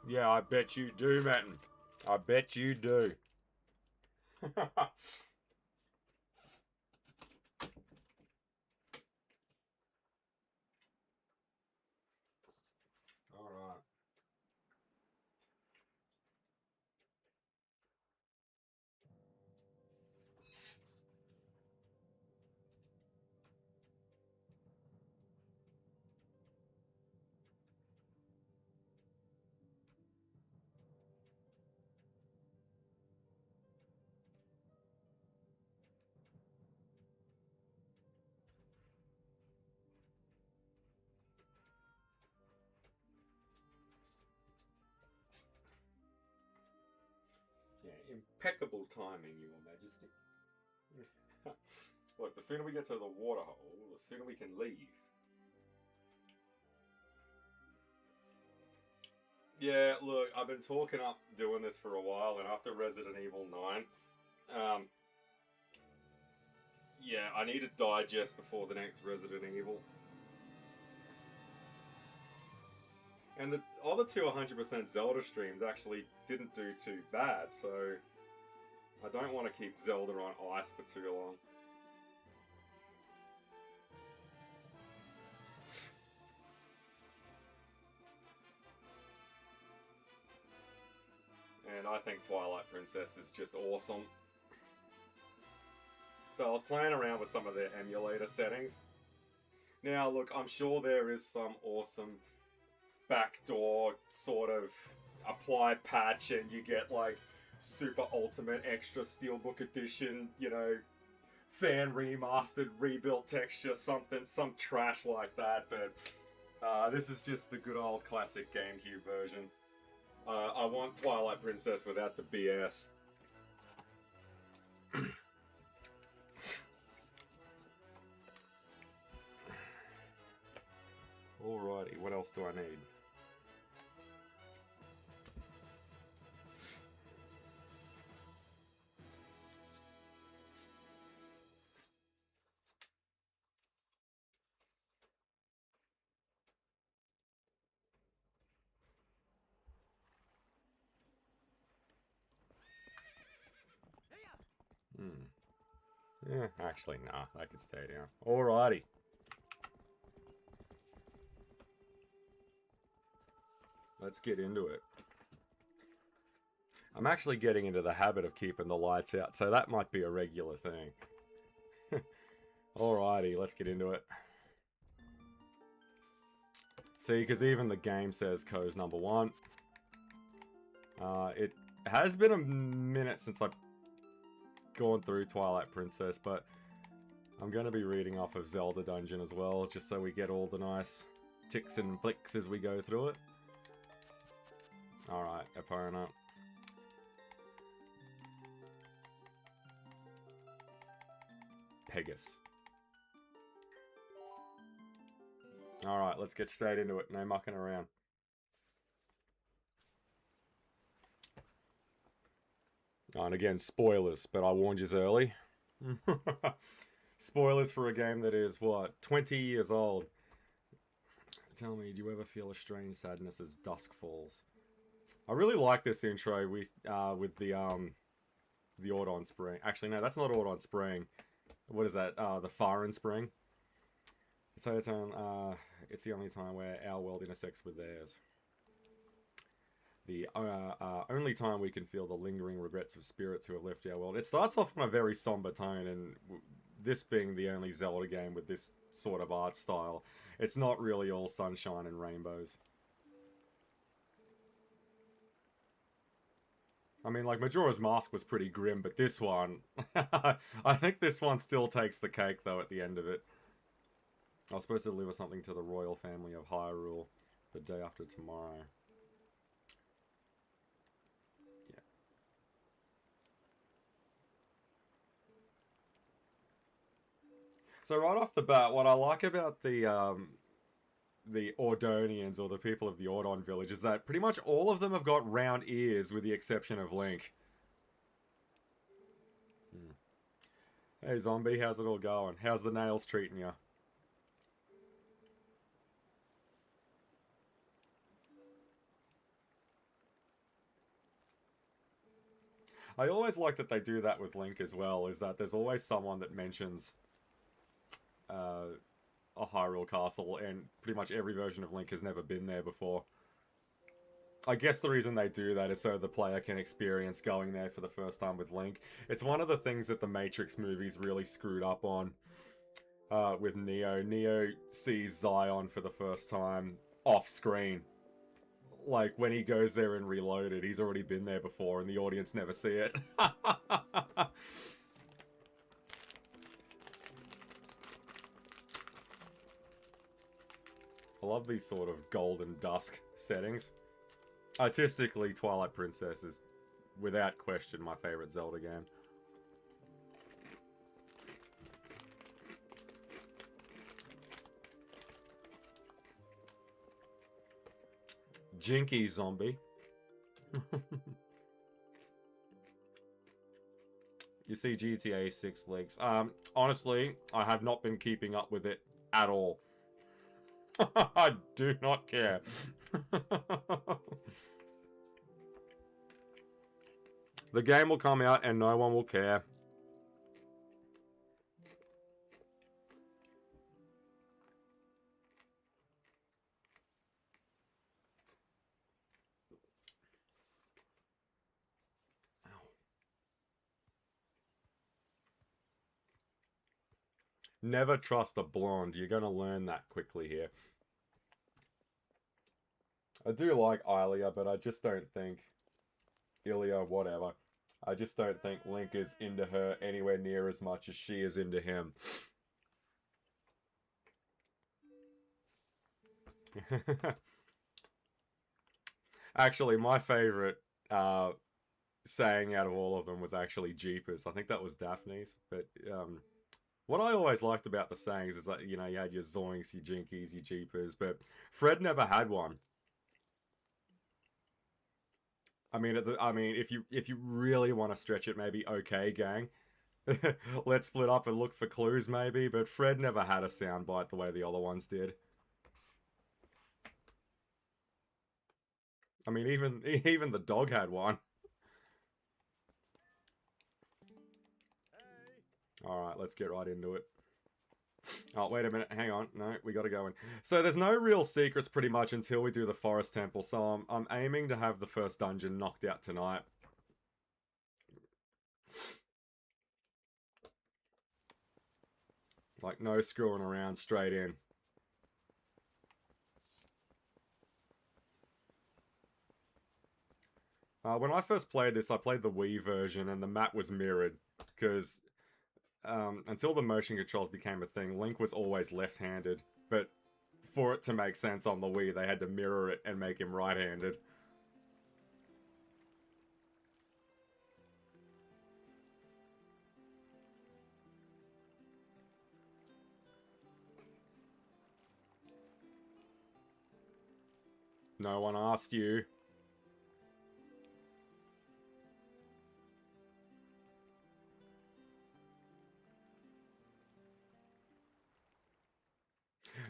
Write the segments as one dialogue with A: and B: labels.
A: Yeah, I bet you do, Matten. I bet you do. Alright. Yeah, impeccable timing, Your Majesty. Look, the sooner we get to the waterhole, the sooner we can leave. Yeah, look, I've been talking up doing this for a while, and after Resident Evil 9, yeah, I need to digest before the next Resident Evil. And the other two 100% Zelda streams actually didn't do too bad, so I don't want to keep Zelda on ice for too long. And I think Twilight Princess is just awesome. So I was playing around with some of their emulator settings. Now, look, I'm sure there is some awesome backdoor sort of apply patch and you get like super ultimate extra steelbook edition, you know, fan remastered, rebuilt texture, something, some trash like that, but this is just the good old classic GameCube version. I want Twilight Princess without the BS. Alrighty, what else do I need? Yeah, actually, nah, I could stay down. Alrighty. Let's get into it. I'm actually getting into the habit of keeping the lights out, so that might be a regular thing. Alrighty, let's get into it. See, because even the game says Co's #1. It has been a minute since I've gone through Twilight Princess, but I'm going to be reading off of Zelda Dungeon as well, just so we get all the nice ticks and flicks as we go through it. Alright, opponent. Pegasus. Alright, let's get straight into it. No mucking around. And again, spoilers, but I warned you early. Spoilers for a game that is, what, 20 years old. Tell me, do you ever feel a strange sadness as dusk falls? I really like this intro with the Ordon Spring. Actually, no, that's not Ordon Spring. What is that? The Farin Spring. So it's the only time where our world intersects with theirs. The only time we can feel the lingering regrets of spirits who have left our world. It starts off on a very somber tone, and this being the only Zelda game with this sort of art style, it's not really all sunshine and rainbows. I mean, like, Majora's Mask was pretty grim, but this one... I think this one still takes the cake, though, at the end of it. I was supposed to deliver something to the royal family of Hyrule the day after tomorrow. Yeah. So right off the bat, what I like about the Ordonians, or the people of the Ordon village, is that pretty much all of them have got round ears, with the exception of Link. Hey zombie, how's it all going? How's the nails treating you? I always like that they do that with Link as well, is that there's always someone that mentions a Hyrule Castle, and pretty much every version of Link has never been there before. I guess the reason they do that is so the player can experience going there for the first time with Link. It's one of the things that the Matrix movies really screwed up on with Neo. Neo sees Zion for the first time off screen. Like, when he goes there and Reloaded, he's already been there before and the audience never see it. I love these sort of golden dusk settings. Artistically, Twilight Princess is, without question, my favorite Zelda game. Jinky zombie. You see GTA 6 leaks. Honestly, I have not been keeping up with it at all. I do not care. The game will come out and no one will care. Never trust a blonde. You're gonna learn that quickly here. I do like Ilia, but I just don't think... Ilia, whatever. I just don't think Link is into her anywhere near as much as she is into him. Actually, my favorite saying out of all of them was actually Jeepers. I think that was Daphne's. But what I always liked about the sayings is that, you know, you had your Zoinks, your Jinkies, your Jeepers, but Fred never had one. I mean, if you really want to stretch it, maybe okay, gang. Let's split up and look for clues, maybe. But Fred never had a soundbite the way the other ones did. I mean, even the dog had one. Alright, let's get right into it. Oh, wait a minute, hang on. No, we gotta go in. So there's no real secrets pretty much until we do the Forest Temple, so I'm aiming to have the first dungeon knocked out tonight. Like, no screwing around, straight in. When I first played this, I played the Wii version, and the map was mirrored, because until the motion controls became a thing, Link was always left-handed, but for it to make sense on the Wii, they had to mirror it and make him right-handed. No one asked you.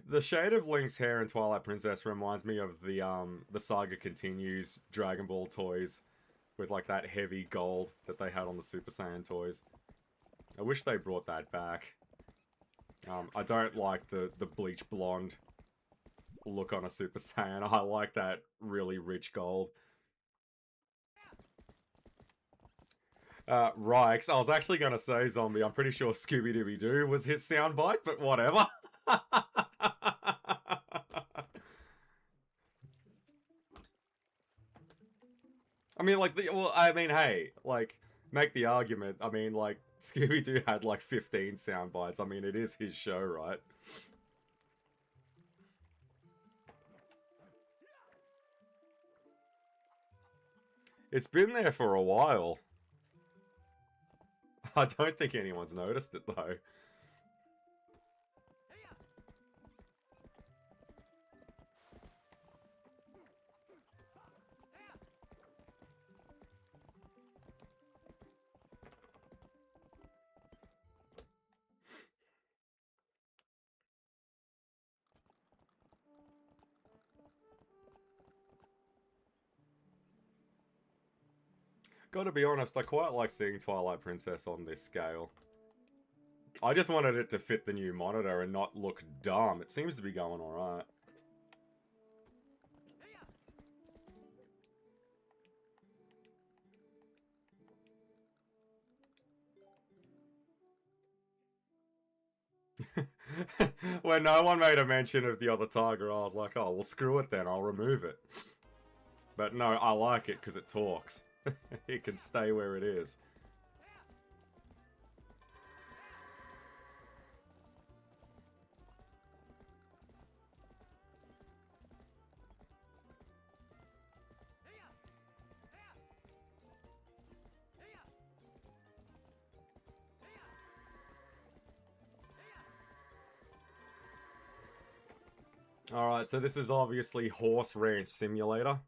A: The shade of Link's hair in Twilight Princess reminds me of the Saga Continues Dragon Ball toys with like that heavy gold that they had on the Super Saiyan toys. I wish they brought that back. I don't like the bleach blonde look on a Super Saiyan. I like that really rich gold. Rikes. I was actually going to say Zombie. I'm pretty sure Scooby-Dooby-Doo was his soundbite, but whatever. I mean, like, hey, like, make the argument. I mean, like, Scooby-Doo had, like, 15 sound bites. I mean, it is his show, right? It's been there for a while. I don't think anyone's noticed it, though. Gotta be honest, I quite like seeing Twilight Princess on this scale. I just wanted it to fit the new monitor and not look dumb. It seems to be going alright. When no one made a mention of the other tiger, I was like, oh, well, screw it then, I'll remove it. But no, I like it because it talks. It can stay where it is. Alright, so this is obviously Horse Ranch Simulator.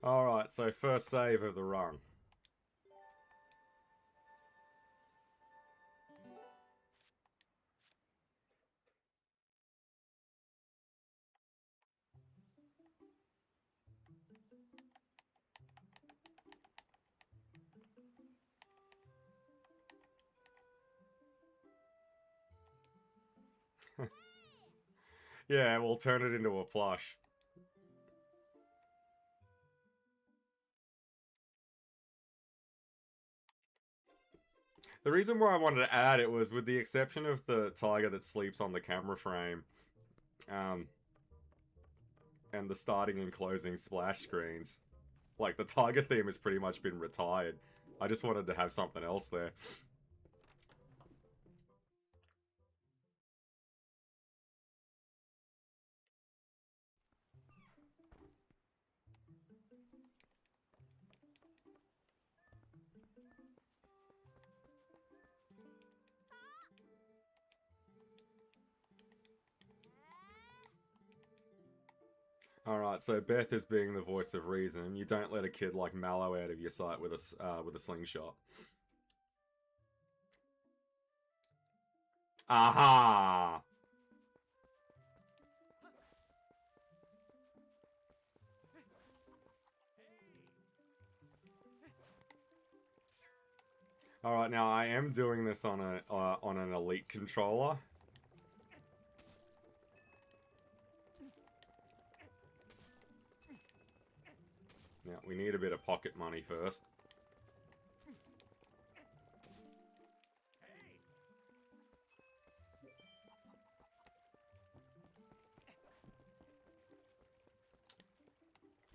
A: Alright, so first save of the run. Yeah, we'll turn it into a plush. The reason why I wanted to add it was, with the exception of the tiger that sleeps on the camera frame, and the starting and closing splash screens, like, the tiger theme has pretty much been retired. I just wanted to have something else there. Alright, so Beth is being the voice of reason. You don't let a kid like Mallow out of your sight with a slingshot. Aha! Alright, now I am doing this on an Elite controller. Now, we need a bit of pocket money first.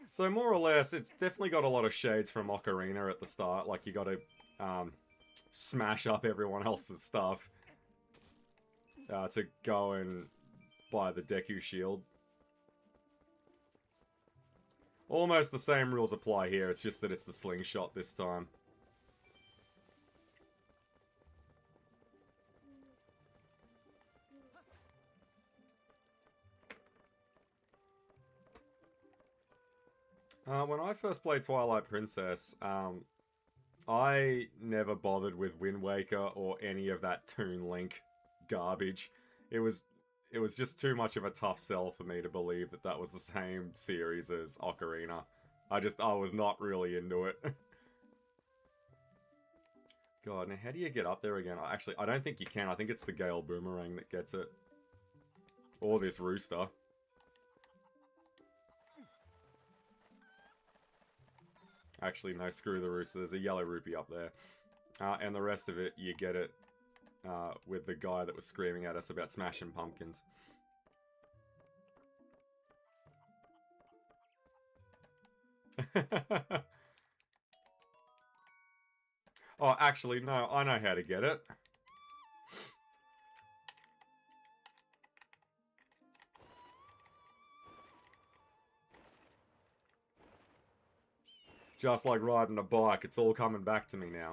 A: So more or less, it's definitely got a lot of shades from Ocarina at the start. Like, you gotta smash up everyone else's stuff to go and buy the Deku Shield. Almost the same rules apply here, it's just that it's the slingshot this time. When I first played Twilight Princess, I never bothered with Wind Waker or any of that Toon Link garbage. It was just too much of a tough sell for me to believe that that was the same series as Ocarina. I was not really into it. God, now how do you get up there again? Actually, I don't think you can. I think it's the Gale Boomerang that gets it. Or this rooster. Actually, no, screw the rooster. There's a yellow rupee up there. And the rest of it, you get it with the guy that was screaming at us about smashing pumpkins. Oh, actually, no, I know how to get it. Just like riding a bike, it's all coming back to me now.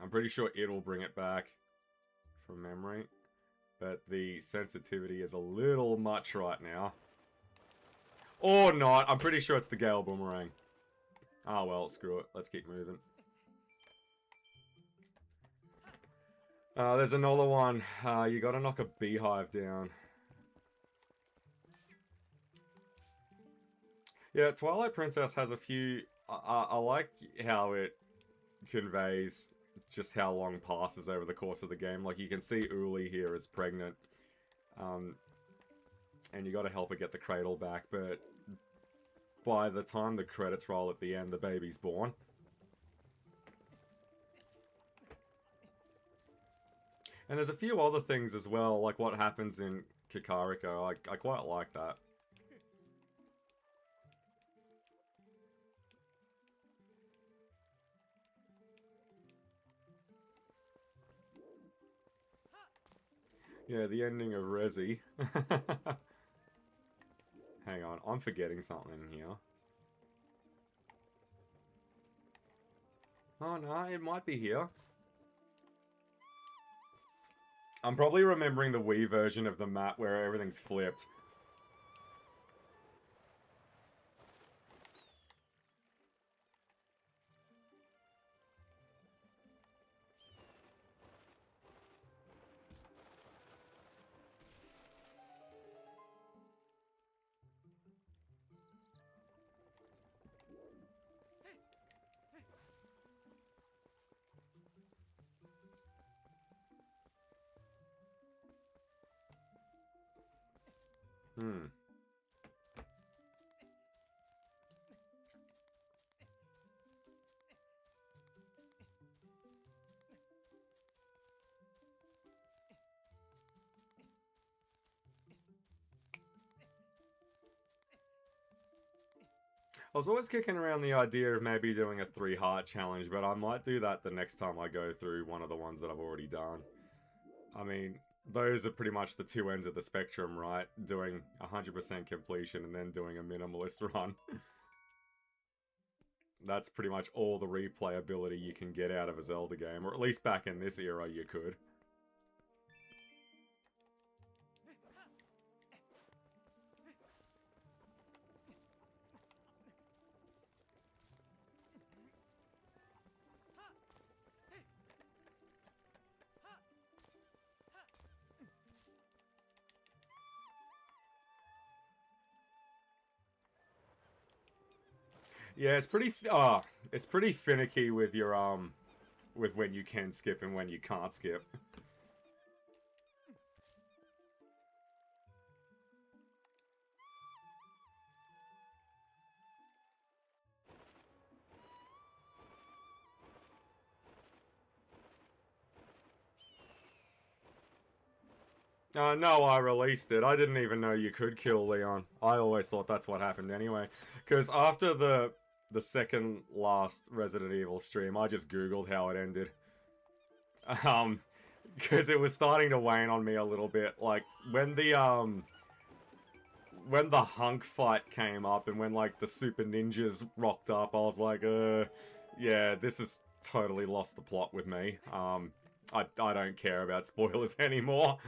A: I'm pretty sure it'll bring it back from memory. But the sensitivity is a little much right now. Or not. I'm pretty sure it's the Gale Boomerang. Ah, well, screw it. Let's keep moving. There's another one. You gotta knock a beehive down. Yeah, Twilight Princess has a few... I like how it conveys just how long passes over the course of the game. Like, you can see Uli here is pregnant. And you gotta help her get the cradle back, but by the time the credits roll at the end, the baby's born. And there's a few other things as well, like what happens in Kakariko. I quite like that. Yeah, the ending of Resi. Hang on, I'm forgetting something here. Oh no, it might be here. I'm probably remembering the Wii version of the map where everything's flipped. I was always kicking around the idea of maybe doing a 3-heart challenge, but I might do that the next time I go through one of the ones that I've already done. I mean, those are pretty much the two ends of the spectrum, right? Doing 100% completion and then doing a minimalist run. That's pretty much all the replayability you can get out of a Zelda game, or at least back in this era you could. Yeah, it's pretty finicky with your with when you can skip and when you can't skip. No, I released it. I didn't even know you could kill Leon. I always thought that's what happened anyway. Because after the second last Resident Evil stream, I just googled how it ended. Because it was starting to wane on me a little bit. Like, when the hunk fight came up and when, like, the super ninjas rocked up, I was like, yeah, this has totally lost the plot with me. I don't care about spoilers anymore.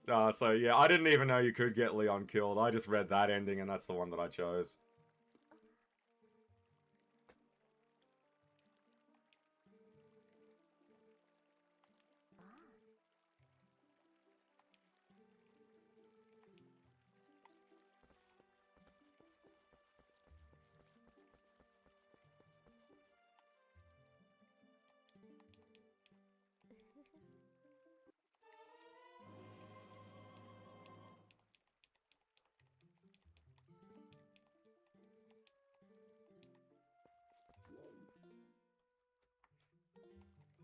A: So yeah, I didn't even know you could get Leon killed. I just read that ending and that's the one that I chose.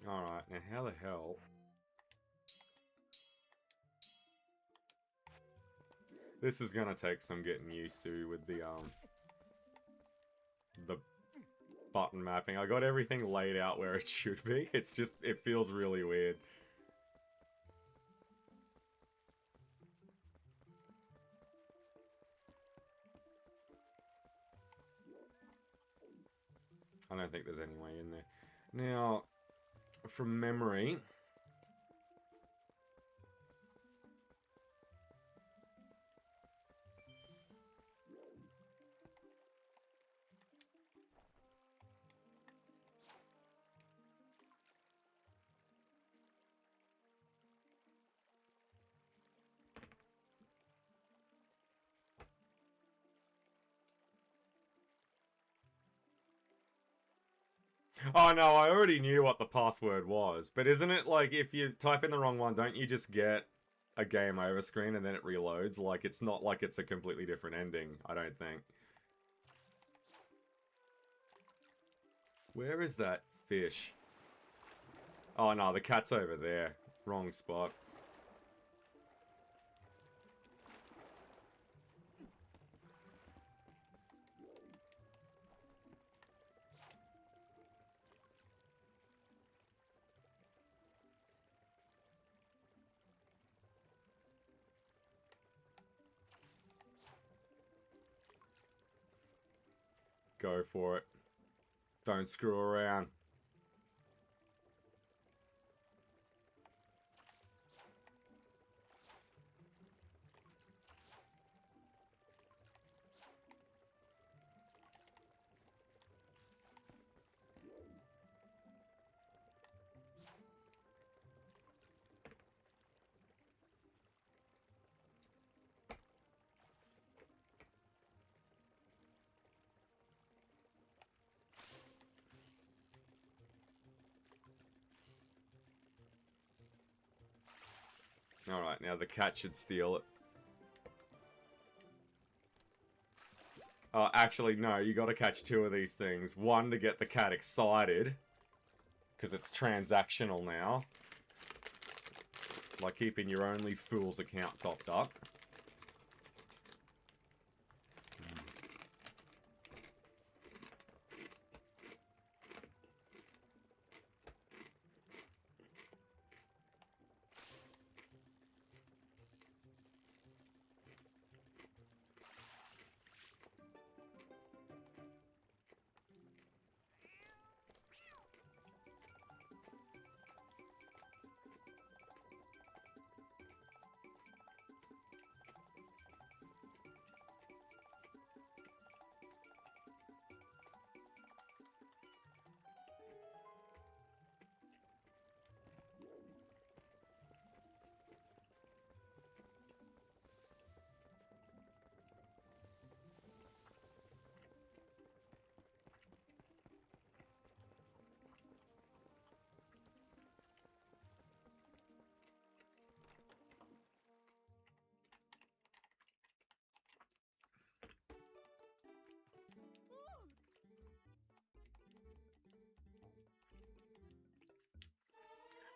A: Alright, now how the hell... This is gonna take some getting used to with the button mapping. I got everything laid out where it should be. It's just, it feels really weird. I don't think there's any way in there. Now, from memory... Oh no, I already knew what the password was. But isn't it like if you type in the wrong one, don't you just get a game over screen and then it reloads? Like, it's not like it's a completely different ending, I don't think. Where is that fish? Oh no, the cat's over there. Wrong spot. Go for it. Don't screw around. Alright, now the cat should steal it. Actually, no, you gotta catch 2 of these things. One to get the cat excited, because it's transactional now. Like keeping your Only Fools account topped up.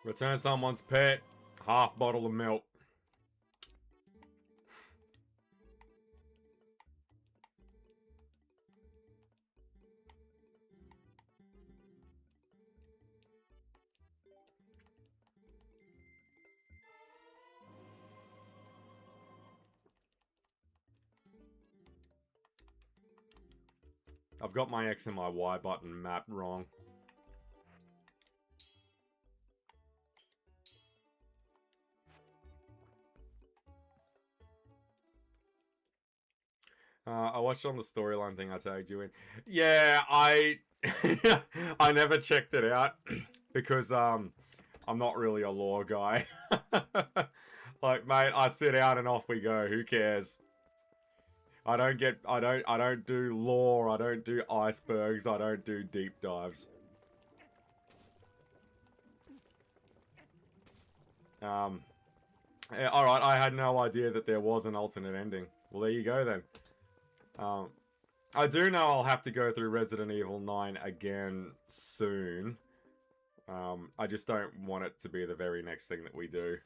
A: Return someone's pet. Half bottle of milk. I've got my X and my Y button mapped wrong. I watched on the storyline thing I tagged you in. Yeah, I I never checked it out because I'm not really a lore guy. Like, mate, I sit down and off we go. Who cares? I don't do lore, I don't do icebergs, I don't do deep dives. Yeah, alright, I had no idea that there was an alternate ending. Well, there you go then. I do know I'll have to go through Resident Evil 9 again soon. I just don't want it to be the very next thing that we do.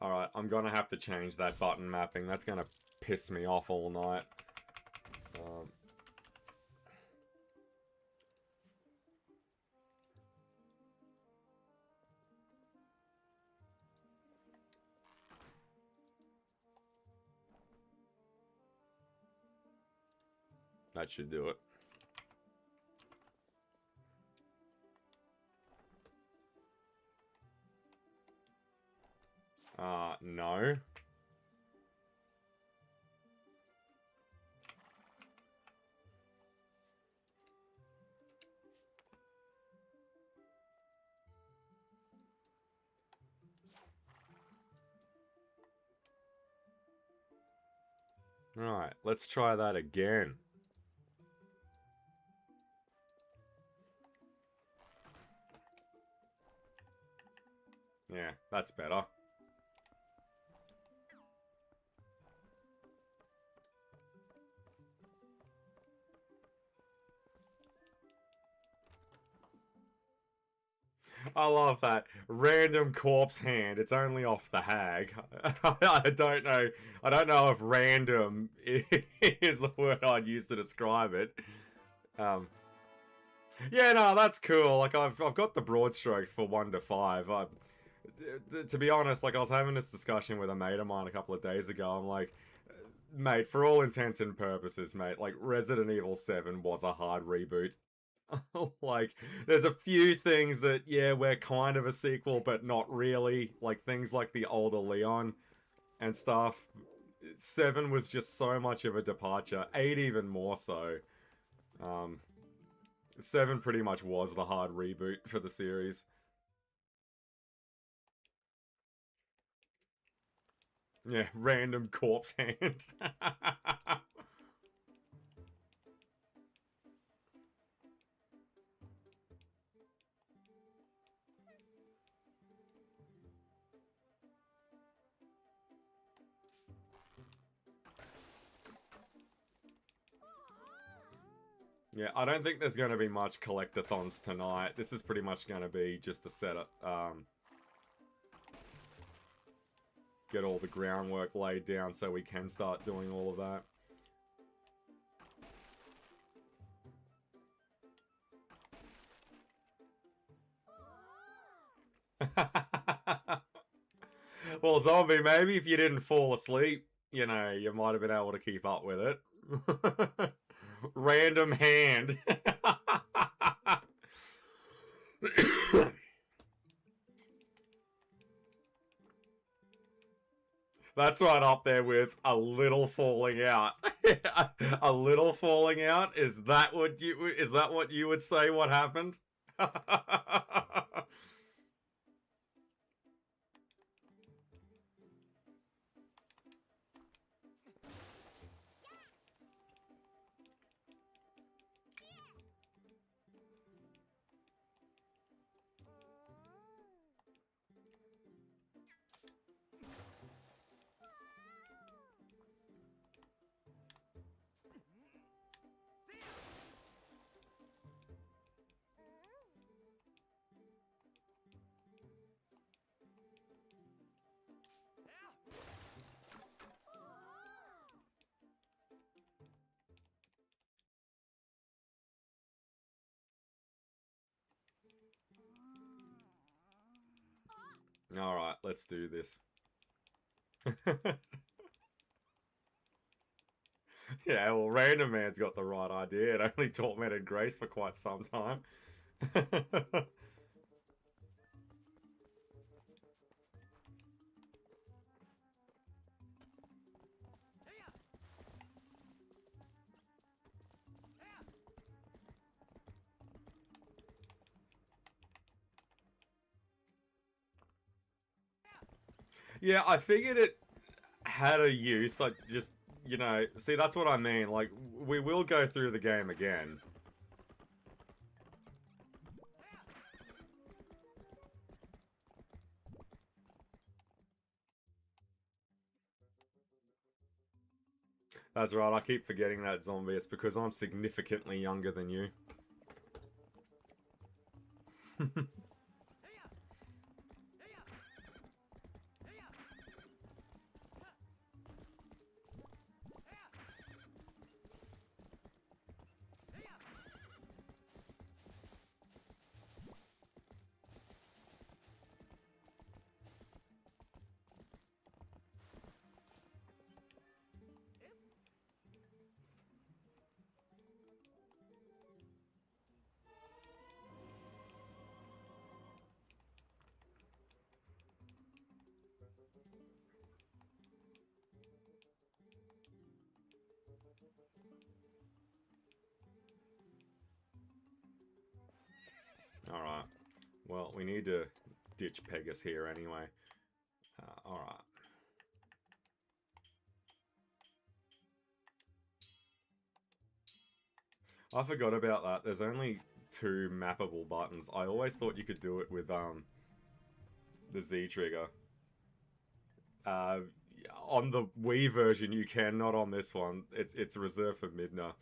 A: Alright, I'm gonna have to change that button mapping. That's gonna piss me off all night. That should do it. No. Right, let's try that again. Yeah, that's better. I love that. Random corpse hand. It's only off the hag. I don't know. I don't know if random is the word I'd use to describe it. Yeah, no, that's cool. Like I've got the broad strokes for 1 to 5. To be honest, like I was having this discussion with a mate of mine a couple of days ago. I'm like, mate, for all intents and purposes, mate, like Resident Evil 7 was a hard reboot. Like, there's a few things that, yeah, we're kind of a sequel, but not really. Like, things like the older Leon and stuff. 7 was just so much of a departure. 8 even more so. 7 pretty much was the hard reboot for the series. Yeah, random corpse hand. Yeah, I don't think there's going to be much collectathons tonight. This is pretty much going to be just a setup. Get all the groundwork laid down so we can start doing all of that. Well, zombie, maybe if you didn't fall asleep, you know, you might have been able to keep up with it. Random hand. That's right up there with a little falling out. A little falling out? Is that what you would say what happened? Alright, let's do this. Yeah, well, Random Man's got the right idea. It only tormented Grace for quite some time. Yeah, I figured it had a use. Like, just, you know, see, that's what I mean. Like, we will go through the game again. That's right, I keep forgetting that, zombie. It's because I'm significantly younger than you. Alright. Well, we need to ditch Pegasus here anyway. Alright. I forgot about that. There's only 2 mappable buttons. I always thought you could do it with the Z trigger. On the Wii version you can, not on this one. It's reserved for Midna.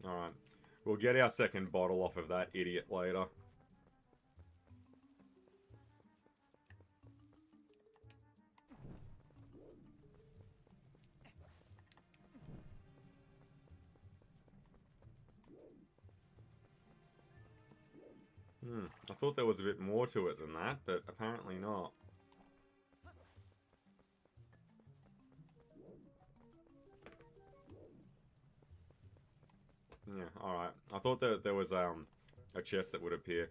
A: Alright. We'll get our second bottle off of that idiot later. I thought there was a bit more to it than that, but apparently not. Yeah, alright. I thought that there was a chest that would appear.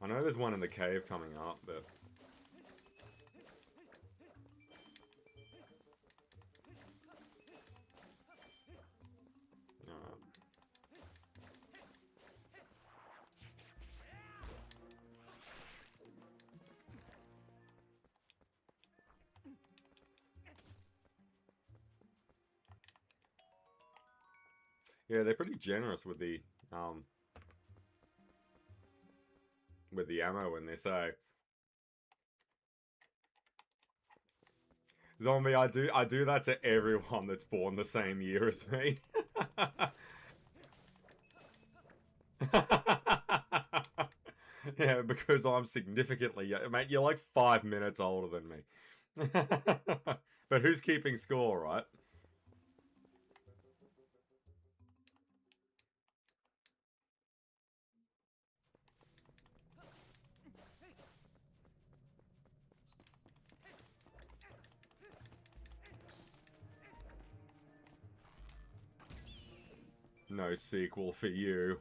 A: I know there's one in the cave coming up, but... Alright. Yeah, they're pretty generous with the ammo in this, eh? Zombie, I do that to everyone that's born the same year as me. Yeah, because I'm significantly... Mate, you're like 5 minutes older than me. But who's keeping score, right? No sequel for you.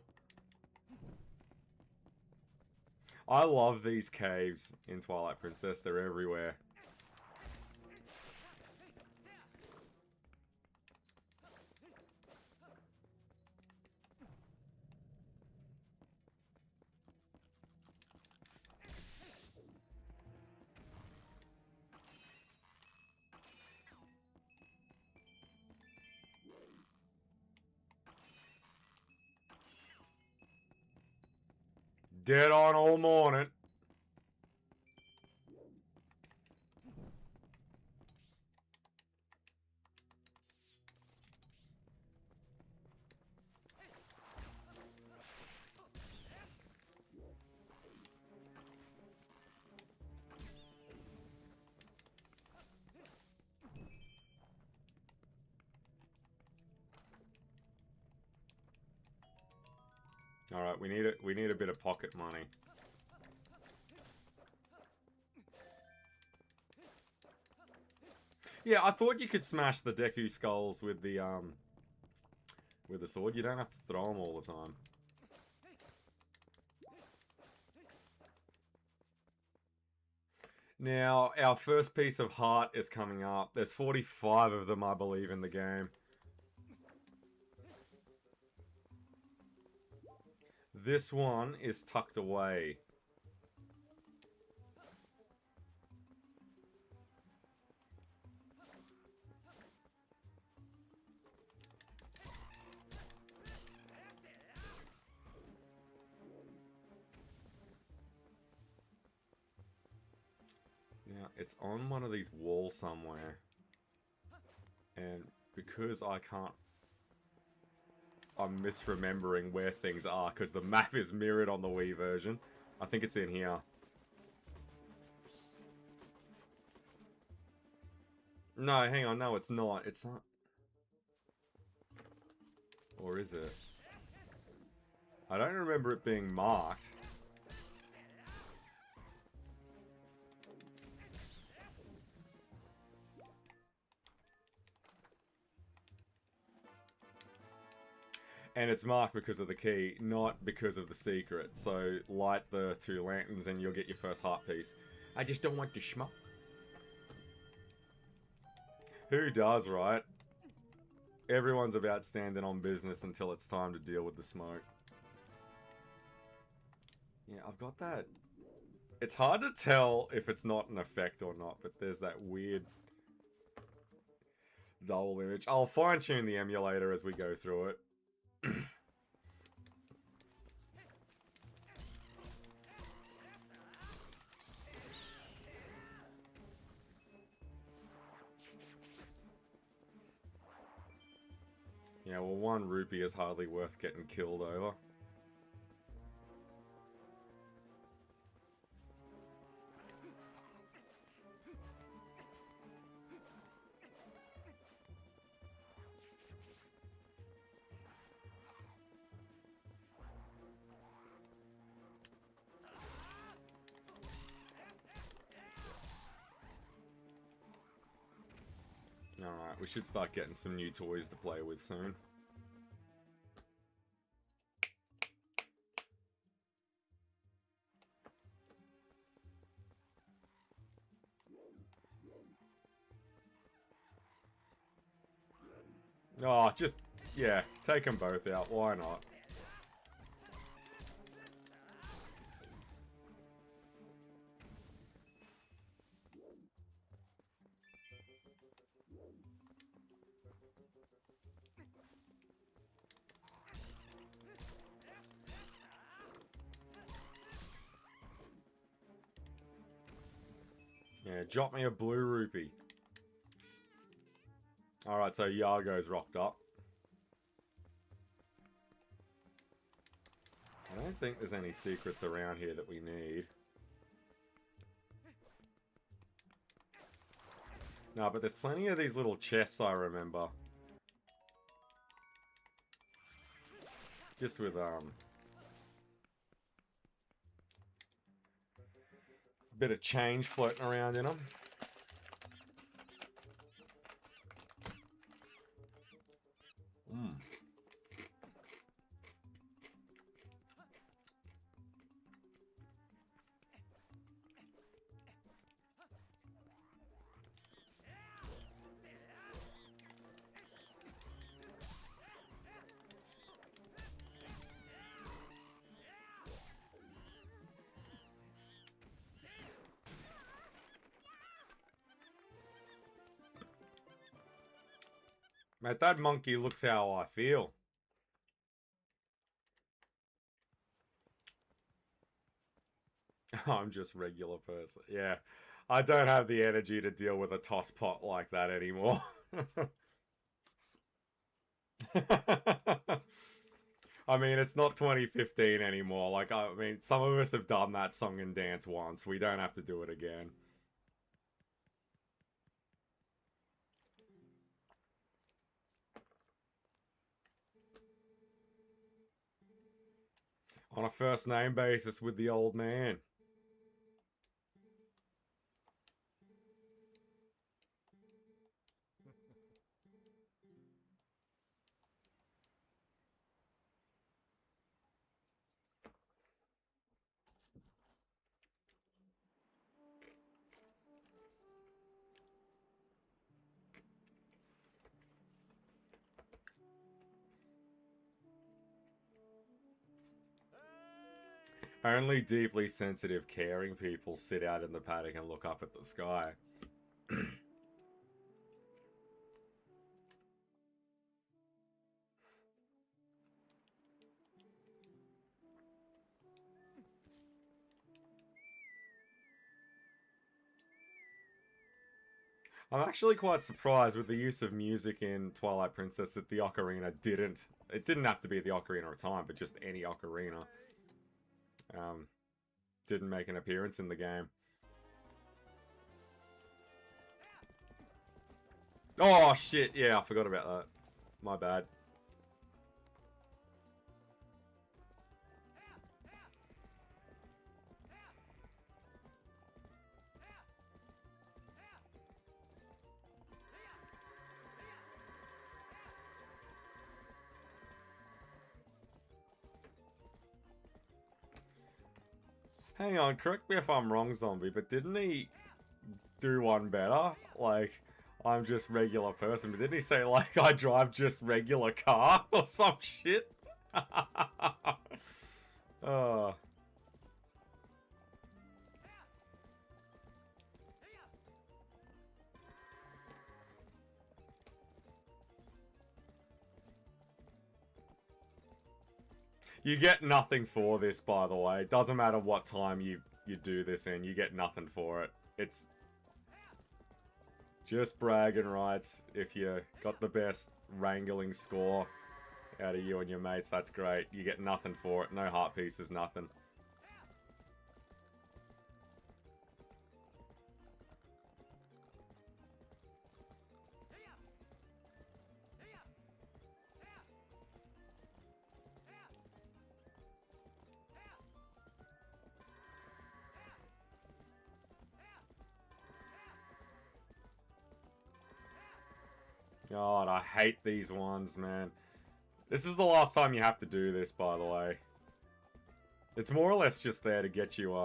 A: I love these caves in Twilight Princess. They're everywhere. Dead on all morning. Alright, we need a bit of pocket money. Yeah, I thought you could smash the Deku skulls with the sword. You don't have to throw them all the time. Now, our first piece of heart is coming up. There's 45 of them, I believe, in the game. This one is tucked away. Now, it's on one of these walls somewhere. And because I can't... I'm misremembering where things are, because the map is mirrored on the Wii version. I think it's in here. No, hang on, no, it's not. It's not. Or is it? I don't remember it being marked. And it's marked because of the key, not because of the secret. So, light the 2 lanterns and you'll get your first heart piece. I just don't want to smoke. Who does, right? Everyone's about standing on business until it's time to deal with the smoke. Yeah, I've got that. It's hard to tell if it's not an effect or not, but there's that weird double image. I'll fine-tune the emulator as we go through it. Yeah, well, 1 rupee is hardly worth getting killed over. Alright, we should start getting some new toys to play with soon. Oh, just, yeah, take them both out, why not? Yeah, drop me a blue rupee. Alright, so Yargo's rocked up. I don't think there's any secrets around here that we need. No, but there's plenty of these little chests I remember. Just with, bit of change floating around in them. Mate, that monkey looks how I feel. I'm just regular person. Yeah. I don't have the energy to deal with a toss pot like that anymore. I mean, it's not 2015 anymore. Like, I mean, some of us have done that song and dance once. We don't have to do it again. On a first name basis with the old man. Only deeply sensitive, caring people sit out in the paddock and look up at the sky. I'm actually quite surprised with the use of music in Twilight Princess that the ocarina didn't... It didn't have to be the Ocarina of Time, but just any ocarina. Didn't make an appearance in the game. Oh, shit, yeah, I forgot about that. My bad. Hang on, correct me if I'm wrong, Zombie, but didn't he do one better? Like, I'm just regular person. But didn't he say, like, I drive just regular car or some shit? Oh. You get nothing for this, by the way. It doesn't matter what time you do this in. You get nothing for it. It's just bragging rights. If you got the best wrangling score out of you and your mates, that's great. You get nothing for it. No heart pieces, nothing. God, I hate these ones, man. This is the last time you have to do this, by the way. It's more or less just there to get you,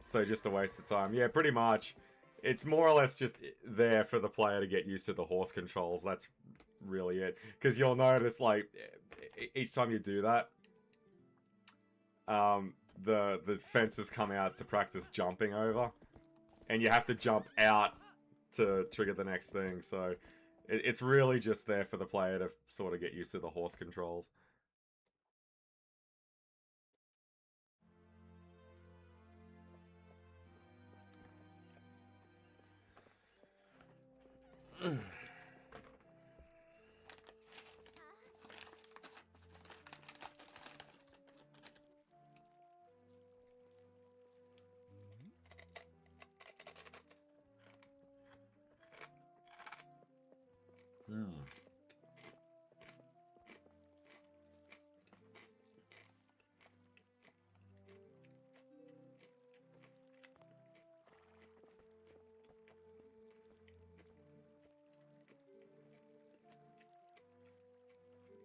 A: so just a waste of time. Yeah, pretty much. It's more or less just there for the player to get used to the horse controls. That's really it. Because you'll notice, like, each time you do that, the fences come out to practice jumping over. And you have to jump out to trigger the next thing, so it's really just there for the player to sort of get used to the horse controls.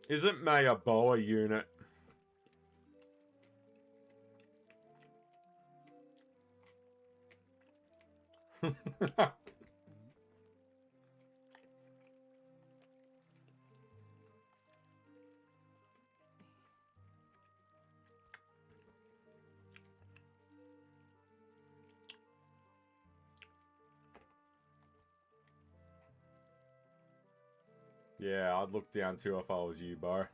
A: Isn't May a boa unit? Yeah, I'd look down too if I was you, Bo.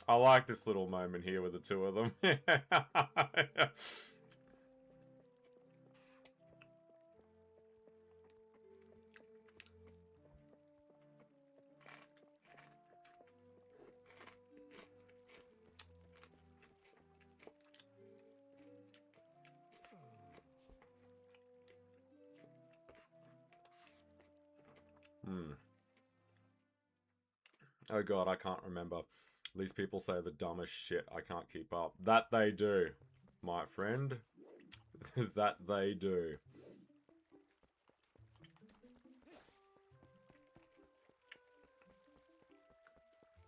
A: I like this little moment here with the two of them. Oh god, I can't remember. These people say the dumbest shit. I can't keep up. That they do, my friend. That they do.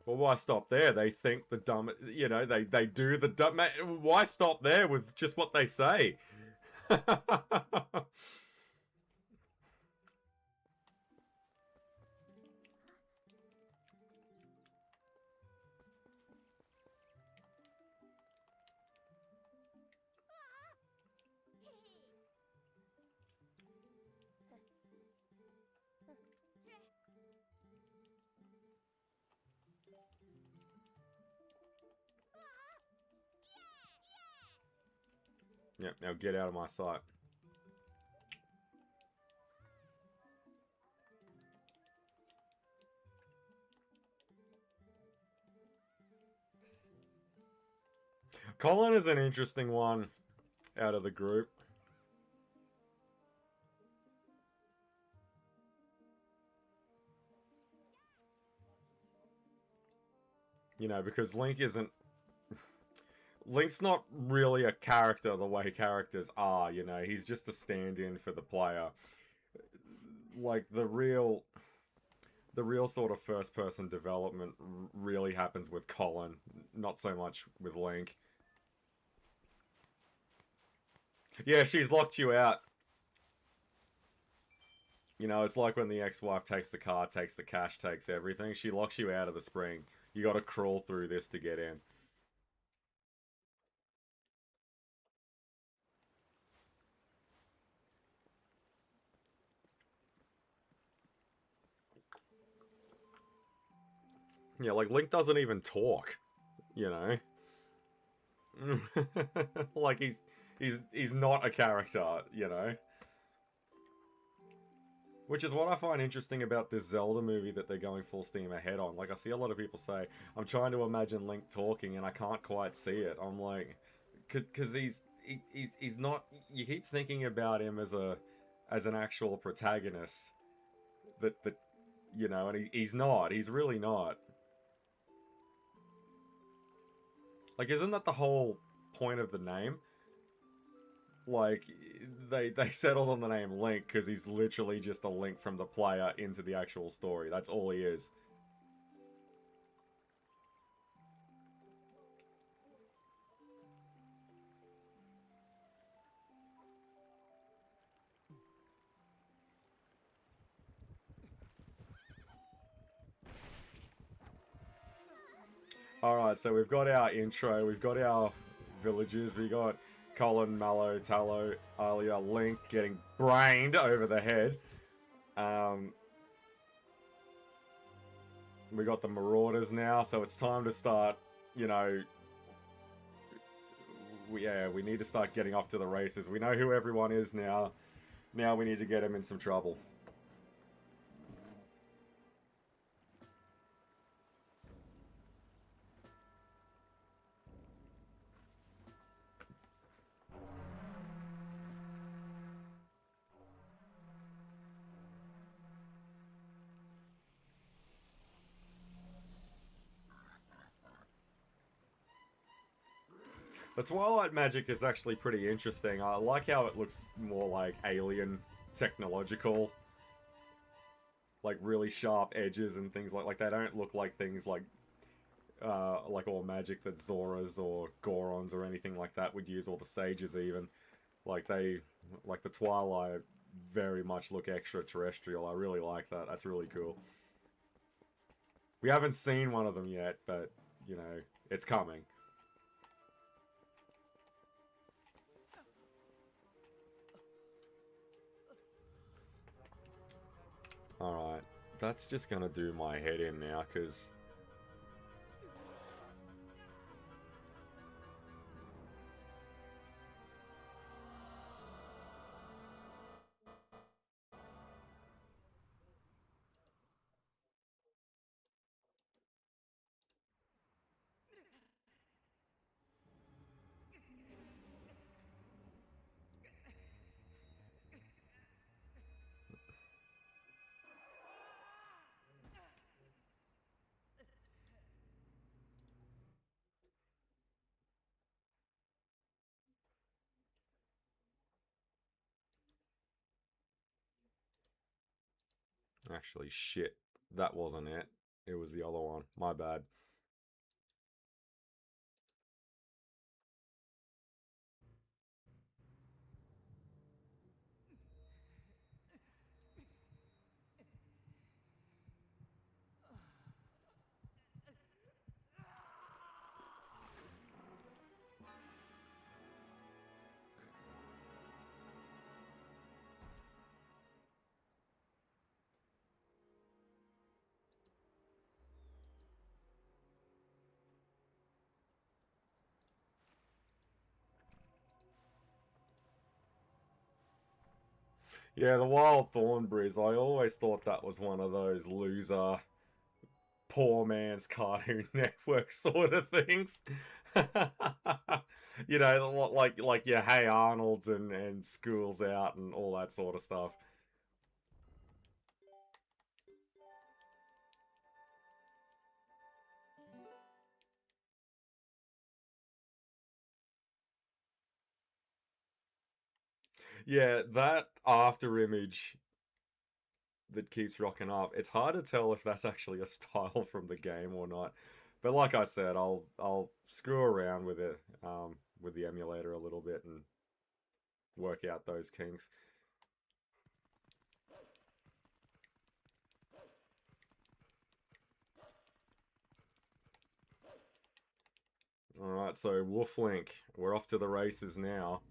A: Well, why stop there? They think the dumb... You know, they do the dumb... Why stop there with just what they say? Yep, now get out of my sight. Colin is an interesting one out of the group. You know, because Link isn't... Link's not really a character the way characters are, you know. He's just a stand-in for the player. Like, the real sort of first-person development really happens with Colin, not so much with Link. Yeah, she's locked you out. You know, it's like when the ex-wife takes the car, takes the cash, takes everything. She locks you out of the spring. You got to crawl through this to get in. Yeah, like Link doesn't even talk. You know, like he's not a character. You know, which is what I find interesting about this Zelda movie that they're going full steam ahead on. Like I see a lot of people say, I'm trying to imagine Link talking and I can't quite see it. I'm like, because he's not. You keep thinking about him as an actual protagonist that you know, and he's not. He's really not. Like, isn't that the whole point of the name? Like, they settled on the name Link because he's literally just a link from the player into the actual story. That's all he is. Alright, so we've got our intro, we've got our villagers, we got Colin, Mallow, Tallow, Alia, Link getting brained over the head. Um, we got the Marauders now, so it's time to start, you know, we need to start getting off to the races. We know who everyone is now. Now we need to get them in some trouble. The Twilight magic is actually pretty interesting. I like how it looks more like alien technological, like really sharp edges and things like they don't look like things like all magic that Zoras or Gorons or anything like that would use, or the Sages even. Like they, like the Twilight very much look extraterrestrial. I really like that. That's really cool. We haven't seen one of them yet, but you know, it's coming. Alright, that's just gonna do my head in now, because actually, shit. That wasn't it. It was the other one. My bad. Yeah, the Wild Thornberrys, I always thought that was one of those loser, poor man's Cartoon Network sort of things. You know, like your Hey Arnold's and Schools Out and all that sort of stuff. Yeah, that after image that keeps rocking up, it's hard to tell if that's actually a style from the game or not. But like I said, I'll screw around with it with the emulator a little bit and work out those kinks. Alright, so Wolflink, we're off to the races now.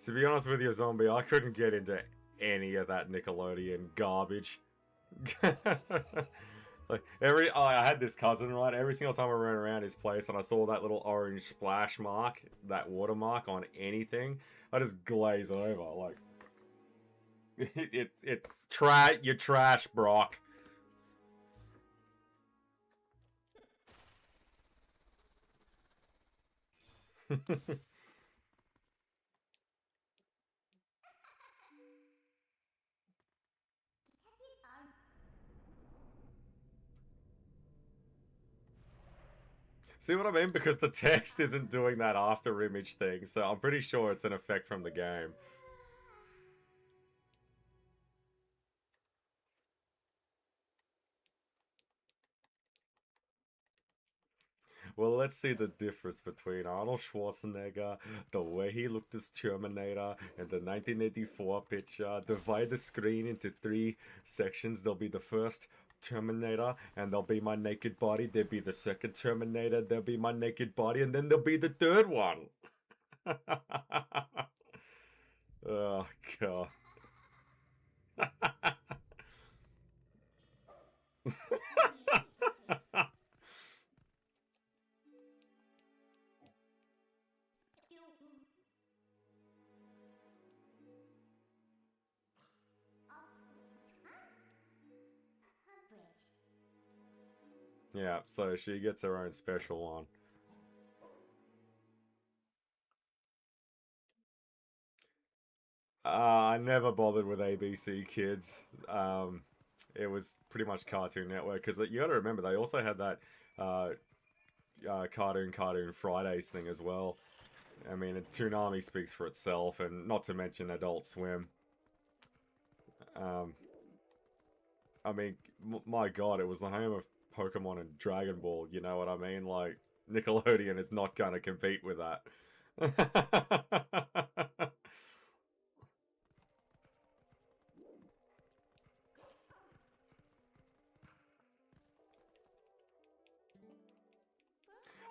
A: To be honest with you, Zombie, I couldn't get into any of that Nickelodeon garbage. Like I had this cousin, right? Every single time I ran around his place and I saw that little orange splash mark, that watermark on anything, I just glaze over. Like, it's you're trash, Brock. See what I mean? Because the text isn't doing that after image thing, so I'm pretty sure it's an effect from the game. Well, let's see the difference between Arnold Schwarzenegger, the way he looked as Terminator, and the 1984 picture. Divide the screen into 3 sections. There'll be the first Terminator, and there'll be my naked body. There'll be the second Terminator, there'll be my naked body, and then there'll be the third one. Oh, God. Yeah, so she gets her own special one. I never bothered with ABC Kids. It was pretty much Cartoon Network, because you got to remember they also had that Cartoon Fridays thing as well. I mean, Toonami speaks for itself, and not to mention Adult Swim. I mean, my God, it was the home of Pokemon and Dragon Ball. You know what I mean? Like, Nickelodeon is not going to compete with that.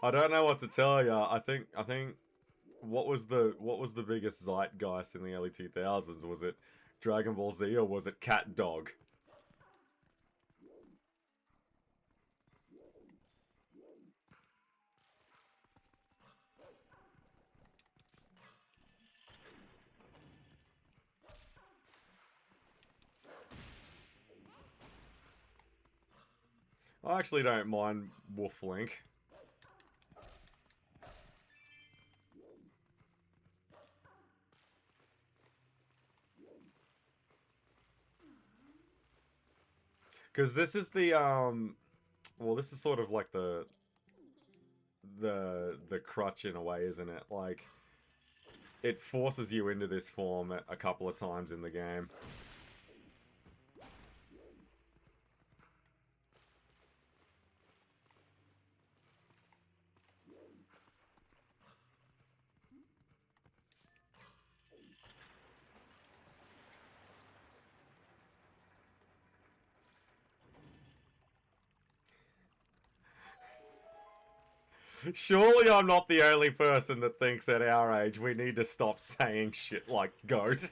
A: I don't know what to tell you. I think what was the biggest zeitgeist in the early 2000s? Was it Dragon Ball Z or was it Cat Dog? I actually don't mind Wolf Link. Because this is the well, this is sort of like the crutch in a way, isn't it? Like, it forces you into this form a couple of times in the game. Surely I'm not the only person that thinks at our age we need to stop saying shit like goat.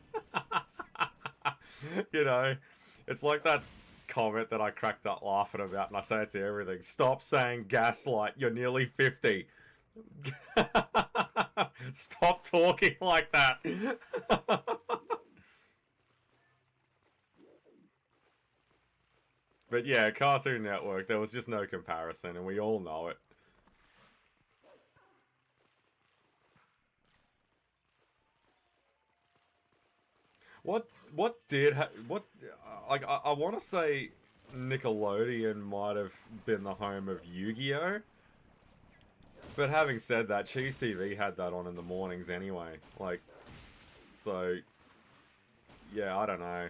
A: You know, it's like that comment that I cracked up laughing about, and I say it to everything. Stop saying gaslight, you're nearly 50. Stop talking like that. But yeah, Cartoon Network, there was just no comparison, and we all know it. what did what like I want to say Nickelodeon might have been the home of Yu-Gi-Oh, but having said that, Cheese TV had that on in the mornings anyway. Like, so yeah, I don't know.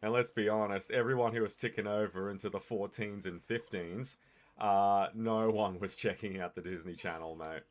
A: And let's be honest, everyone who was ticking over into the 14s and 15s, no one was checking out the Disney Channel, mate.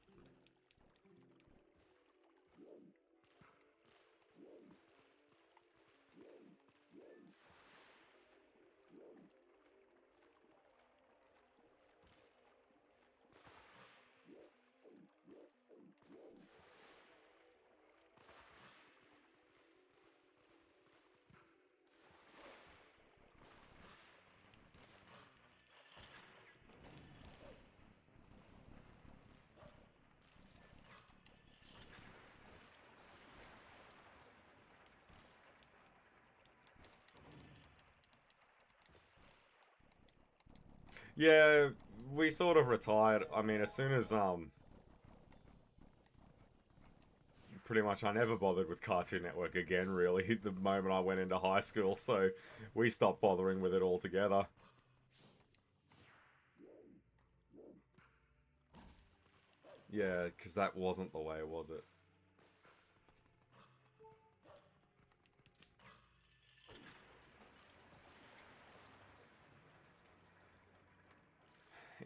A: Yeah, we sort of retired. I mean, as soon as pretty much I never bothered with Cartoon Network again, really, the moment I went into high school, so we stopped bothering with it altogether. Yeah, because that wasn't the way, was it?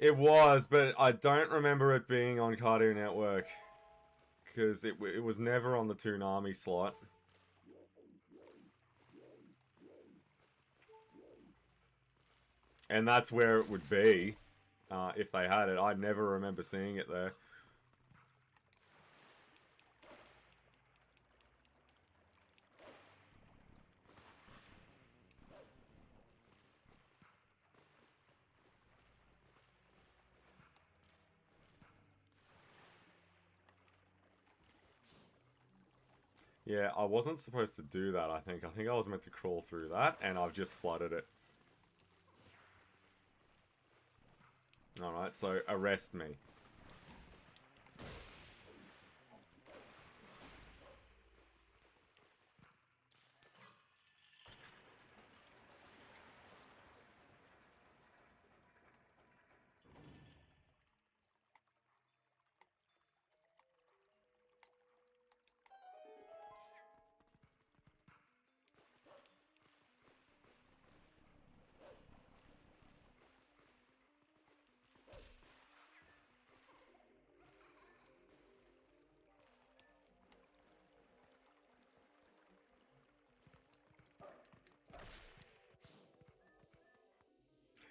A: It was, but I don't remember it being on Cartoon Network, because it was never on the Toonami slot. And that's where it would be, if they had it. I never remember seeing it there. Yeah, I wasn't supposed to do that, I think. I think I was meant to crawl through that, and I've just flooded it. Alright, so arrest me.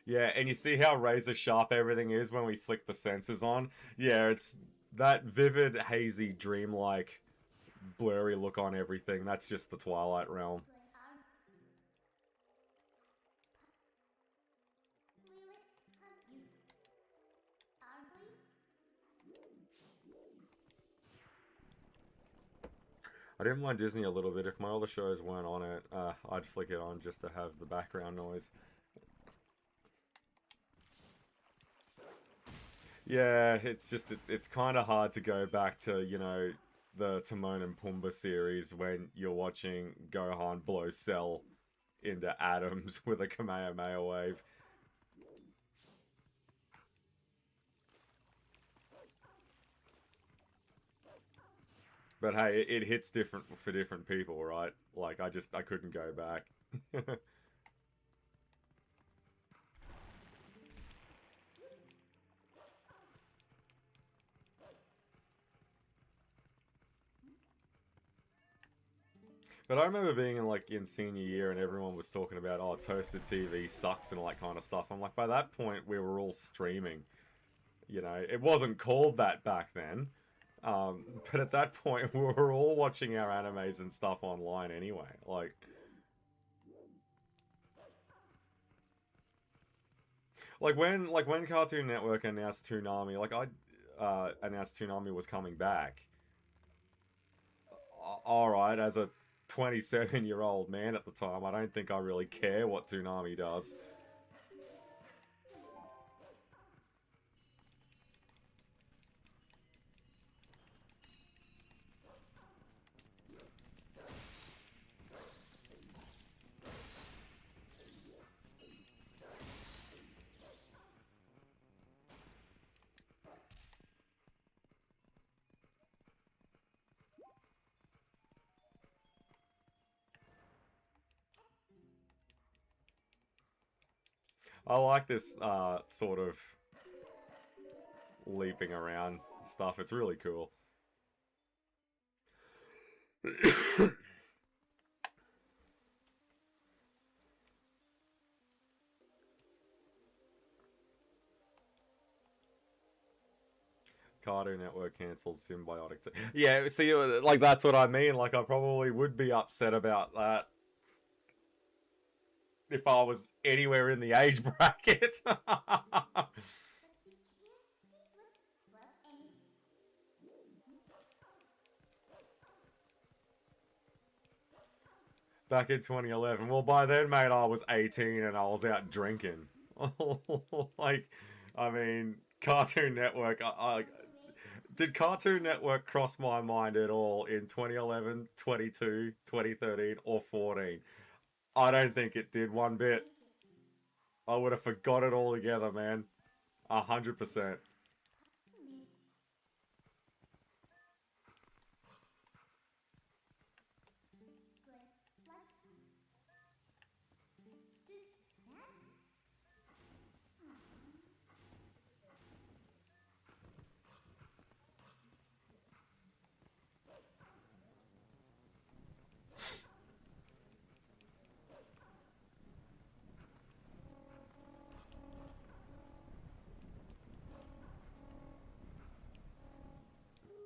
A: Yeah, and you see how razor sharp everything is when we flick the sensors on? Yeah, it's that vivid, hazy, dreamlike, blurry look on everything. That's just the Twilight realm. I didn't mind Disney a little bit. If my other shows weren't on it, I'd flick it on just to have the background noise. Yeah, it's just it's kind of hard to go back to, the Timon and Pumbaa series when you're watching Gohan blow Cell into atoms with a Kamehameha wave. But hey, it hits different for different people, right? Like I couldn't go back. But I remember being in senior year and everyone was talking about, oh, toasted TV sucks and all that kind of stuff. I'm like, by that point we were all streaming. It wasn't called that back then. But at that point we were all watching our animes and stuff online anyway. Like when Cartoon Network announced Toonami, I announced Toonami was coming back. Alright, as a 27-year-old man at the time, I don't think I really care what Toonami does. I like this sort of leaping around stuff. It's really cool. Cartoon Network cancelled Symbiotic. Yeah, see, like that's what I mean. Like I probably would be upset about that if I was anywhere in the age bracket. Back in 2011. Well, by then, mate, I was 18 and I was out drinking. Like, I mean, Cartoon Network. Did Cartoon Network cross my mind at all in 2011, 22, 2013, or 14? I don't think it did one bit. I would have forgot it all together, man. 100%.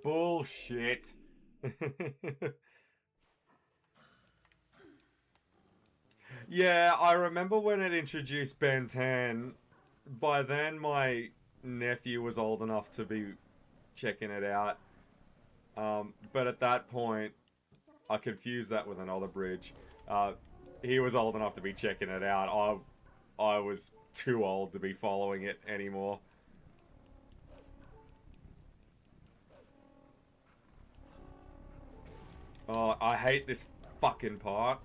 A: Bullshit. Yeah, I remember when it introduced Ben 10. By then, my nephew was old enough to be checking it out. But at that point, I confused that with another bridge. Uh, he was old enough to be checking it out. I was too old to be following it anymore. Oh, I hate this fucking part.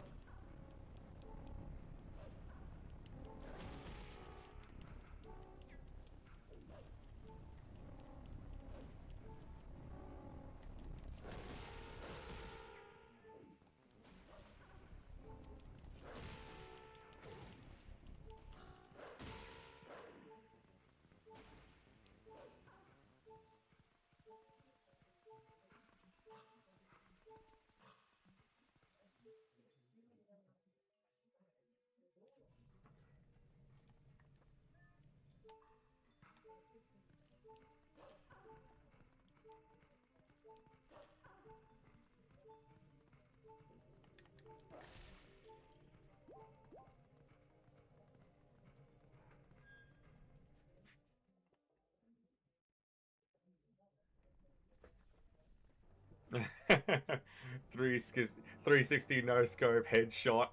A: Three 360 no scope headshot.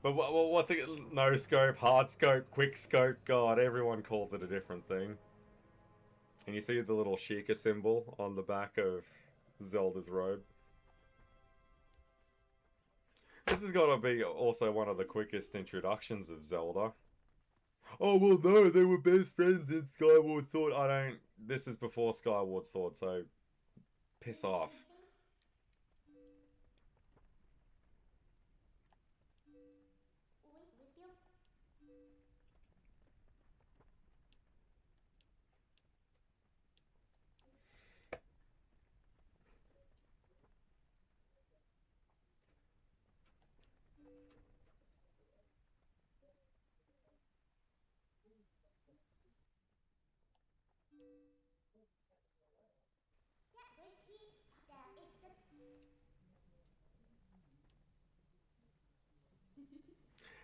A: But what's it? No scope, hard scope, quick scope. God, everyone calls it a different thing. And you see the little Sheikah symbol on the back of Zelda's robe. This has got to be also one of the quickest introductions of Zelda. Oh well, no, they were best friends in Skyward Sword. I don't. This is before Skyward Sword, so piss off.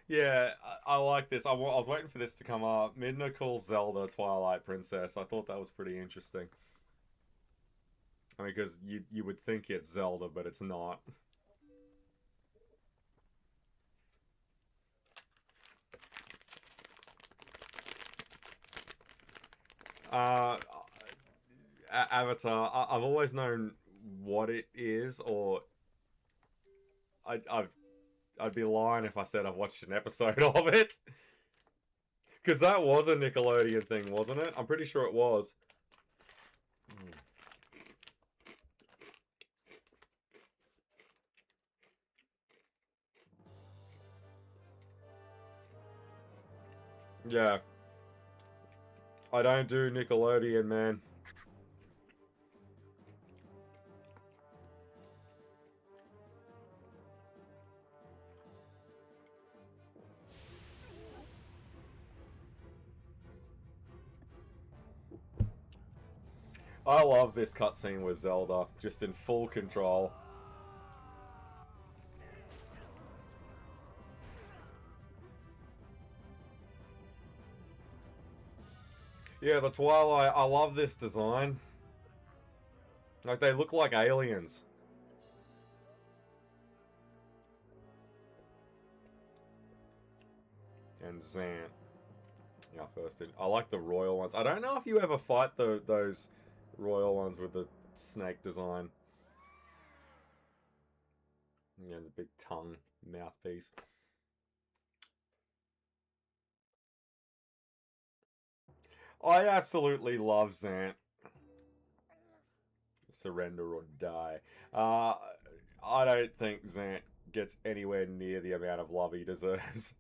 A: Yeah, I like this. I was waiting for this to come up. Midna calls Zelda Twilight Princess. I thought that was pretty interesting. I mean, because you would think it's Zelda, but it's not. Uh, Avatar. I've always known what it is, or I've I'd be lying if I said I've watched an episode of it. Because that was a Nickelodeon thing, wasn't it? I'm pretty sure it was. Yeah. I don't do Nickelodeon, man. I love this cutscene with Zelda, just in full control. Yeah, the Twilight, I love this design. Like, they look like aliens. And Zant. Yeah, first in. I like the royal ones. I don't know if you ever fight those royal ones with the snake design. Yeah, the big tongue mouthpiece. I absolutely love Zant. Surrender or die. Uh, I don't think Zant gets anywhere near the amount of love he deserves.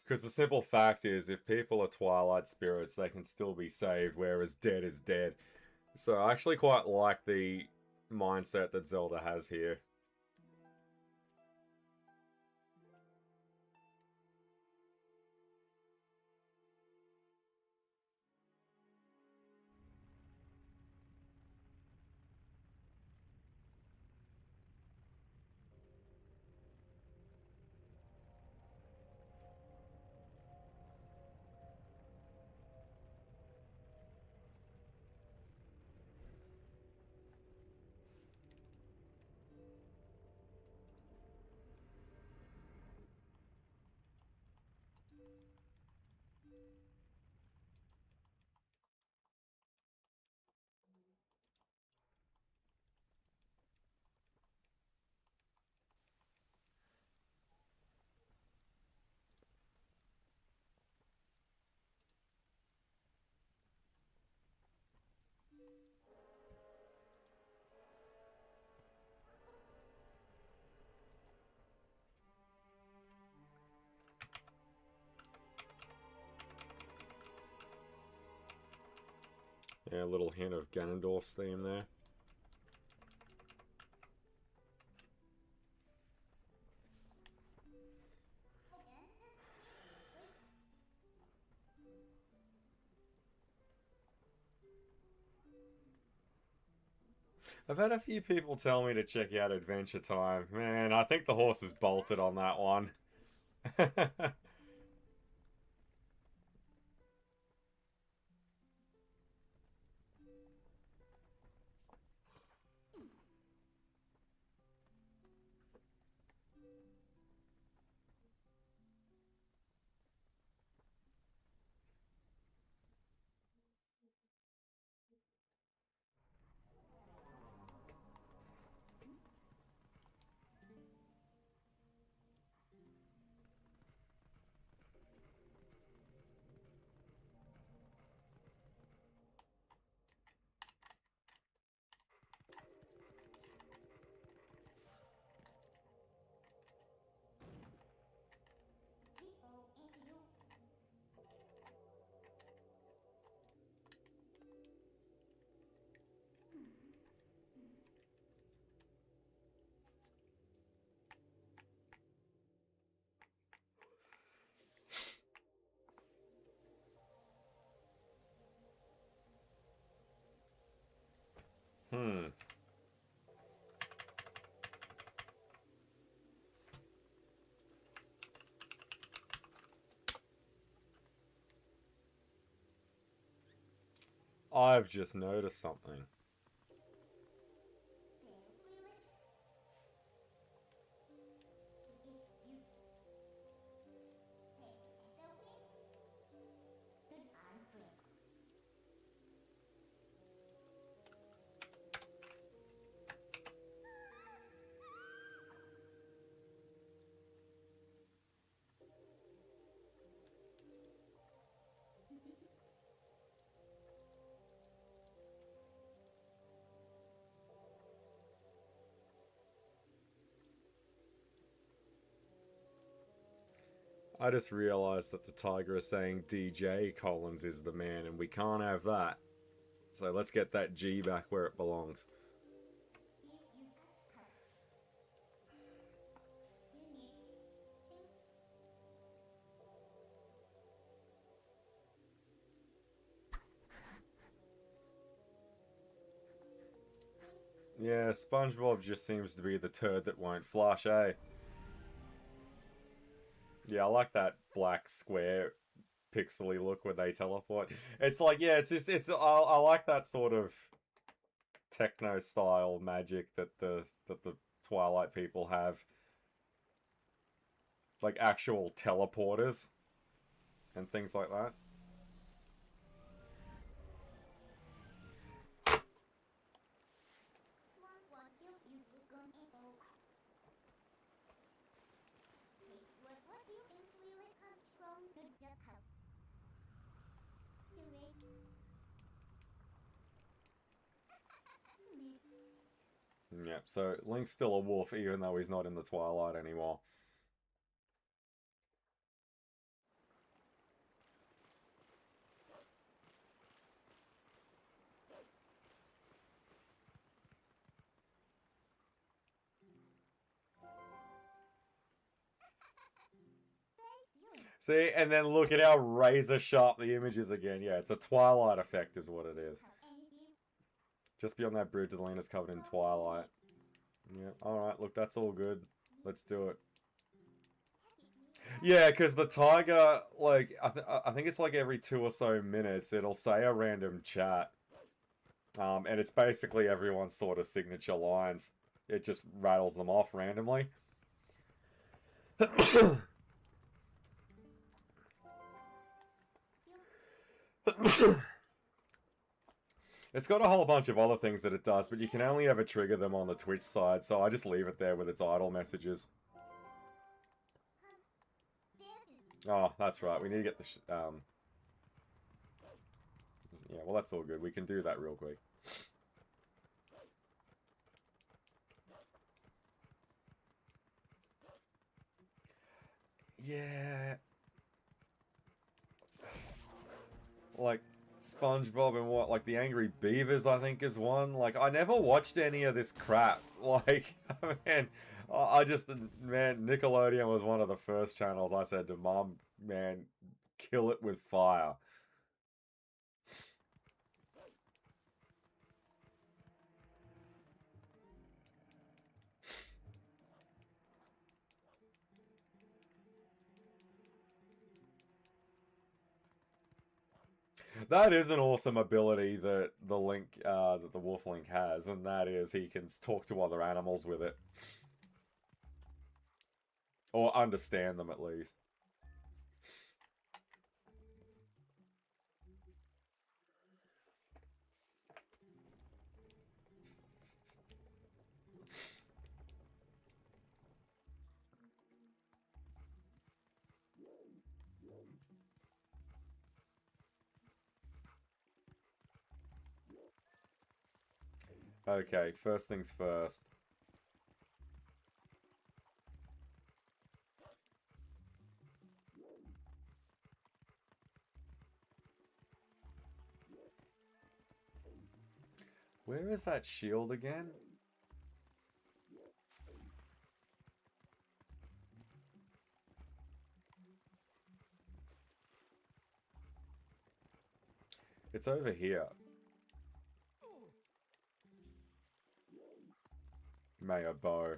A: Because the simple fact is, if people are Twilight spirits, they can still be saved, whereas dead is dead. So I actually quite like the mindset that Zelda has here. Yeah, a little hint of Ganondorf's theme there. I've had a few people tell me to check out Adventure Time. Man, I think the horse is bolted on that one. Hmm. I've just noticed something. I just realized that the tiger is saying DJ Collins is the man, and we can't have that. So let's get that G back where it belongs. Yeah, SpongeBob just seems to be the turd that won't flush, eh? Yeah, I like that black square pixely look when they teleport. It's like, yeah, I like that sort of techno style magic that the Twilight people have. Like actual teleporters and things like that. Yeah, so Link's still a wolf even though he's not in the Twilight anymore. See, and then look at how razor sharp the image is again. Yeah, it's a Twilight effect is what it is. Just beyond that bridge, the land is covered in twilight. Yeah, alright, look, that's all good. Let's do it. Yeah, because the tiger, like, I think it's like every 2 or so minutes, it'll say a random chat. And it's basically everyone's sort of signature lines. It just rattles them off randomly. It's got a whole bunch of other things that it does, but you can only ever trigger them on the Twitch side, so I just leave it there with its idle messages. Oh, that's right. We need to get the... Yeah, well, that's all good. We can do that real quick. Yeah. Like, SpongeBob and what? Like, the Angry Beavers, I think, is one. Like, I never watched any of this crap. Like, man, I just... Man, Nickelodeon was one of the first channels I said to Mom, man, kill it with fire. That is an awesome ability that the Link, that the Wolf Link has, and that is he can talk to other animals with it. Or understand them, at least. Okay, first things first. Where is that shield again? It's over here. Mayor Bow.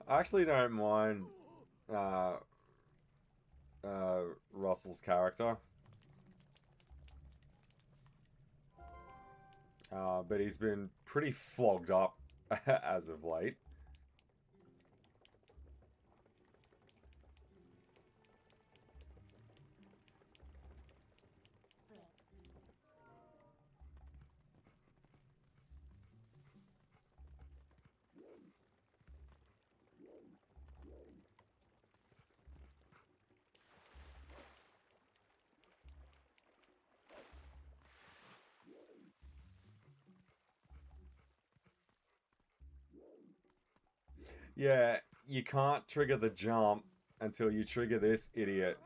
A: I actually don't mind uh, Russell's character. But he's been pretty flogged up as of late. Yeah, you can't trigger the jump until you trigger this idiot.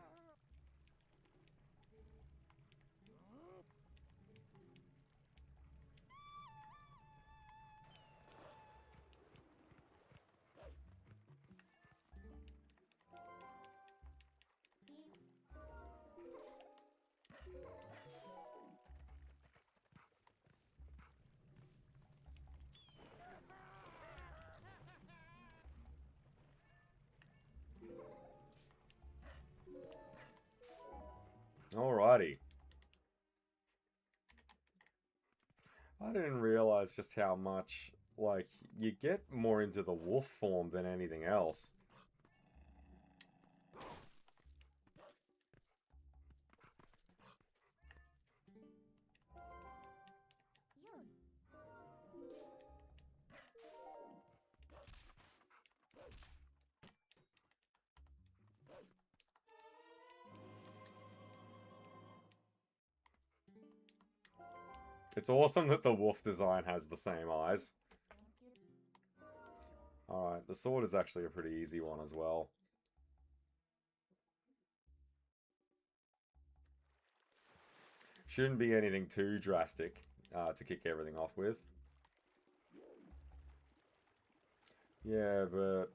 A: Alrighty. I didn't realize just how much, like, you get more into the wolf form than anything else. It's awesome that the wolf design has the same eyes. Alright, the sword is actually a pretty easy one as well. Shouldn't be anything too drastic to kick everything off with. Yeah, but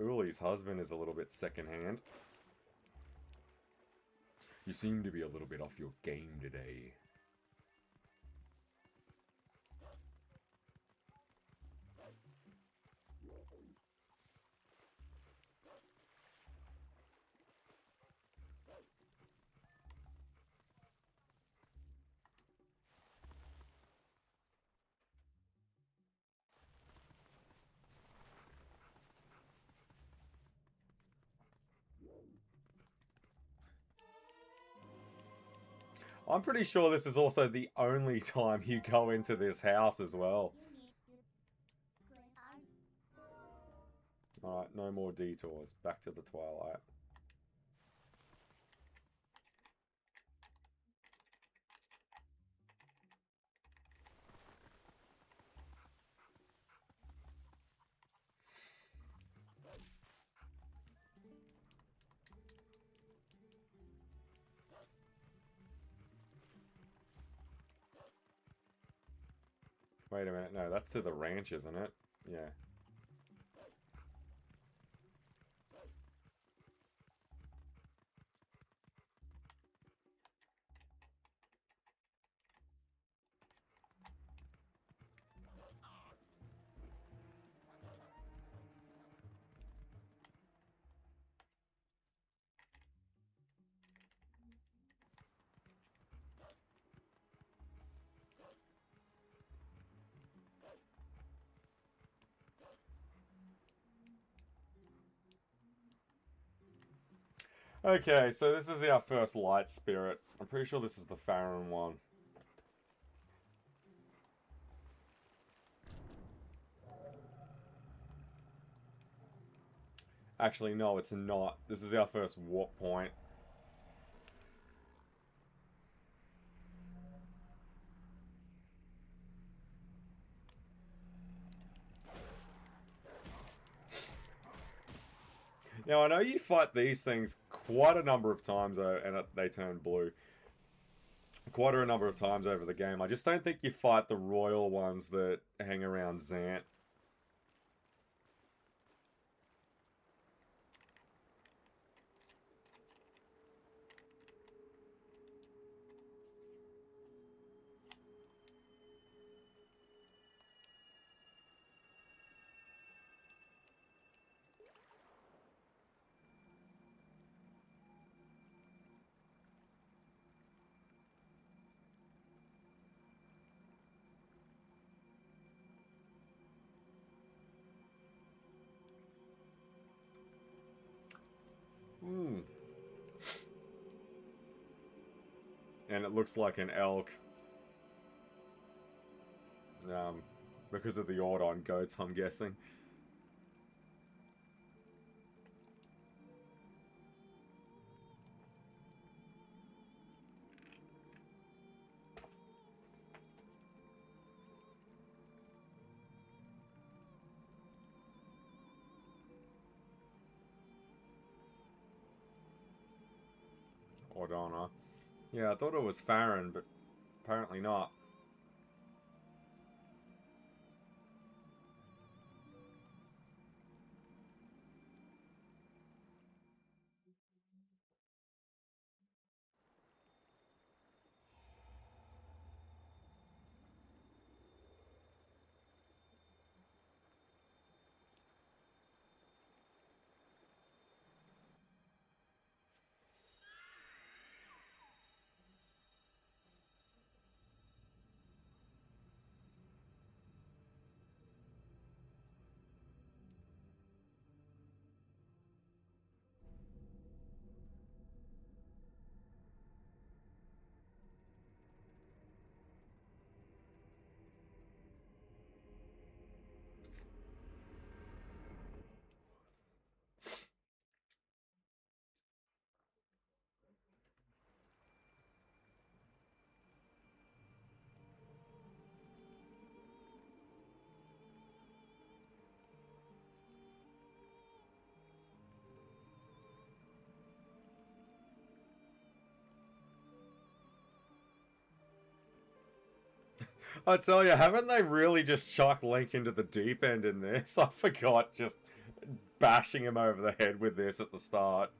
A: Uli's husband is a little bit secondhand. You seem to be a little bit off your game today. I'm pretty sure this is also the only time you go into this house as well. Alright, no more detours. Back to the Twilight. Wait a minute, no, that's to the ranch, isn't it? Yeah. Okay, so this is our first light spirit. I'm pretty sure this is the Farron one. Actually, no, it's not. This is our first warp point. Now, I know you fight these things quite a number of times, and they turn blue. Quite a number of times over the game. I just don't think you fight the royal ones that hang around Zant. Hmm. And it looks like an elk. Because of the Ordon goats, I'm guessing. Ordona. Yeah, I thought it was Farron, but apparently not. I tell you, haven't they really just chucked Link into the deep end in this? I forgot just bashing him over the head with this at the start.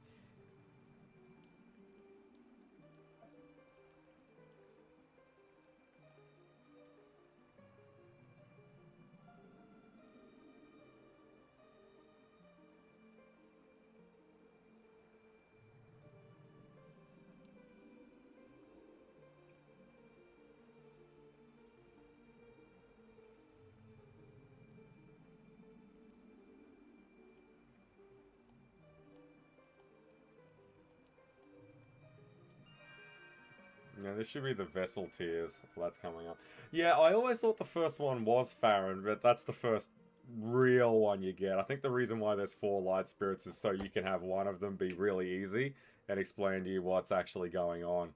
A: Yeah, this should be the Vessel Tears. That's coming up. Yeah, I always thought the first one was Farron, but that's the first real one you get. I think the reason why there's 4 Light Spirits is so you can have one of them be really easy and explain to you what's actually going on.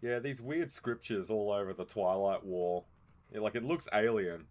A: Yeah, these weird scriptures all over the Twilight wall. Yeah, like, it looks alien.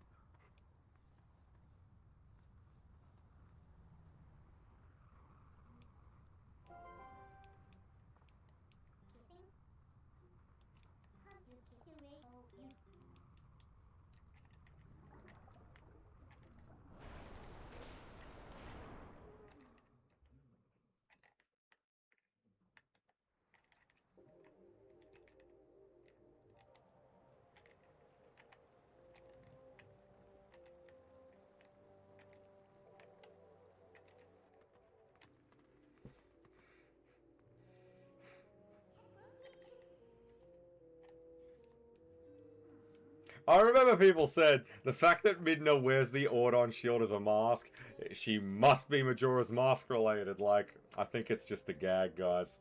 A: I remember people said the fact that Midna wears the Ordon shield as a mask, she must be Majora's Mask related. Like, I think it's just a gag, guys.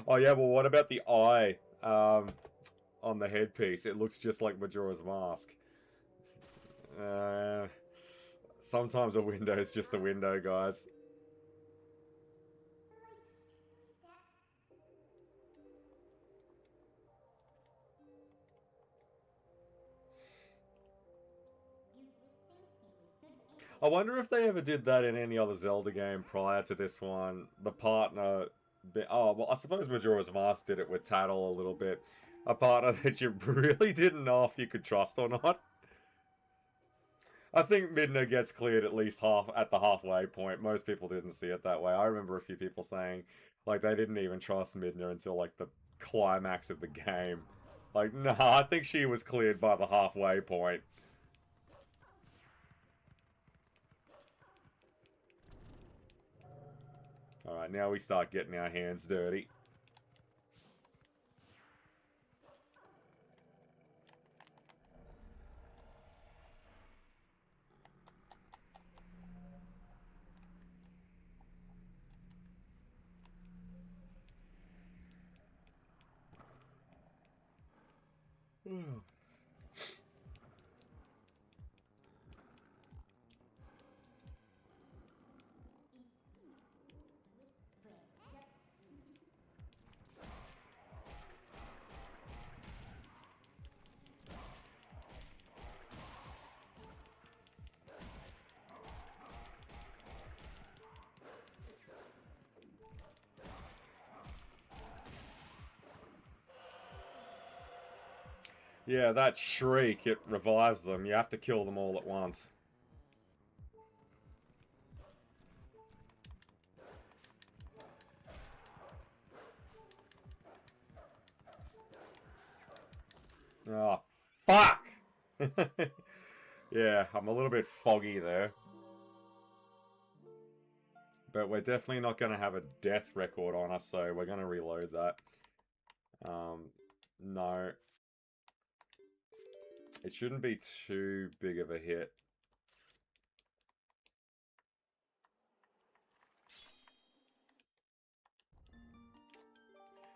A: Oh yeah, well, what about the eye on the headpiece? It looks just like Majora's Mask. Uh, Sometimes a window is just a window, guys. I wonder if they ever did that in any other Zelda game prior to this one. The partner. Oh, well, I suppose Majora's Mask did it with Tattle a little bit. A partner that you really didn't know if you could trust or not. I think Midna gets cleared at least half at the halfway point. Most people didn't see it that way. I remember a few people saying like they didn't even trust Midna until like the climax of the game. Like, nah, I think she was cleared by the halfway point. Alright, now we start getting our hands dirty. Yeah, that shriek, it revives them. You have to kill them all at once. Oh, fuck! Yeah, I'm a little bit foggy there. But we're definitely not going to have a death record on us, so we're going to reload that. No. It shouldn't be too big of a hit.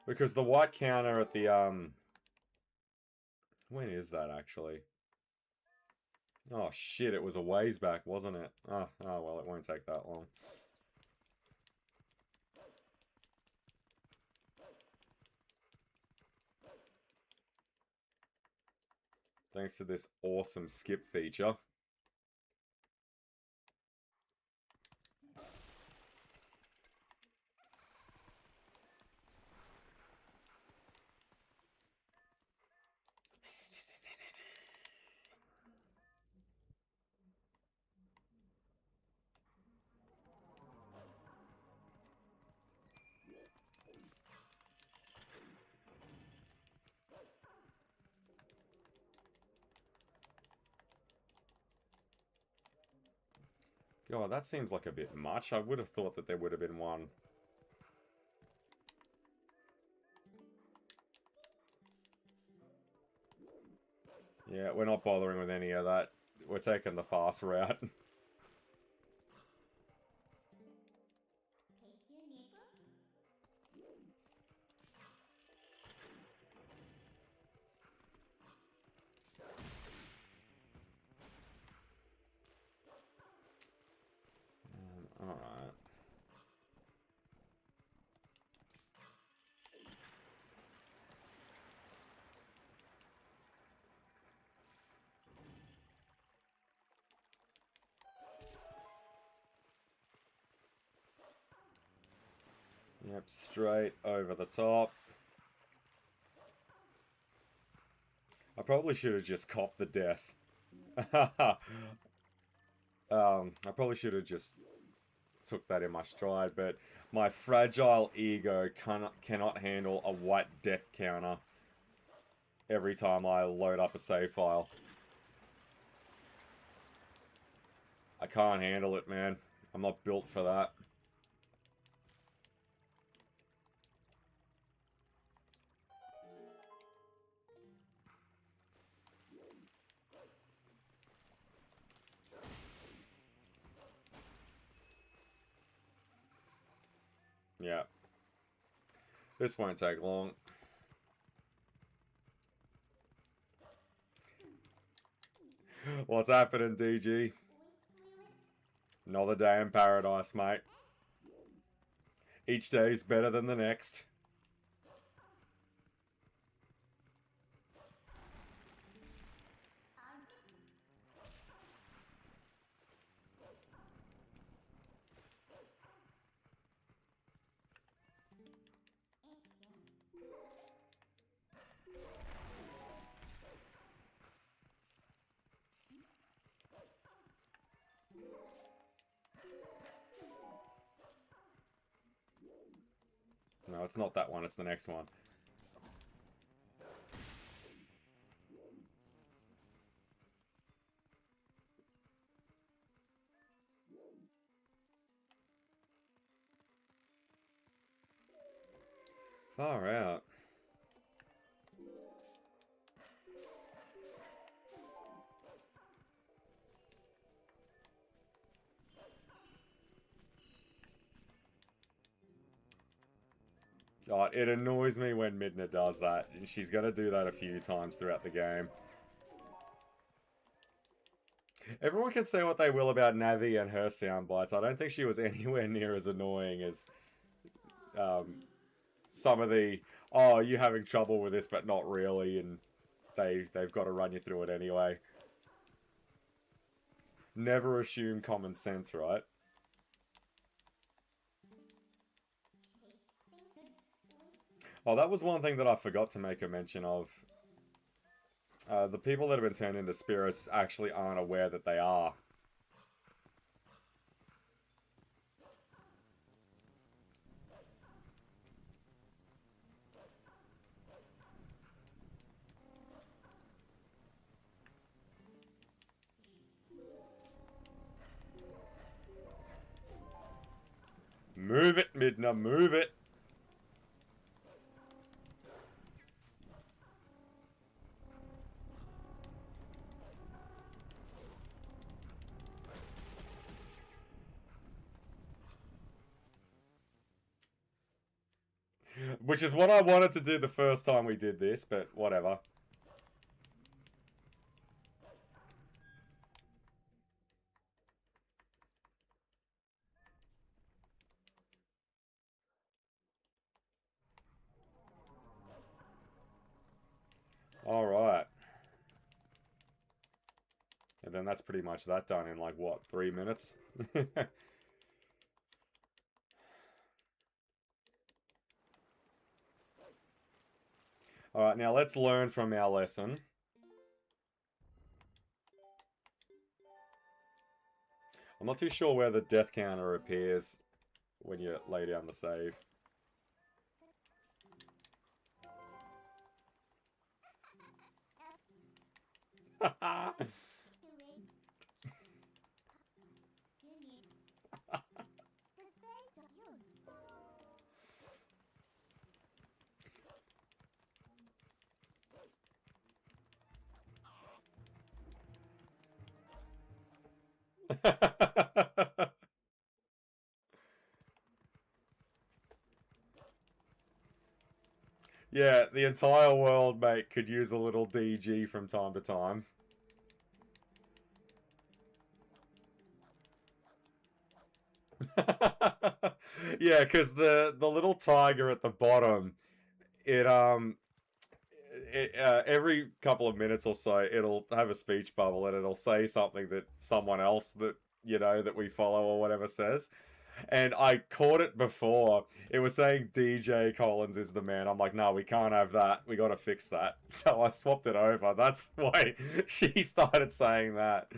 A: Because the white counter at the, when is that, actually? Oh, shit, it was a ways back, wasn't it? Oh, well, it won't take that long. Thanks to this awesome skip feature. God, that seems like a bit much. I would have thought that there would have been one. Yeah, we're not bothering with any of that. We're taking the fast route. Alright. Yep, straight over the top. I probably should have just copped the death. I probably should have just took that in my stride, but my fragile ego cannot handle a white death counter every time I load up a save file. I can't handle it, man. I'm not built for that. Yeah. This won't take long. What's happening, DG? Another day in paradise, mate. Each day's better than the next. No, it's not that one, it's the next one. Far out. Oh, it annoys me when Midna does that. She's going to do that a few times throughout the game. Everyone can say what they will about Navi and her sound bites. I don't think she was anywhere near as annoying as some of the, oh, you're having trouble with this, but not really, and they've got to run you through it anyway. Never assume common sense, right? Oh, that was one thing that I forgot to make a mention of The people that have been turned into spirits actually aren't aware that they are. Move it, Midna, move it! Which is what I wanted to do the first time we did this, but whatever. Alright. And then that's pretty much that done in like, what, 3 minutes? Alright, now let's learn from our lesson. I'm not too sure where the death counter appears when you lay down the save. Yeah, the entire world, mate, could use a little DG from time to time. Yeah, because the little tiger at the bottom, it every couple of minutes or so, it'll have a speech bubble and it'll say something that someone else that you know that we follow or whatever says. And I caught it before. It was saying DJ Collins is the man. I'm like, no, we can't have that. We got to fix that. So I swapped it over. That's why she started saying that.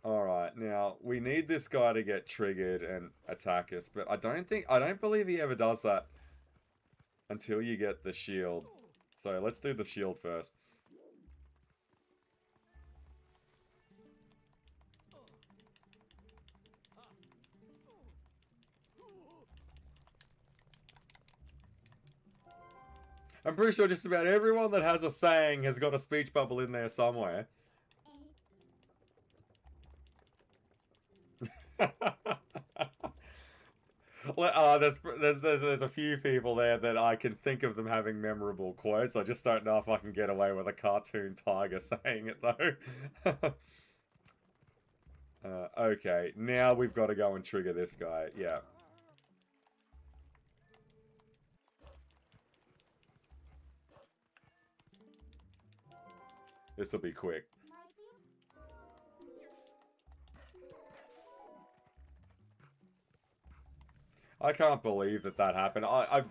A: Alright, now, we need this guy to get triggered and attack us, but I don't believe he ever does that until you get the shield. So let's do the shield first. I'm pretty sure just about everyone that has a saying has got a speech bubble in there somewhere. There's a few people there that I can think of them having memorable quotes. I just don't know if I can get away with a cartoon tiger saying it though. Okay, now we've got to go and trigger this guy. Yeah. This will be quick. I can't believe that happened. I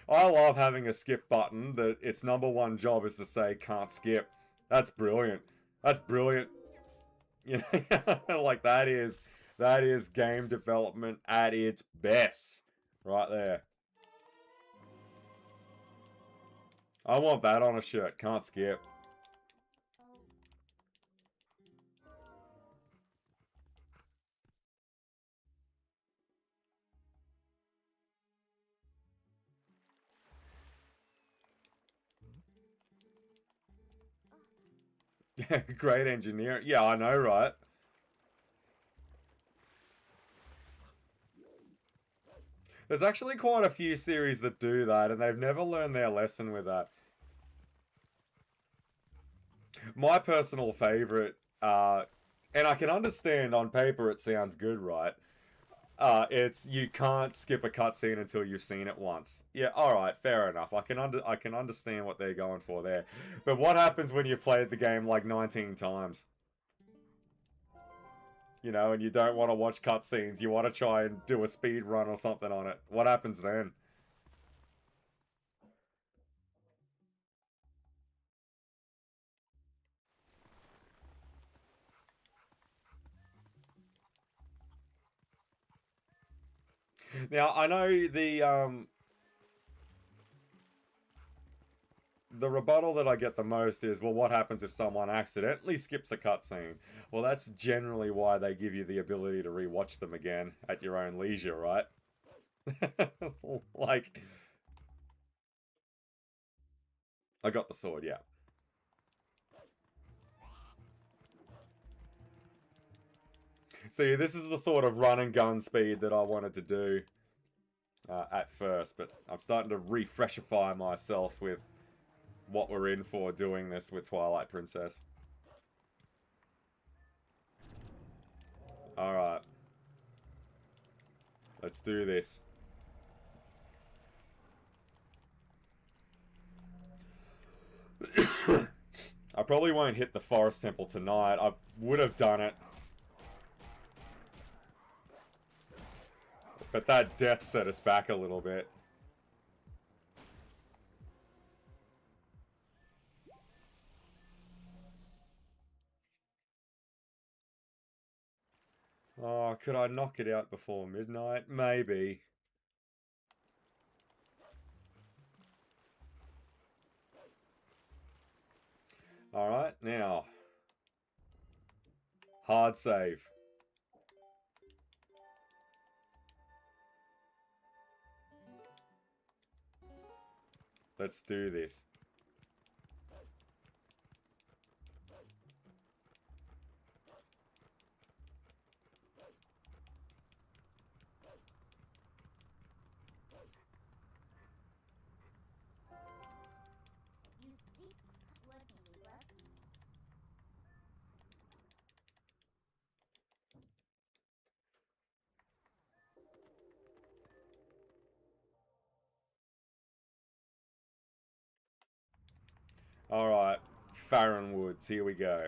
A: love having a skip button that its #1 job is to say can't skip. That's brilliant. That's brilliant. You know, like that is game development at its best. Right there. I want that on a shirt. Can't skip. Great engineer. Yeah, I know, right? There's actually quite a few series that do that, and they've never learned their lesson with that. My personal favorite, and I can understand on paper it sounds good, right? It's you can't skip a cutscene until you've seen it once. Yeah, all right, fair enough. I can understand what they're going for there. But what happens when you've played the game like 19 times? You know, and you don't want to watch cutscenes. You want to try and do a speed run or something on it. What happens then? Now, I know the rebuttal that I get the most is, well, what happens if someone accidentally skips a cutscene? Well, that's generally why they give you the ability to rewatch them again at your own leisure, right? Like, I got the sword, yeah. See, this is the sort of run and gun speed that I wanted to do at first, but I'm starting to refreshify myself with what we're in for doing this with Twilight Princess. Alright. Let's do this. I probably won't hit the Forest Temple tonight. I would have done it. But that death set us back a little bit. Oh, could I knock it out before midnight? Maybe. Alright, now. Hard save. Let's do this. Alright, Farron Woods, here we go.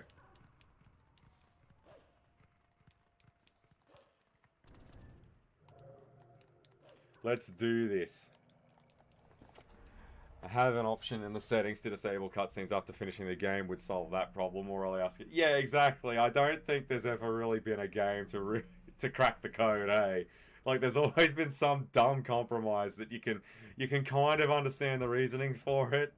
A: Let's do this. I have an option in the settings to disable cutscenes after finishing the game would solve that problem, or I'll ask it. Yeah, exactly. I don't think there's ever really been a game to crack the code, eh? Like, there's always been some dumb compromise that you can kind of understand the reasoning for it.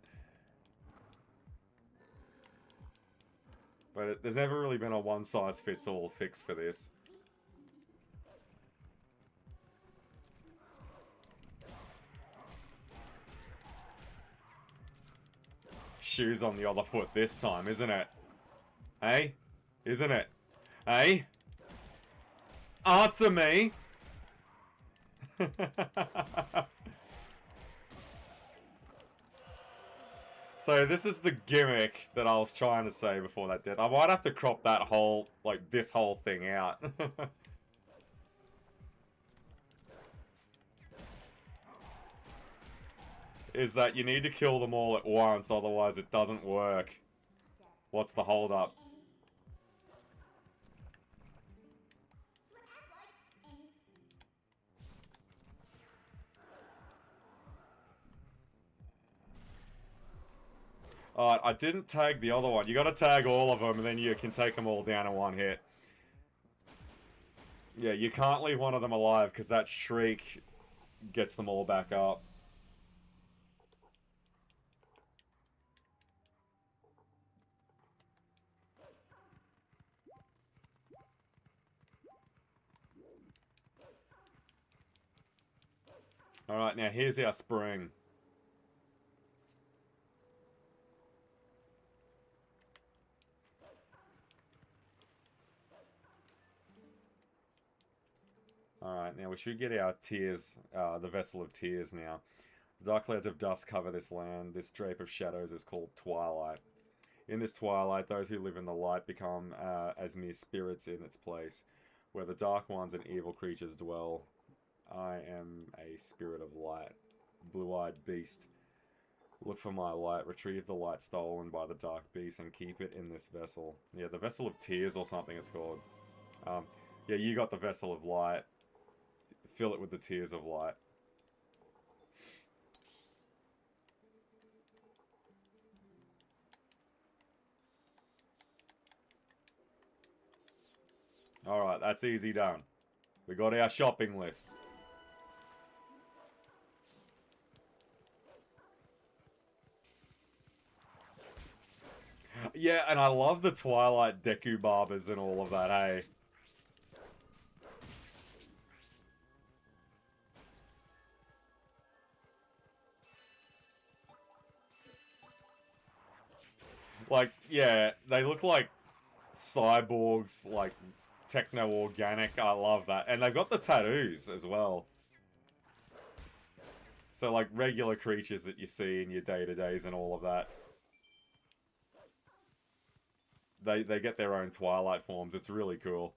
A: But there's never really been a one-size-fits-all fix for this. Shoes on the other foot this time, isn't it? Hey? Isn't it? Hey? Answer me! So this is the gimmick that I was trying to say before that death. I might have to crop that whole, like, this whole thing out. Is that you need to kill them all at once, otherwise it doesn't work. What's the hold up? Alright, I didn't tag the other one. You gotta tag all of them, and then you can take them all down in one hit. Yeah, you can't leave one of them alive, because that shriek gets them all back up. Alright, now here's our spring. Alright, now we should get our tears, the Vessel of Tears now. The dark clouds of dust cover this land. This drape of shadows is called Twilight. In this twilight, those who live in the light become as mere spirits in its place. where the dark ones and evil creatures dwell. I am a spirit of light, blue-eyed beast. Look for my light, retrieve the light stolen by the dark beast, and keep it in this vessel. Yeah, the Vessel of Tears or something it's called. Yeah, you got the Vessel of Light. Fill it with the Tears of Light. Alright, that's easy done. We got our shopping list. Yeah, and I love the Twilight Deku Barbers and all of that, hey? Like, yeah, they look like cyborgs, like techno-organic. I love that. And they've got the tattoos as well. So, like, regular creatures that you see in your day-to-days and all of that. They get their own Twilight forms. It's really cool.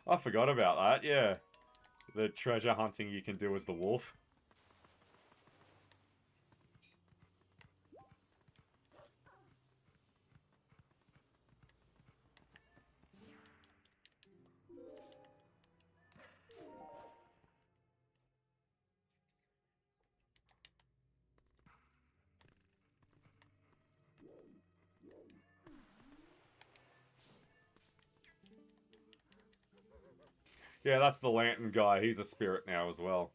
A: I forgot about that, yeah. The treasure hunting you can do as the wolf. Yeah, that's the lantern guy. He's a spirit now as well.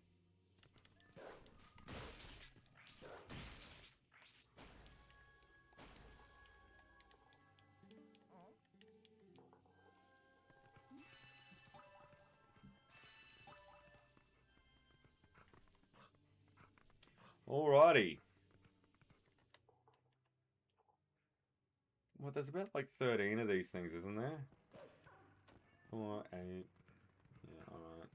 A: Alrighty. Well, there's about like 13 of these things, isn't there? 4, 8. Yeah, alright.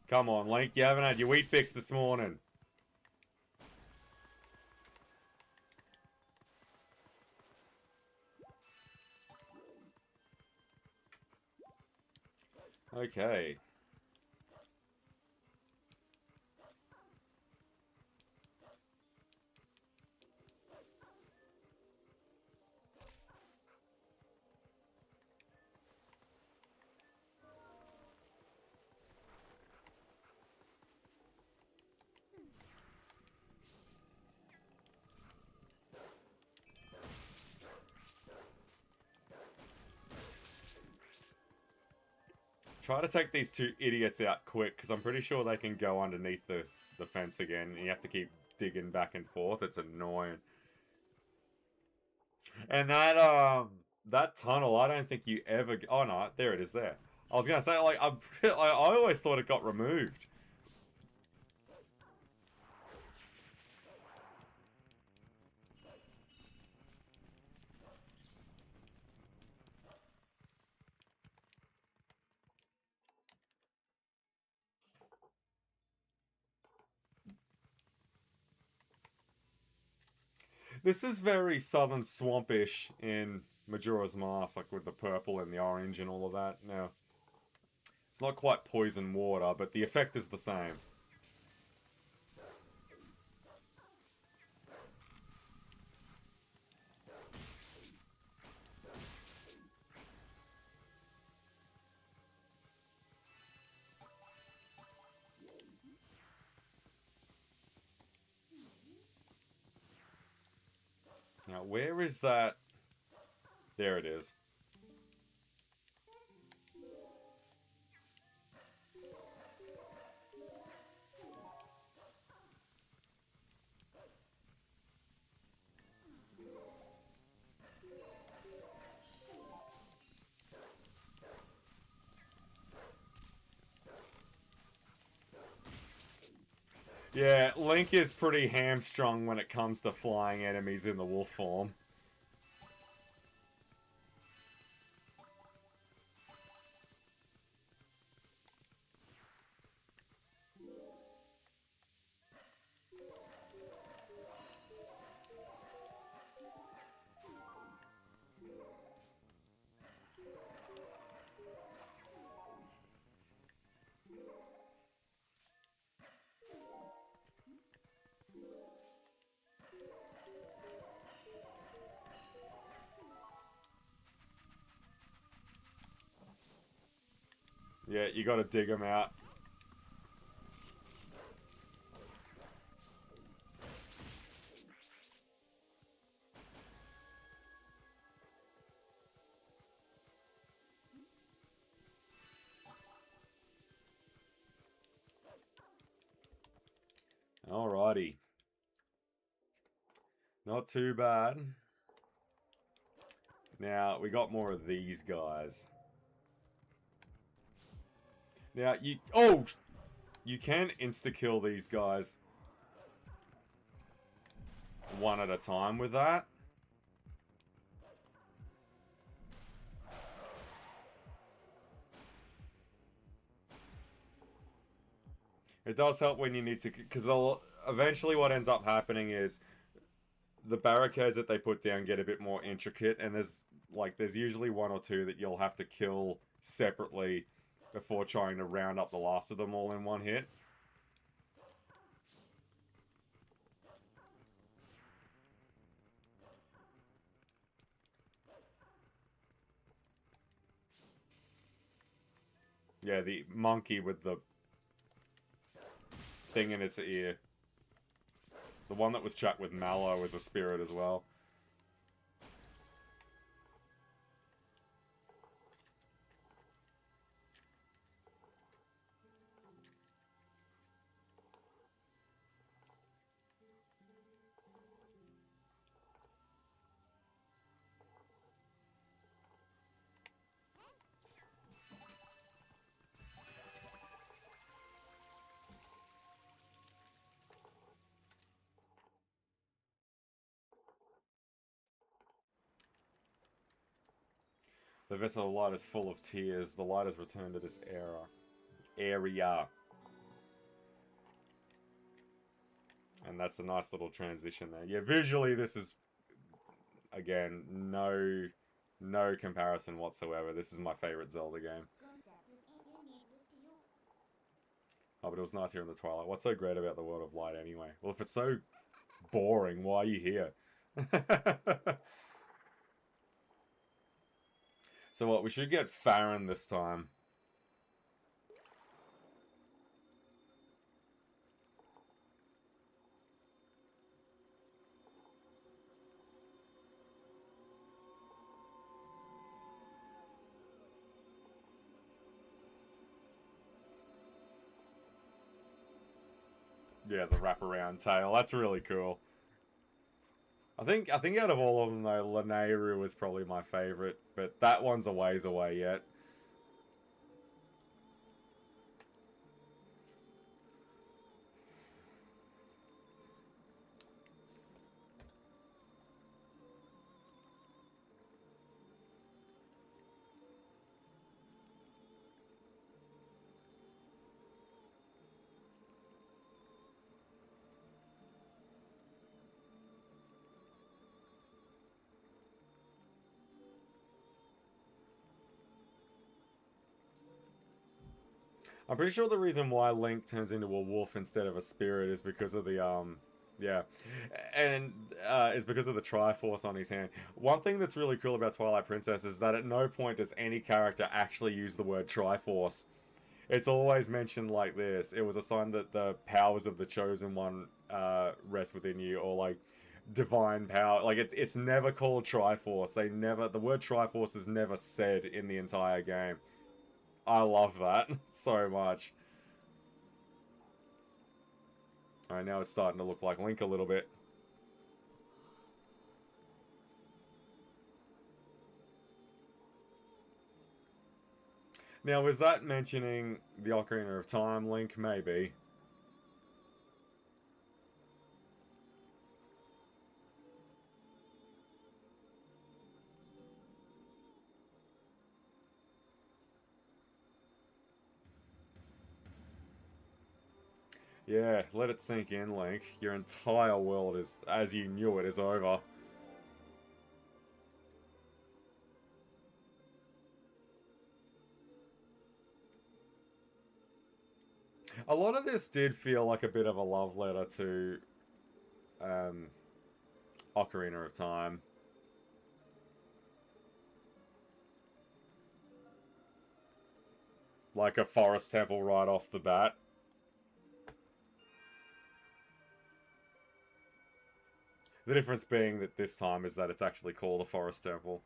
A: Come on, Link, you haven't had your wheat fix this morning. Okay. Try to take these two idiots out quick, because I'm pretty sure they can go underneath the fence again, and you have to keep digging back and forth. It's annoying. And that tunnel, I don't think you ever... Oh, no, there it is there. I was going to say, like, I always thought it got removed. This is very Southern Swampish in Majora's Mask, like with the purple and the orange and all of that. Now, it's not quite poison water, but the effect is the same. Now, where is that? There it is. Yeah, Link is pretty hamstrung when it comes to flying enemies in the wolf form. Yeah, you gotta dig them out. Alrighty. Not too bad. Now, we got more of these guys. Now, you... Oh! You can insta-kill these guys one at a time with that. It does help when you need to... Because eventually what ends up happening is the barricades that they put down get a bit more intricate, and there's usually one or two that you'll have to kill separately before trying to round up the last of them all in one hit. Yeah, the monkey with the thing in its ear. The one that was chat with Mallow is a spirit as well. The vessel of light is full of tears. The light has returned to this area. And that's a nice little transition there. Yeah, visually this is, again, no comparison whatsoever. This is my favorite Zelda game. Oh, but it was nice here in the Twilight. What's so great about the world of light anyway? Well, if it's so boring, why are you here? So what, we should get Farron this time. Yeah, the wraparound tail. That's really cool. I think out of all of them though, Lanayru was probably my favorite, but that one's a ways away yet. I'm pretty sure the reason why Link turns into a wolf instead of a spirit is because of the yeah, and is because of the Triforce on his hand. One thing that's really cool about Twilight Princess is that at no point does any character actually use the word Triforce. It's always mentioned like this. It was a sign that the powers of the Chosen One rest within you, or like divine power. Like it's never called Triforce. The word Triforce is never said in the entire game. I love that so much. Alright, now it's starting to look like Link a little bit. Now, was that mentioning the Ocarina of Time, Link? Maybe. Yeah, let it sink in, Link. Your entire world is, as you knew it, is over. A lot of this did feel like a bit of a love letter to um, Ocarina of Time. Like a forest temple right off the bat. The difference being that this time is that it's actually called a forest temple.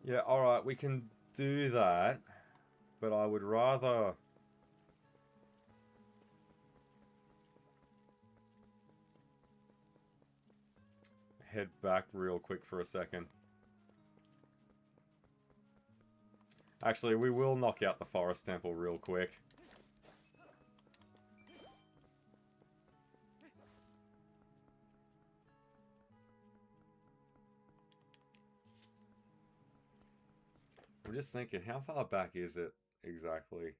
A: Yeah, alright, we can do that, but I would rather... head back real quick for a second. Actually, we will knock out the forest temple real quick. I'm just thinking, how far back is it exactly?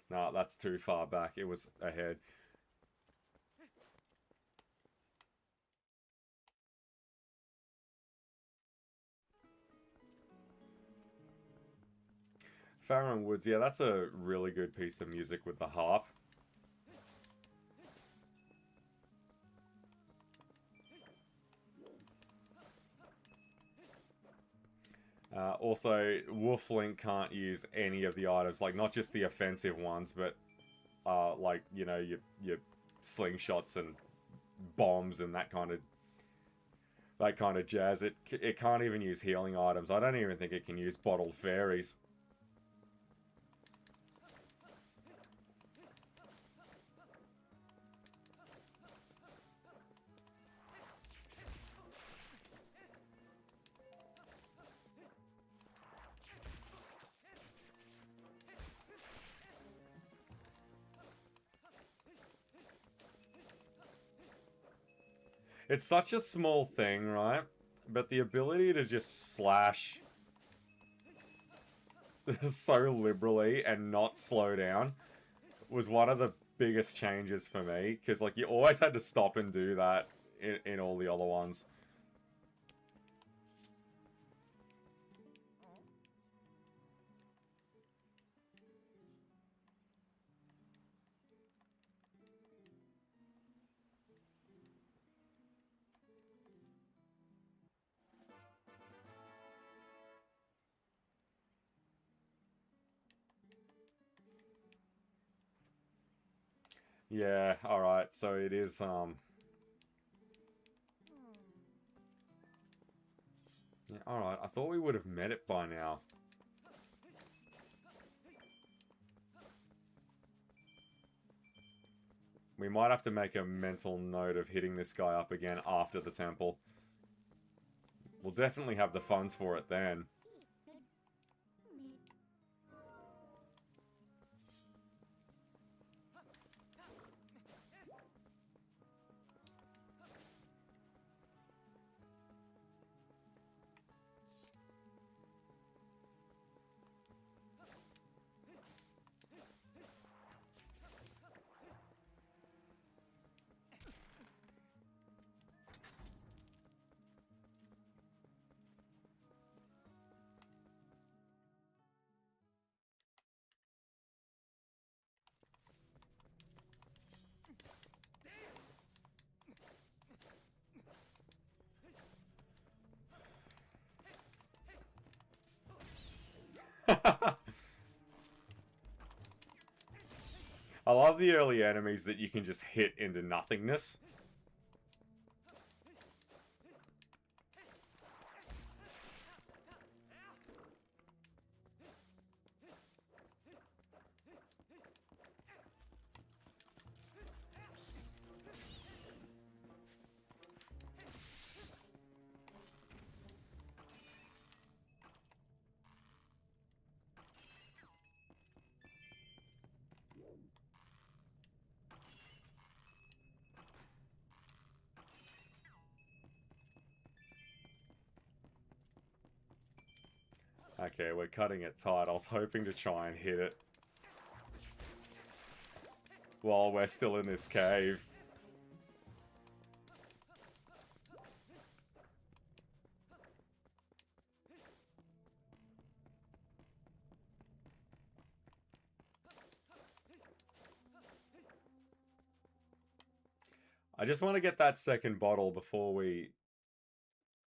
A: Nah, that's too far back. It was ahead. Farron Woods, yeah, that's a really good piece of music with the harp. Also, Wolflink can't use any of the items, like not just the offensive ones, but like, you know, your slingshots and bombs and that kind of jazz. It can't even use healing items. I don't even think it can use bottled fairies. It's such a small thing, right? But the ability to just slash so liberally and not slow down was one of the biggest changes for me. Because, like, you always had to stop and do that in all the other ones. Yeah, alright, so it is, yeah, alright, I thought we would have met it by now. We might have to make a mental note of hitting this guy up again after the temple. We'll definitely have the funds for it then. I love the early enemies that you can just hit into nothingness. Okay, we're cutting it tight. I was hoping to try and hit it while we're still in this cave. I just want to get that second bottle before we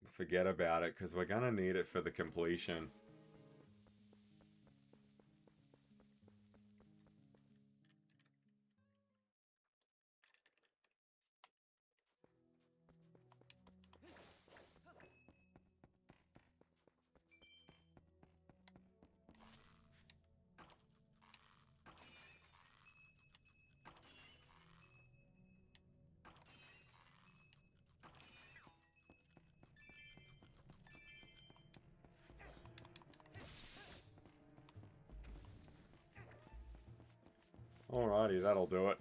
A: forget about it, because we're going to need it for the completion. Alrighty, that'll do it.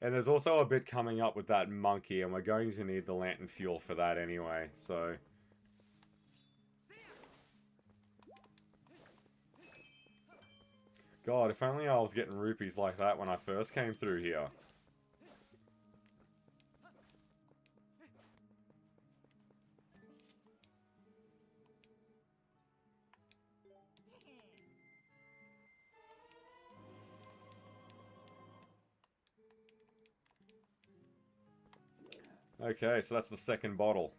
A: And there's also a bit coming up with that monkey, and we're going to need the lantern fuel for that anyway, so... God, if only I was getting rupees like that when I first came through here. Okay, so that's the second bottle.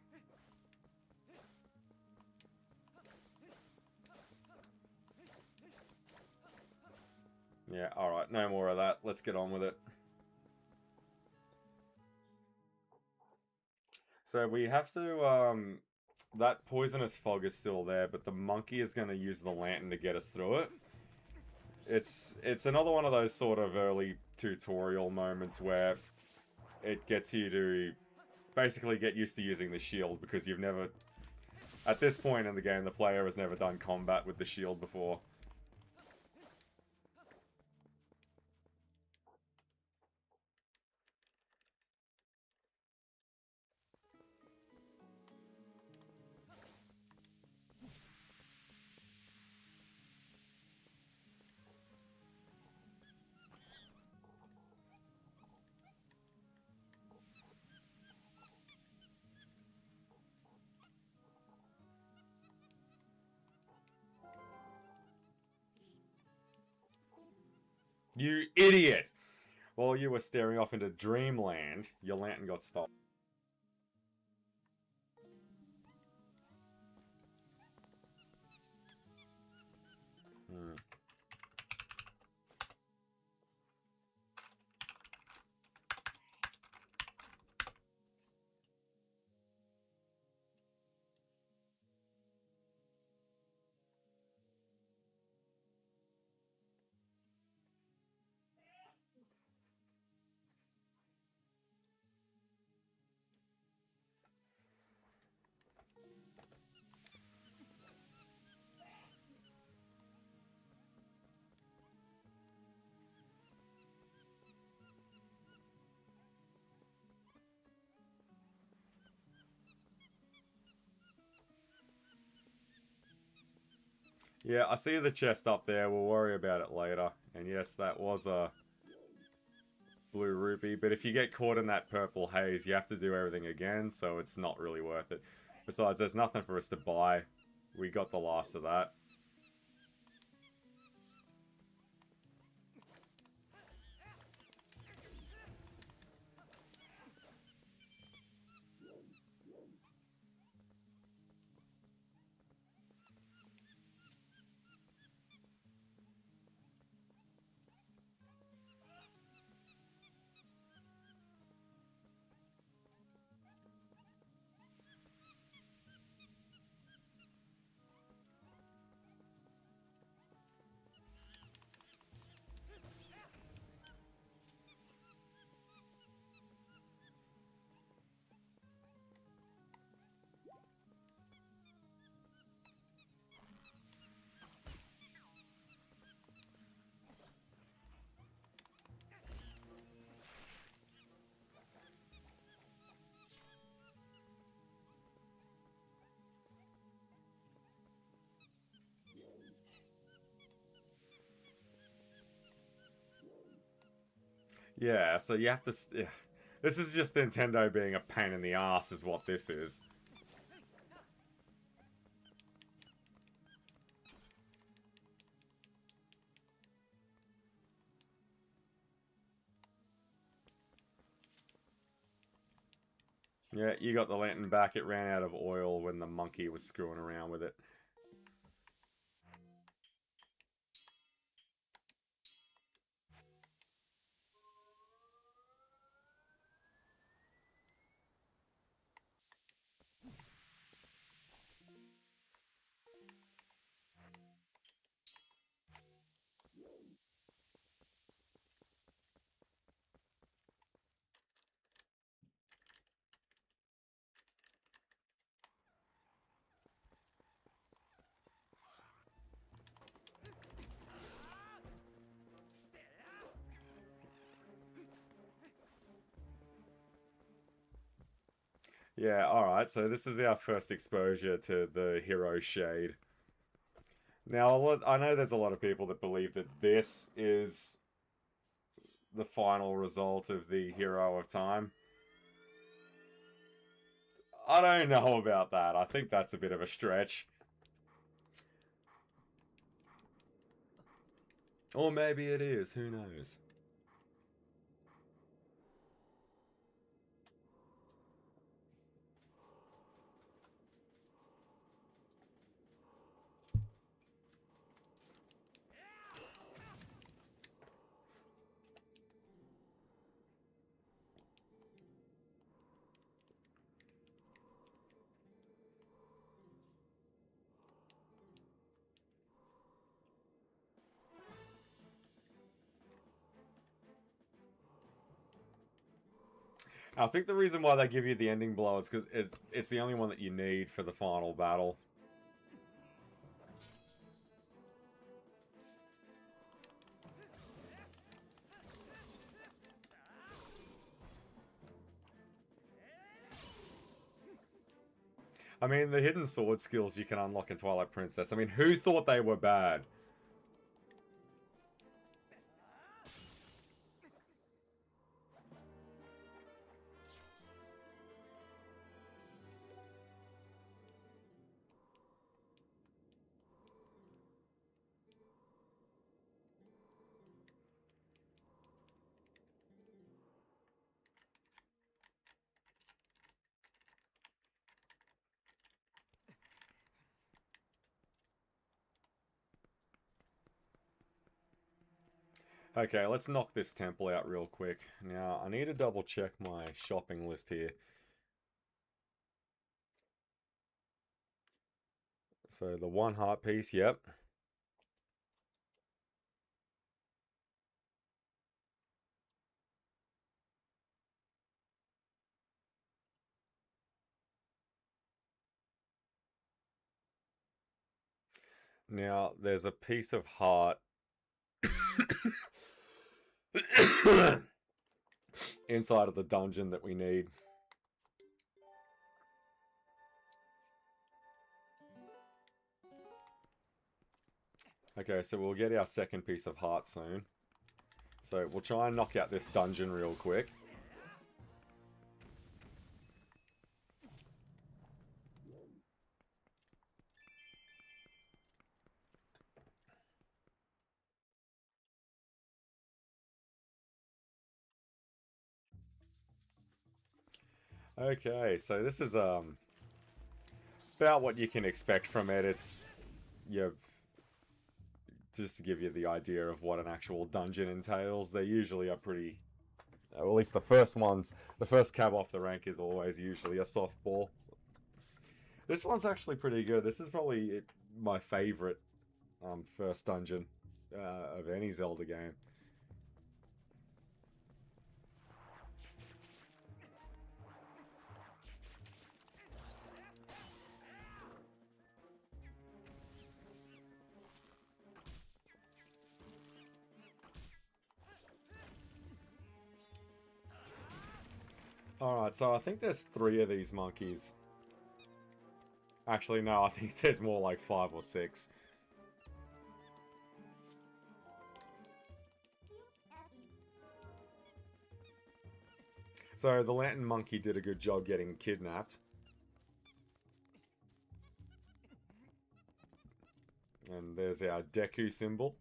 A: Yeah, alright, no more of that. Let's get on with it. So we have to, that poisonous fog is still there, but the monkey is going to use the lantern to get us through it. It's another one of those sort of early tutorial moments where it gets you to basically get used to using the shield, because you've never... At this point in the game, the player has never done combat with the shield before. You idiot! While you were staring off into dreamland, your lantern got stopped. Hmm. Yeah, I see the chest up there. We'll worry about it later. And yes, that was a blue rupee. But if you get caught in that purple haze, you have to do everything again, so it's not really worth it. Besides, there's nothing for us to buy. We got the last of that. Yeah, so you have to... Yeah. This is just Nintendo being a pain in the ass is what this is. Yeah, you got the lantern back. It ran out of oil when the monkey was screwing around with it. Yeah, alright, so this is our first exposure to the hero shade. Now, I know there's a lot of people that believe that this is the final result of the Hero of Time. I don't know about that. I think that's a bit of a stretch. Or maybe it is, who knows? I think the reason why they give you the ending blow is because it's the only one that you need for the final battle. I mean, the hidden sword skills you can unlock in Twilight Princess. I mean, who thought they were bad? Okay, let's knock this temple out real quick. Now, I need to double check my shopping list here. So, the one heart piece, yep. Now, there's a piece of heart inside of the dungeon that we need. Okay, so we'll get our second piece of heart soon. So we'll try and knock out this dungeon real quick. Okay, so this is about what you can expect from it. It's just to give you the idea of what an actual dungeon entails. They usually are pretty, at least the first ones. The first cab off the rank is always usually a softball. This one's actually pretty good. This is probably my favorite first dungeon of any Zelda game. Alright, so I think there's 3 of these monkeys. Actually, no, I think there's more like 5 or 6. So the Lantern Monkey did a good job getting kidnapped. And there's our Deku symbol.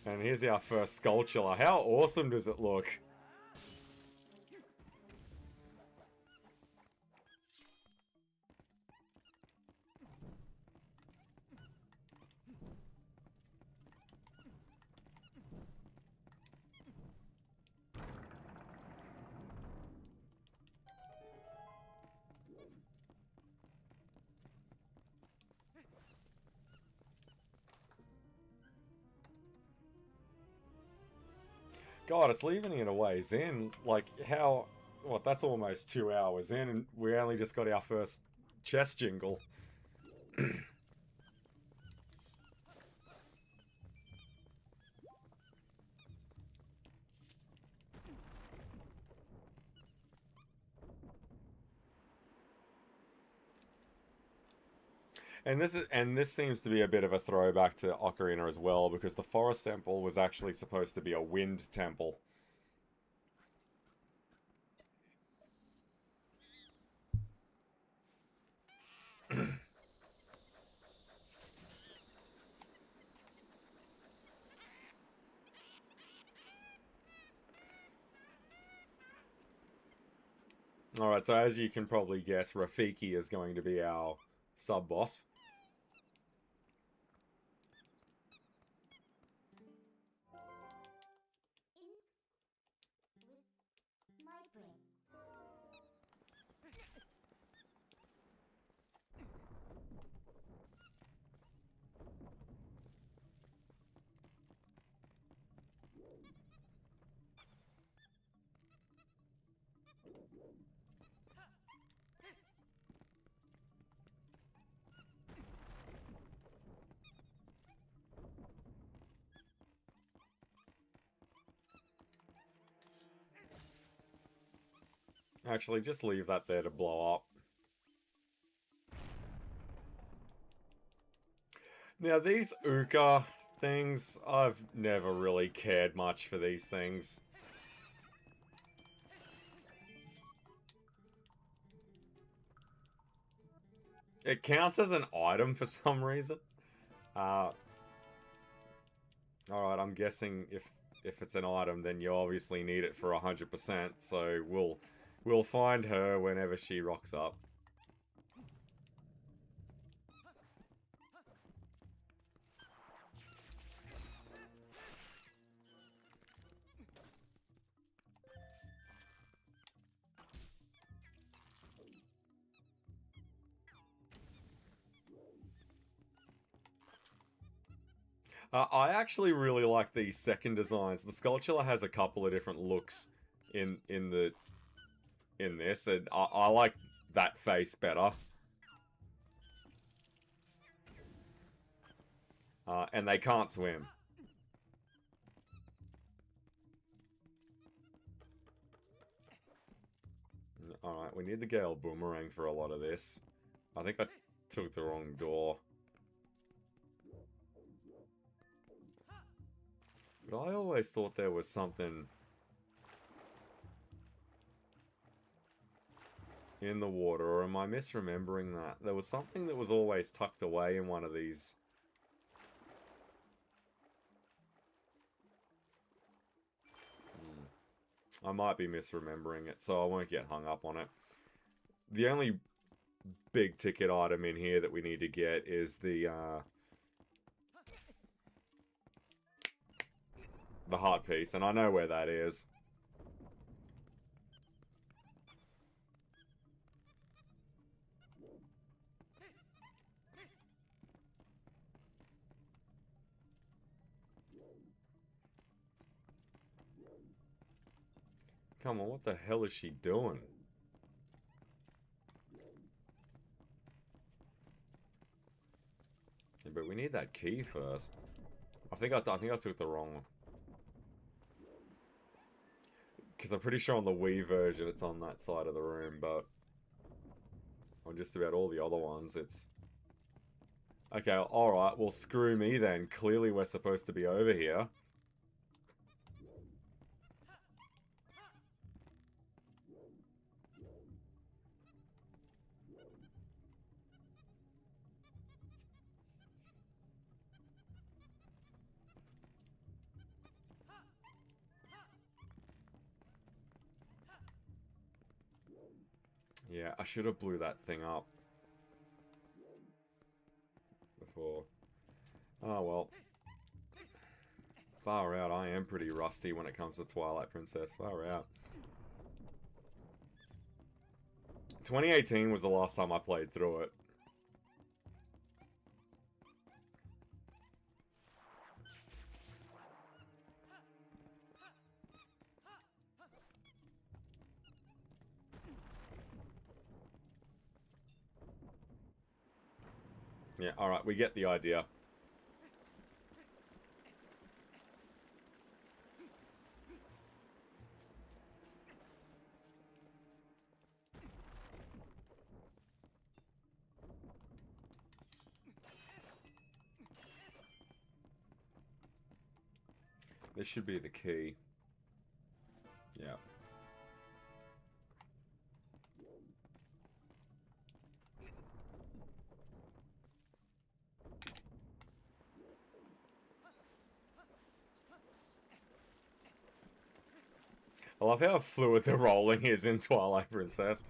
A: And here's our first Skulltula. How awesome does it look? God, it's leaving it a ways in. Like, how... What, that's almost 2 hours in, and we only just got our first chest jingle. And this seems to be a bit of a throwback to Ocarina as well, because the Forest Temple was actually supposed to be a wind temple. Alright, so as you can probably guess, Rafiki is going to be our sub-boss. Actually, just leave that there to blow up. Now, these Uka things, I've never really cared much for these things. It counts as an item for some reason. Alright, I'm guessing if it's an item, then you obviously need it for 100%, so we'll find her whenever she rocks up. I actually really like these second designs. The Skulltula has a couple of different looks in this, and I like that face better. And they can't swim. Alright, we need the Gale Boomerang for a lot of this. I think I took the wrong door. But I always thought there was something in the water, or am I misremembering that? There was something that was always tucked away in one of these. I might be misremembering it, so I won't get hung up on it. The only big ticket item in here that we need to get is the heart piece, and I know where that is. Come on, what the hell is she doing? Yeah, but we need that key first. I think I took the wrong one. Because I'm pretty sure on the Wii version it's on that side of the room, but... on just about all the other ones. It's... Okay, alright, well screw me then. Clearly we're supposed to be over here. Yeah, I should have blew that thing up before. Oh well. Far out, I am pretty rusty when it comes to Twilight Princess. Far out. 2018 was the last time I played through it. Yeah, alright, we get the idea. This should be the key. Yeah. I love how fluid the rolling is in Twilight Princess.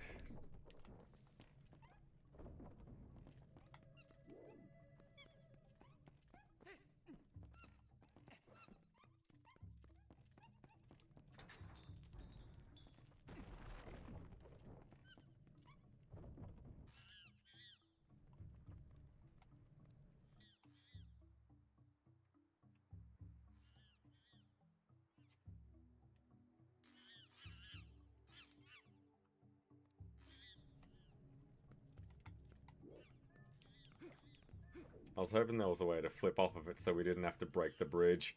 A: I was hoping there was a way to flip off of it so we didn't have to break the bridge.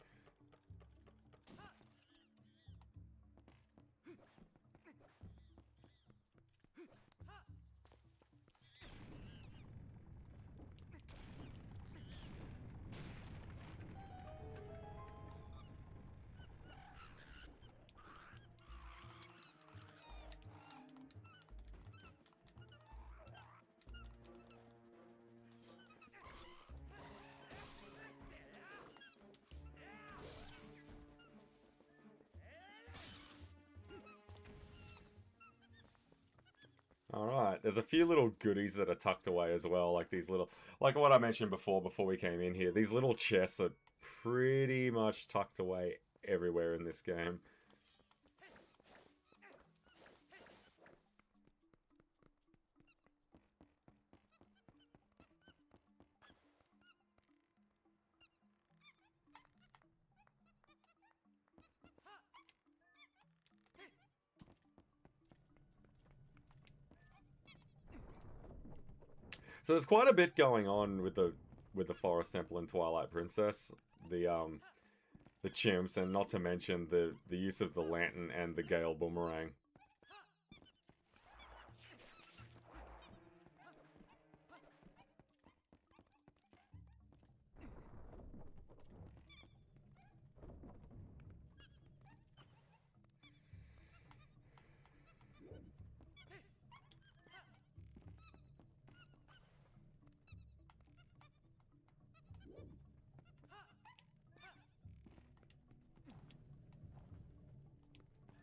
A: Alright, there's a few little goodies that are tucked away as well, like these little... Like what I mentioned before we came in here, these little chests are pretty much tucked away everywhere in this game. So there's quite a bit going on with the Forest Temple in Twilight Princess. The chimps, and not to mention the use of the lantern and the Gale Boomerang.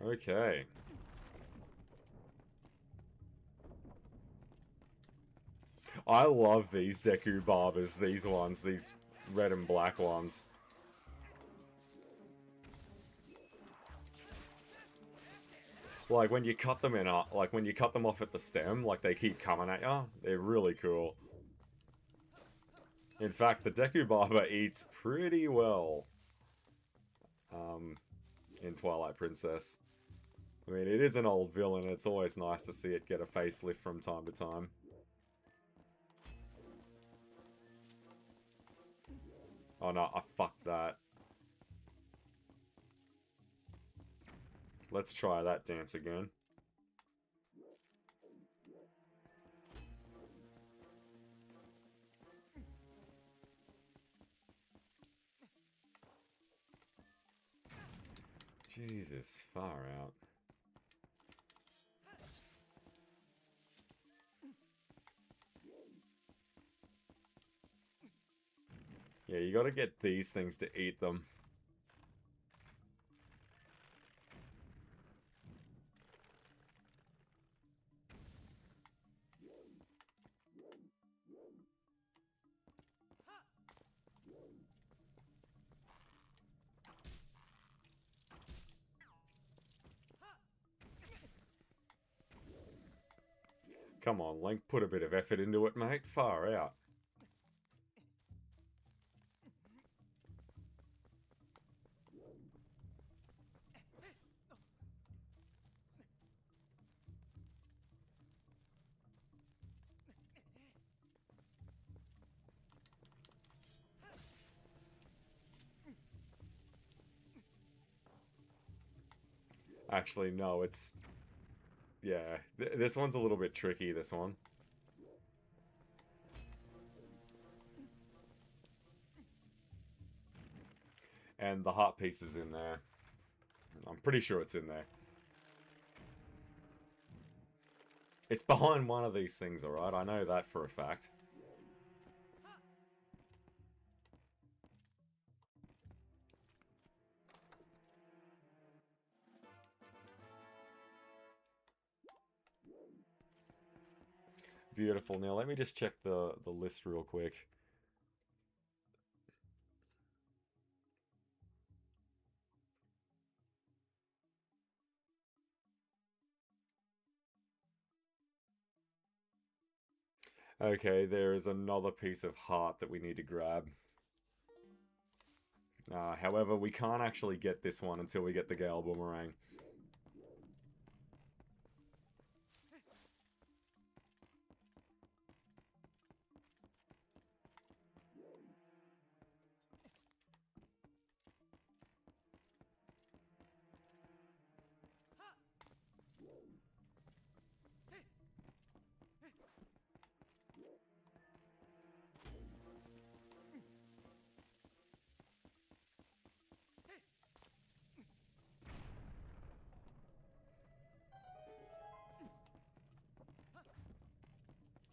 A: Okay. I love these Deku Barbers, these ones, these red and black ones. Like when you cut them like when you cut them off at the stem, like they keep coming at you, they're really cool. In fact, the Deku Barber eats pretty well. In Twilight Princess. I mean, it is an old villain, it's always nice to see it get a facelift from time to time. Oh no, I fucked that. Let's try that dance again. Jesus, far out. Yeah, you gotta get these things to eat them. Come on, Link, put a bit of effort into it, mate. Far out. Actually, no, it's... Yeah, this one's a little bit tricky, this one. And the heart piece is in there. I'm pretty sure it's in there. It's behind one of these things, alright? I know that for a fact. Beautiful. Now, let me just check the list real quick. Okay, there is another piece of heart that we need to grab. However, we can't actually get this one until we get the Gale Boomerang.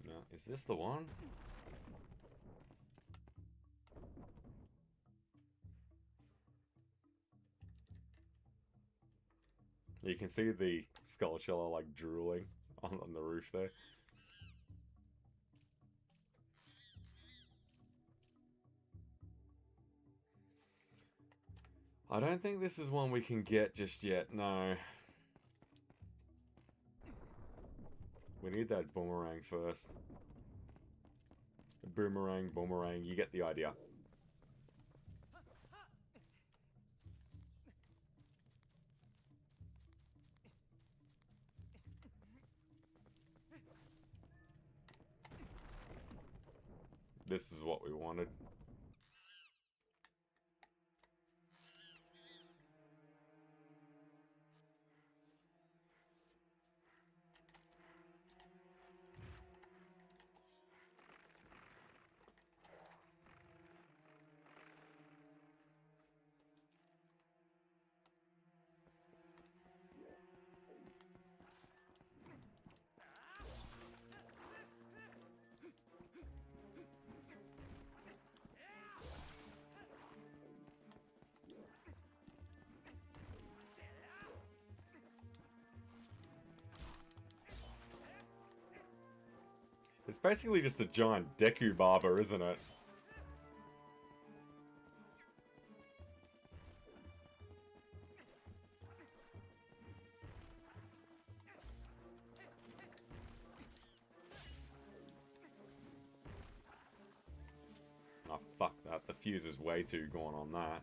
A: Now, is this the one? You can see the Skulltula, like, drooling on the roof there. I don't think this is one we can get just yet, no. We need that boomerang first. Boomerang, boomerang, you get the idea. This is what we wanted. It's basically just a giant Deku Barber, isn't it? Oh, fuck that. The fuse is way too gone on that.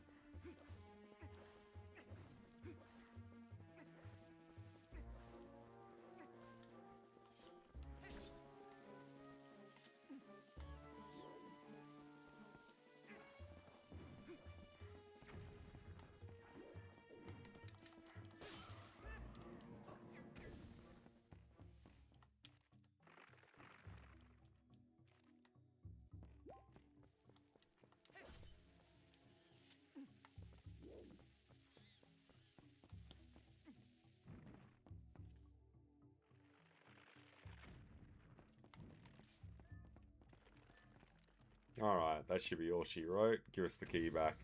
A: Alright, that should be all she wrote. Give us the key back.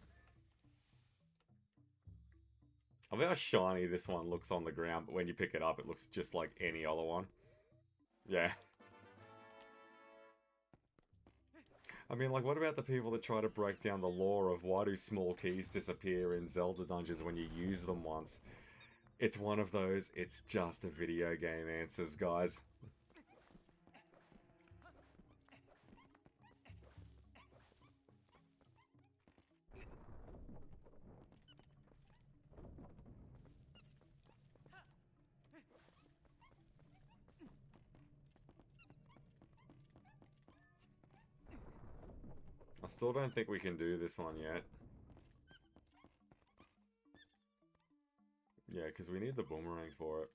A: I love how shiny this one looks on the ground, but when you pick it up, it looks just like any other one. Yeah. I mean, like, what about the people that try to break down the lore of why do small keys disappear in Zelda dungeons when you use them once? It's one of those, it's just a video game answers, guys. I still don't think we can do this one yet. Yeah, because we need the boomerang for it.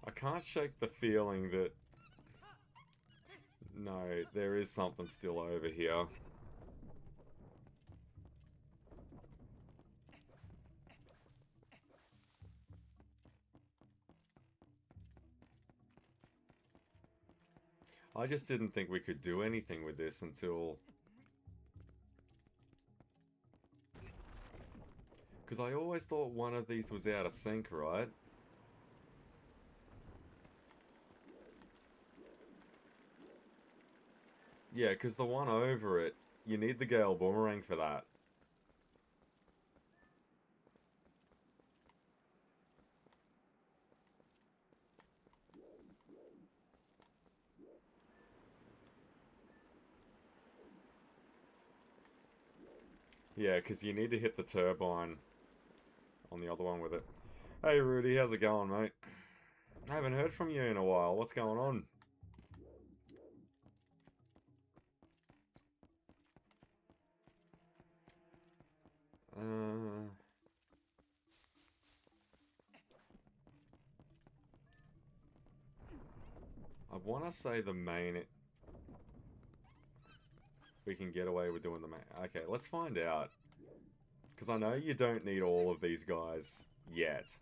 A: I can't shake the feeling that... No, there is something still over here. I just didn't think we could do anything with this until... Because I always thought one of these was out of sync, right? Yeah, because the one over it, you need the Gale Boomerang for that. Yeah, because you need to hit the turbine on the other one with it. Hey Rudy, how's it going, mate? I haven't heard from you in a while. What's going on? I want to say the main... We can get away with doing the main... Okay, let's find out. Because I know you don't need all of these guys yet.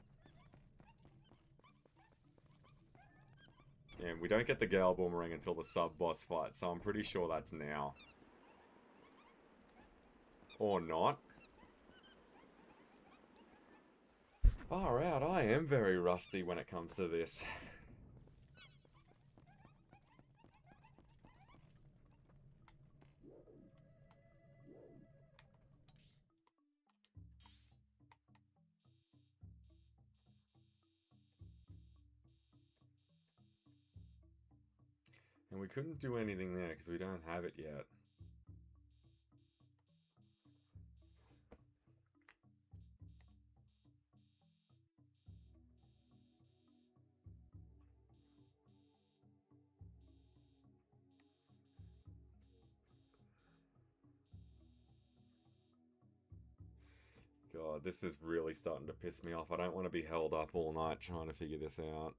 A: And we don't get the Gale Boomerang until the sub-boss fight, so I'm pretty sure that's now. Or not. Far out, I am very rusty when it comes to this. And we couldn't do anything there because we don't have it yet. God, this is really starting to piss me off. I don't want to be held up all night trying to figure this out.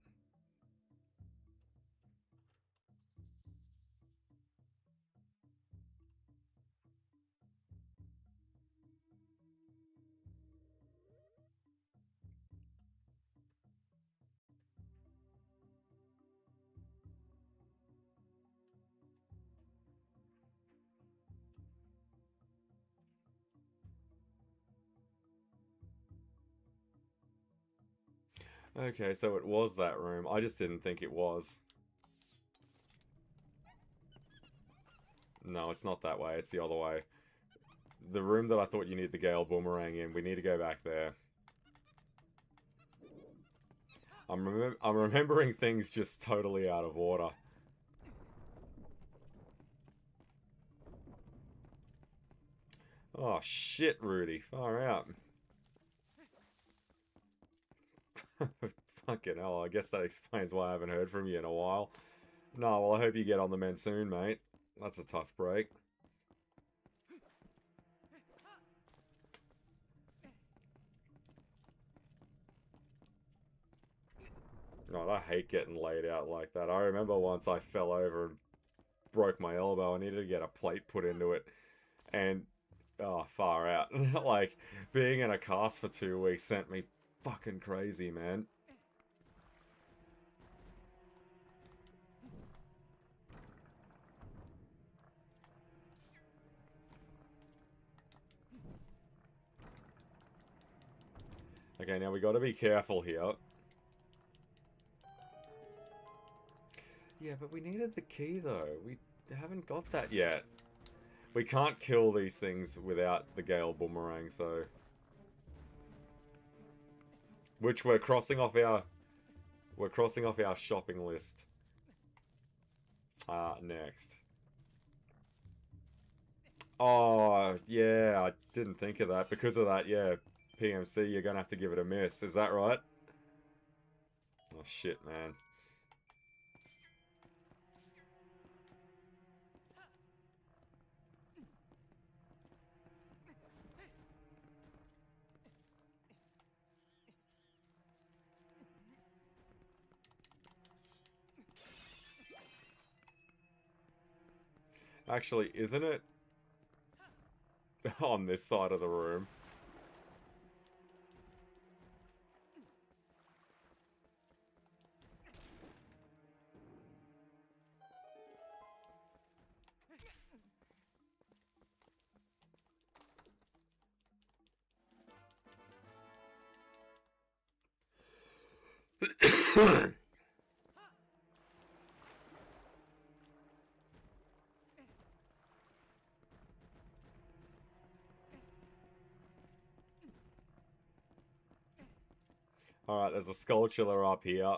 A: Okay, so it was that room. I just didn't think it was. No, it's not that way. It's the other way. The room that I thought you need the Gale Boomerang in, we need to go back there. I'm remembering things just totally out of order. Oh, shit, Rudy. Far out. Fucking hell, I guess that explains why I haven't heard from you in a while. No, well, I hope you get on the mend soon, mate. That's a tough break. God, I hate getting laid out like that. I remember once I fell over and broke my elbow. I needed to get a plate put into it. And, oh, far out. Like, being in a cast for 2 weeks sent me fucking crazy, man. Okay, now we gotta be careful here. Yeah, but we needed the key, though. We haven't got that yet. We can't kill these things without the Gale Boomerang, so... Which we're crossing off our... We're crossing off our shopping list. Next. Oh, yeah, I didn't think of that. Because of that, yeah, PMC, you're gonna have to give it a miss. Is that right? Oh, shit, man. Actually, isn't it on this side of the room? Alright, there's a Skulltula up here.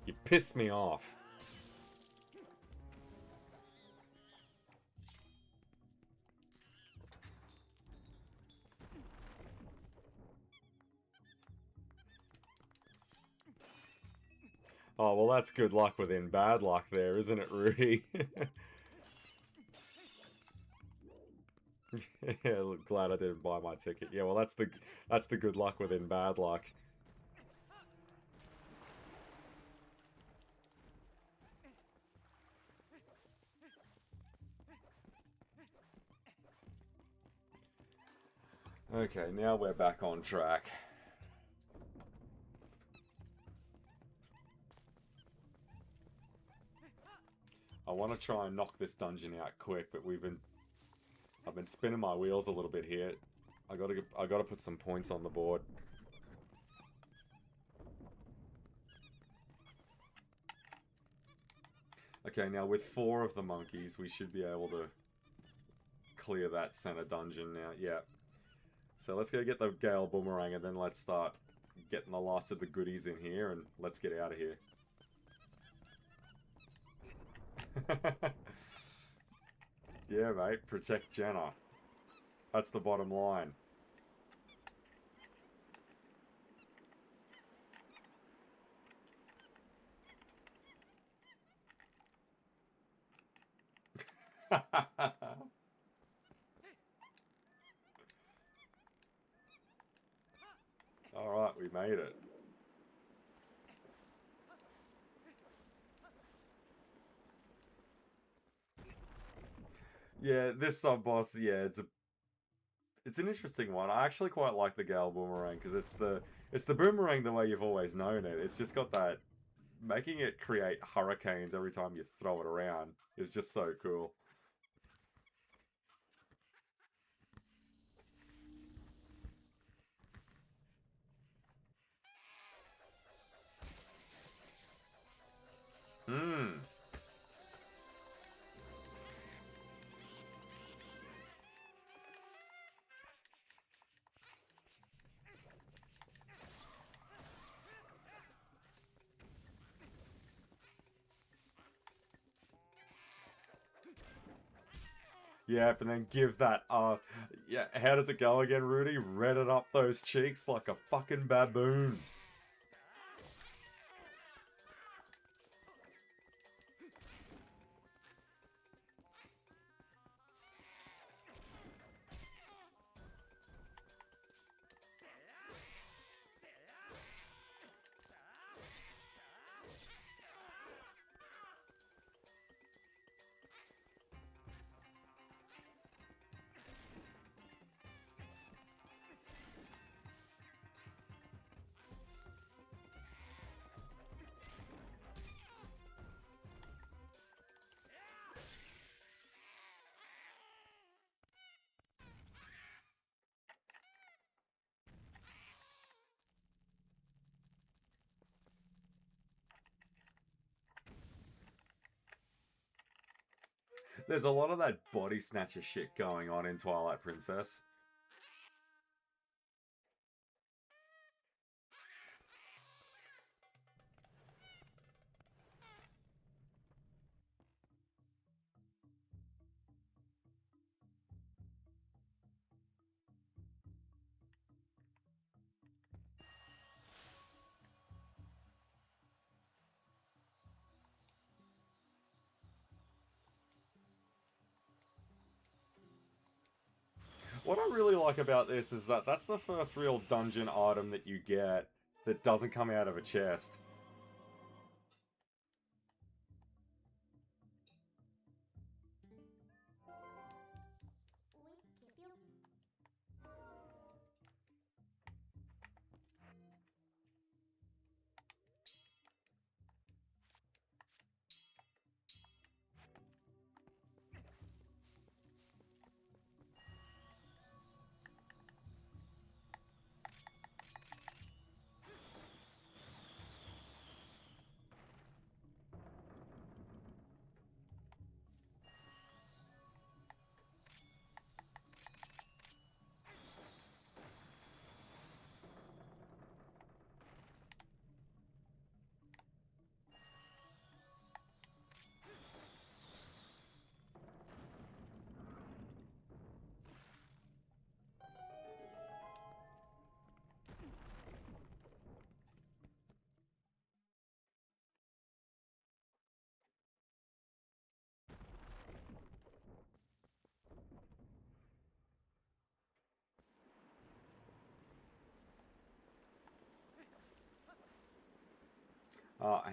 A: You piss me off. Oh, well, that's good luck within bad luck there, isn't it, Rudy? Yeah, look, glad I didn't buy my ticket. Yeah, well, that's the good luck within bad luck. Okay, now we're back on track. I want to try and knock this dungeon out quick, but I've been spinning my wheels a little bit here. I gotta put some points on the board. Okay, now with 4 of the monkeys, we should be able to clear that center dungeon now. Yeah. So let's go get the Gale Boomerang, and then let's start getting the last of the goodies in here, and let's get out of here. Yeah, mate, protect Jenna. That's the bottom line. Alright, we made it. Yeah, this sub-boss, yeah, it's an interesting one. I actually quite like the Gale Boomerang, because it's the boomerang the way you've always known it. It's just got that... Making it create hurricanes every time you throw it around is just so cool. Hmm. Yep, and then give that, yeah, how does it go again, Rudy? Red it up those cheeks like a fucking baboon. There's a lot of that body snatcher shit going on in Twilight Princess. What I really like about this is that that's the first real dungeon item that you get that doesn't come out of a chest.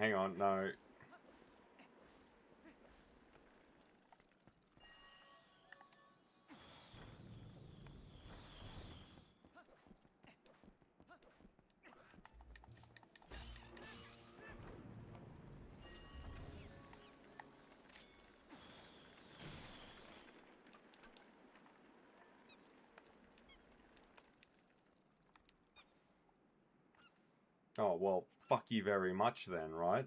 A: Hang on, no. Oh, well, fuck you very much then, right?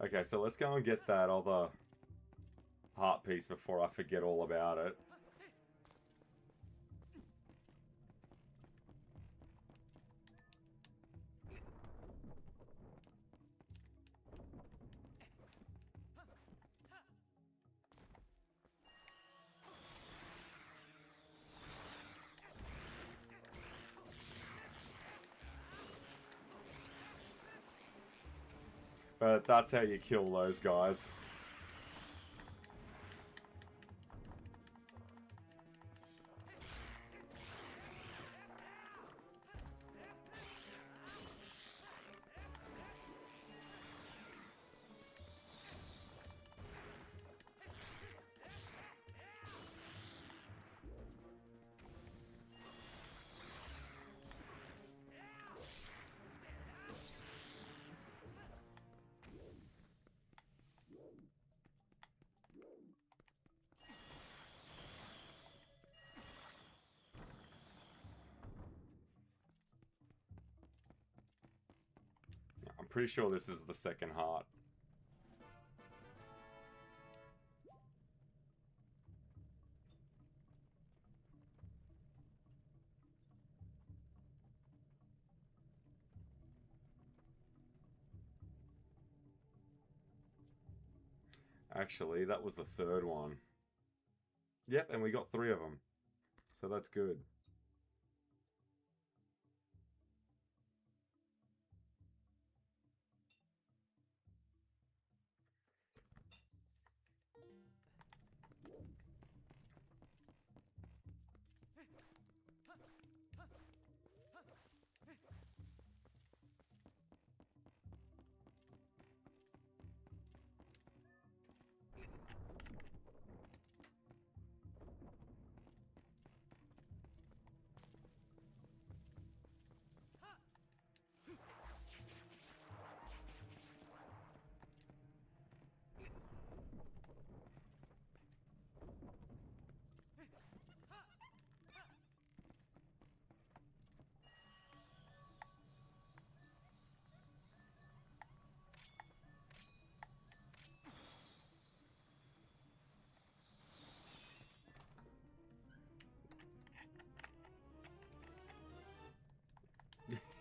A: Okay, so let's go and get that other heart piece before I forget all about it. But that's how you kill those guys. pretty sure this is the second heart. Actually, that was the third one. Yep, and we got 3 of them. So that's good.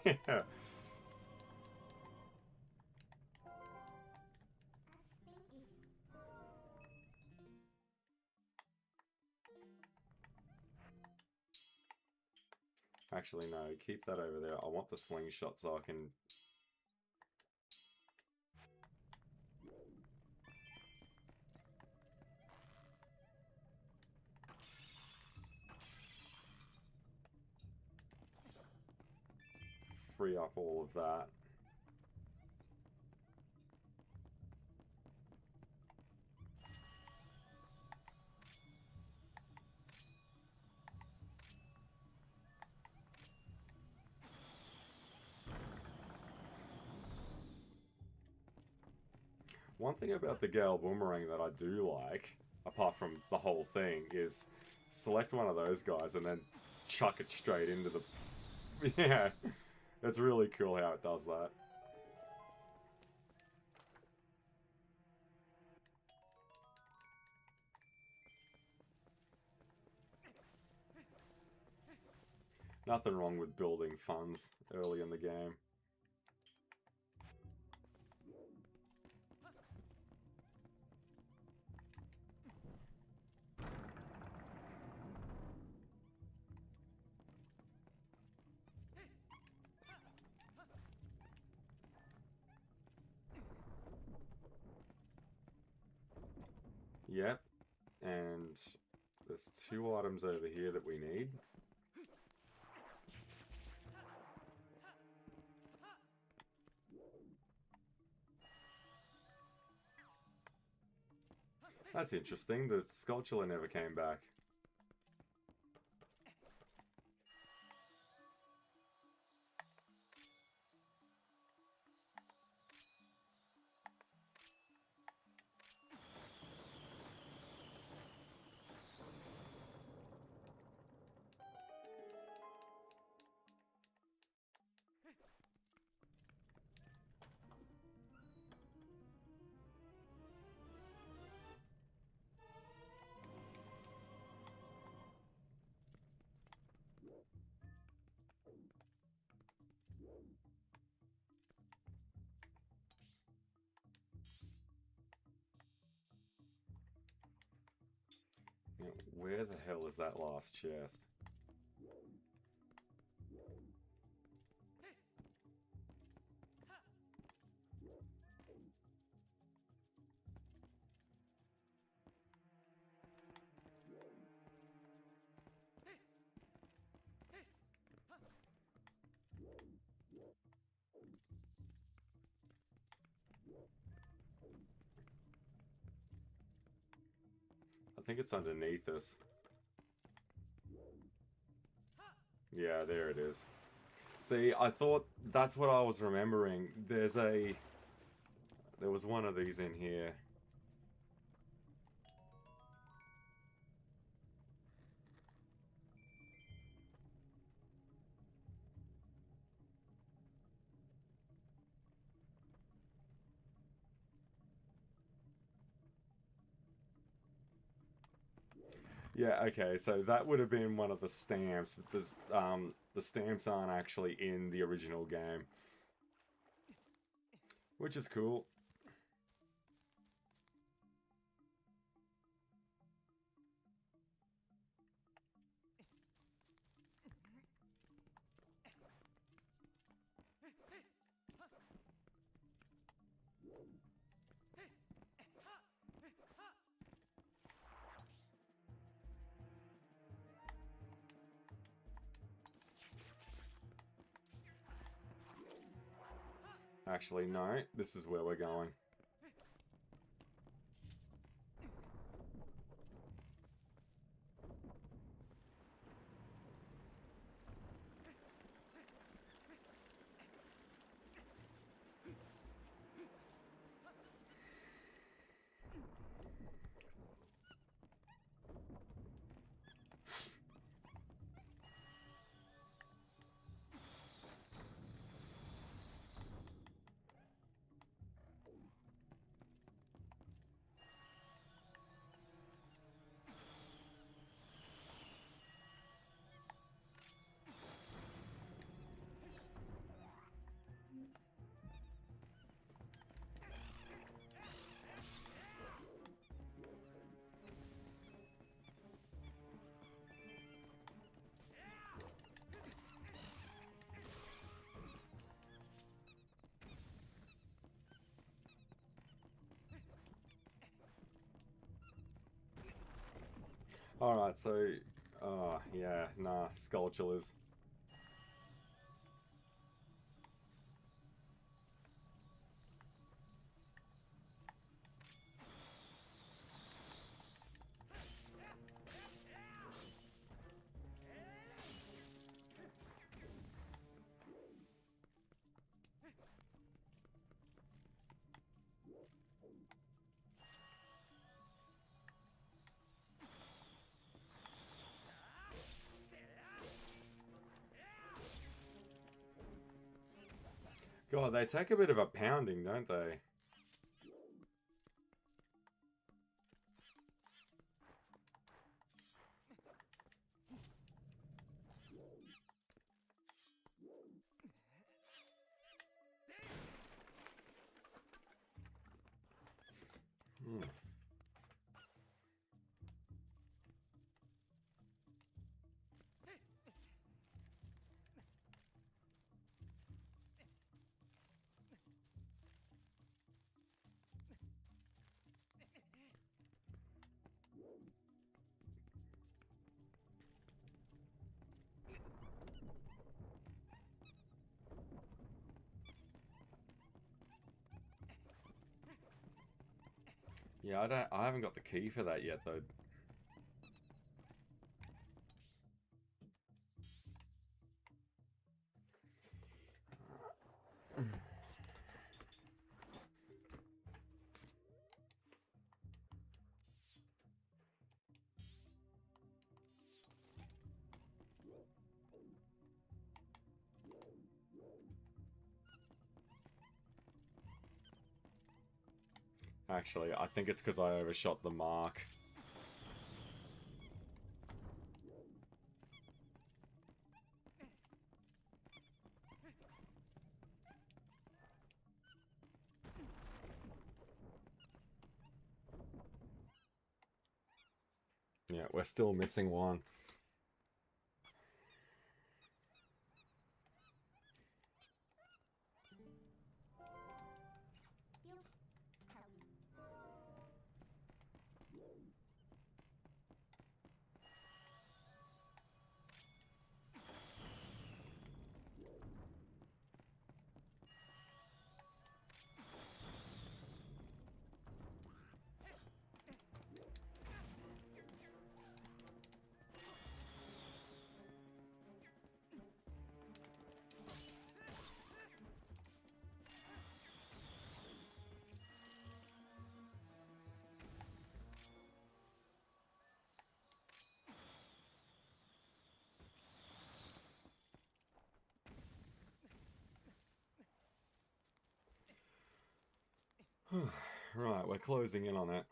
A: Yeah. Actually, no, keep that over there. I want the slingshot so I can... free up all of that. One thing about the Gale Boomerang that I do like, apart from the whole thing, is select one of those guys and then chuck it straight into the... Yeah, it's really cool how it does that. Nothing wrong with building funds early in the game. Yep, and there's 2 items over here that we need. That's interesting, the sculpture never came back. Now, where the hell is that last chest? I think it's underneath us. Yeah, there it is. See, I thought that's what I was remembering. There was one of these in here. Yeah, okay, so that would have been one of the stamps, but the stamps aren't actually in the original game, which is cool. Actually, no, this is where we're going. Alright, so... yeah, nah, Skulltulas. God, they take a bit of a pounding, don't they? Hmm. Yeah, I haven't got the key for that yet, though. Actually, I think it's because I overshot the mark. Yeah, we're still missing one. Right, we're closing in on it.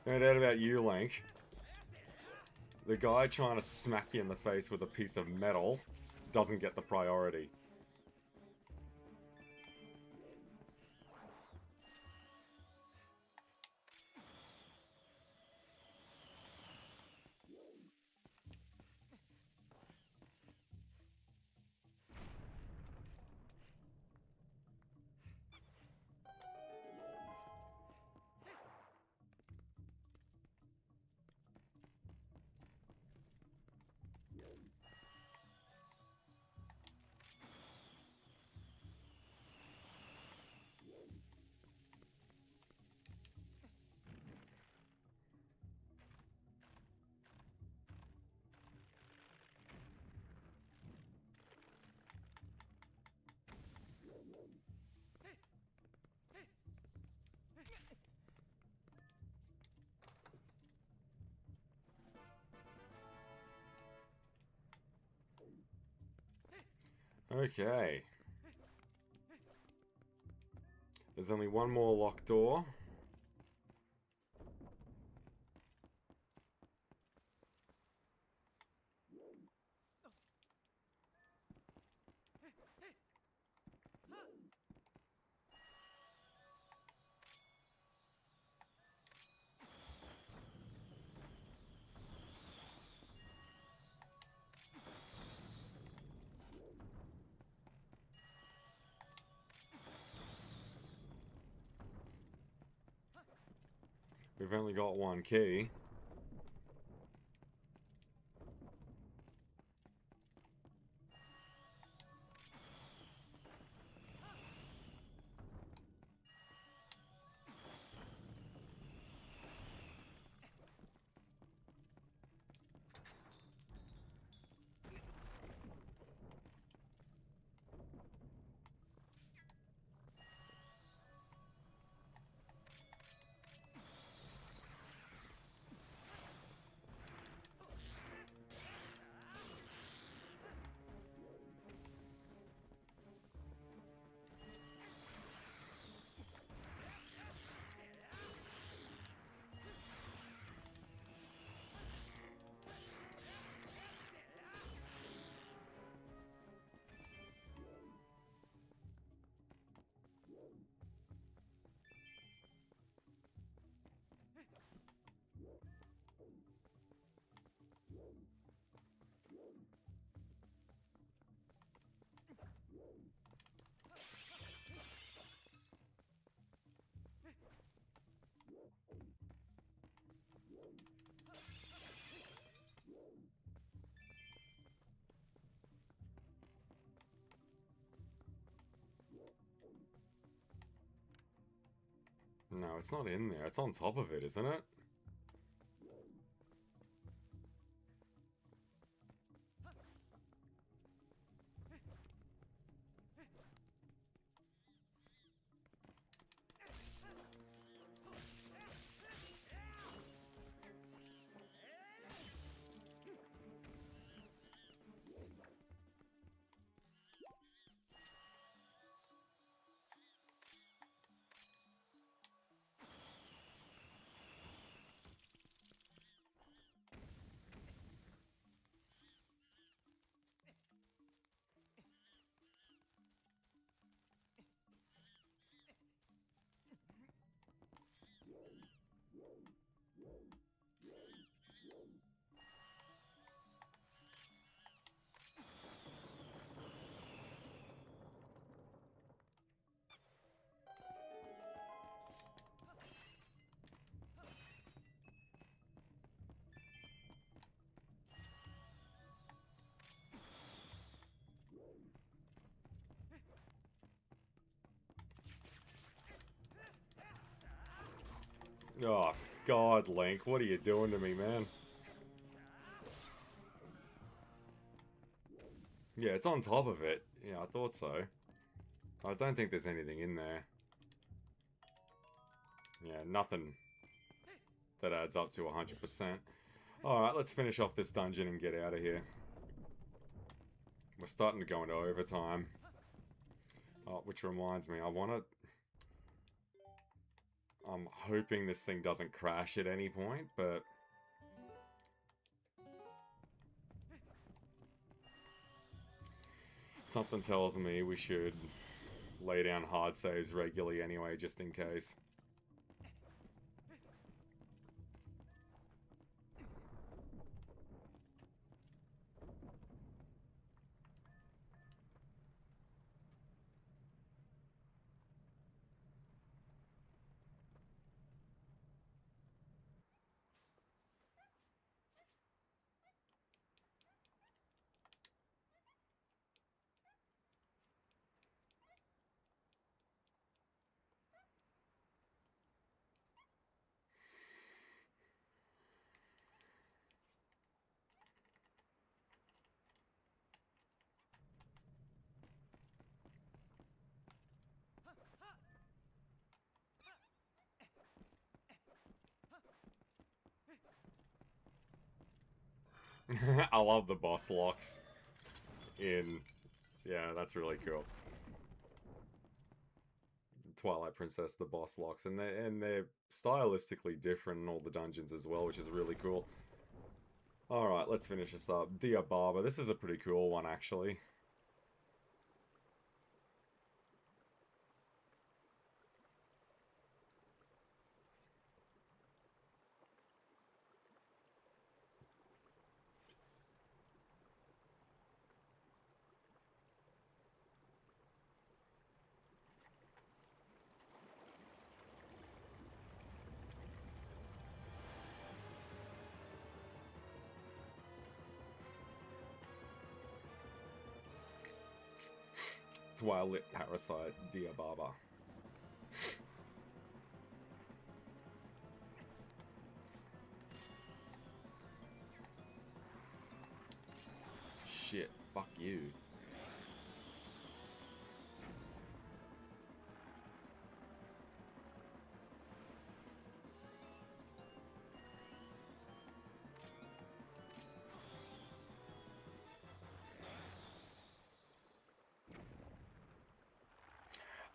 A: No doubt about you, Link. The guy trying to smack you in the face with a piece of metal doesn't get the priority. Okay. There's only one more locked door. We've only got one key. No, it's not in there. It's on top of it, isn't it? Oh, God, Link, what are you doing to me, man? Yeah, it's on top of it. Yeah, I thought so. I don't think there's anything in there. Yeah, nothing that adds up to 100%. Alright, let's finish off this dungeon and get out of here. We're starting to go into overtime. Oh, which reminds me, I want to... I'm hoping this thing doesn't crash at any point, but... something tells me we should lay down hard saves regularly anyway, just in case. I love the boss locks in... yeah, that's really cool. Twilight Princess, the boss locks, and they're stylistically different in all the dungeons as well, which is really cool. Alright, let's finish this up. Dear Barber, this is a pretty cool one, actually. Twilight Parasite, Dear Barber. Shit, fuck you.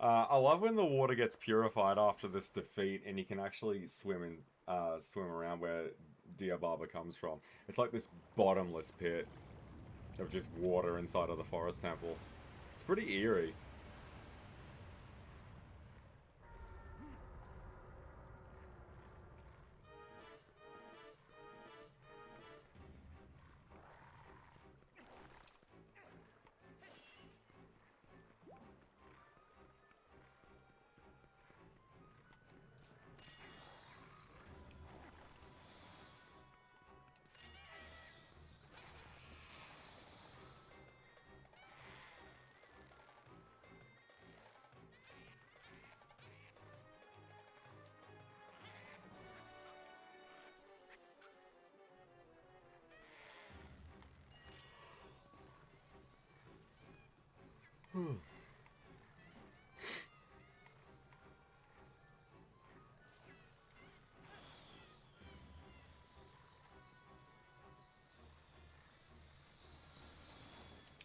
A: I love when the water gets purified after this defeat, and you can actually swim around where Dear Barber comes from. It's like this bottomless pit of just water inside of the forest temple. It's pretty eerie.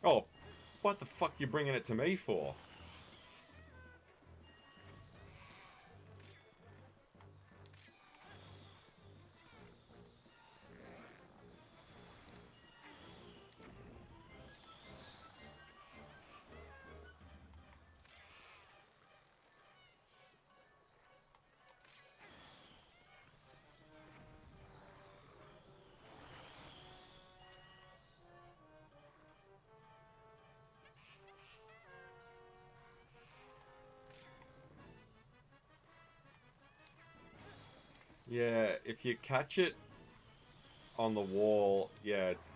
A: Oh, what the fuck you bringing it to me for? Yeah, if you catch it on the wall, yeah, it's...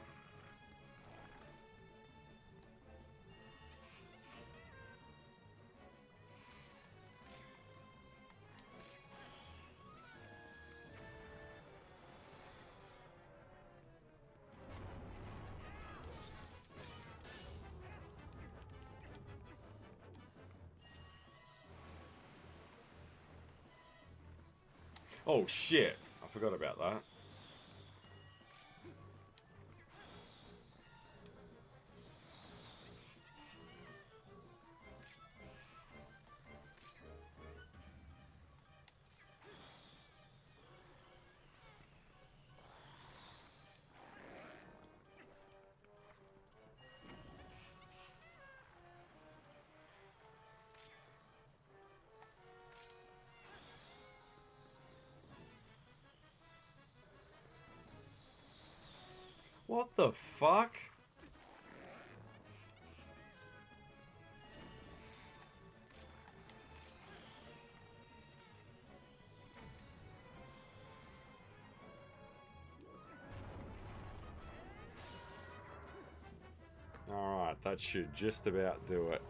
A: oh shit, I forgot about that. What the fuck? Alright, that should just about do it.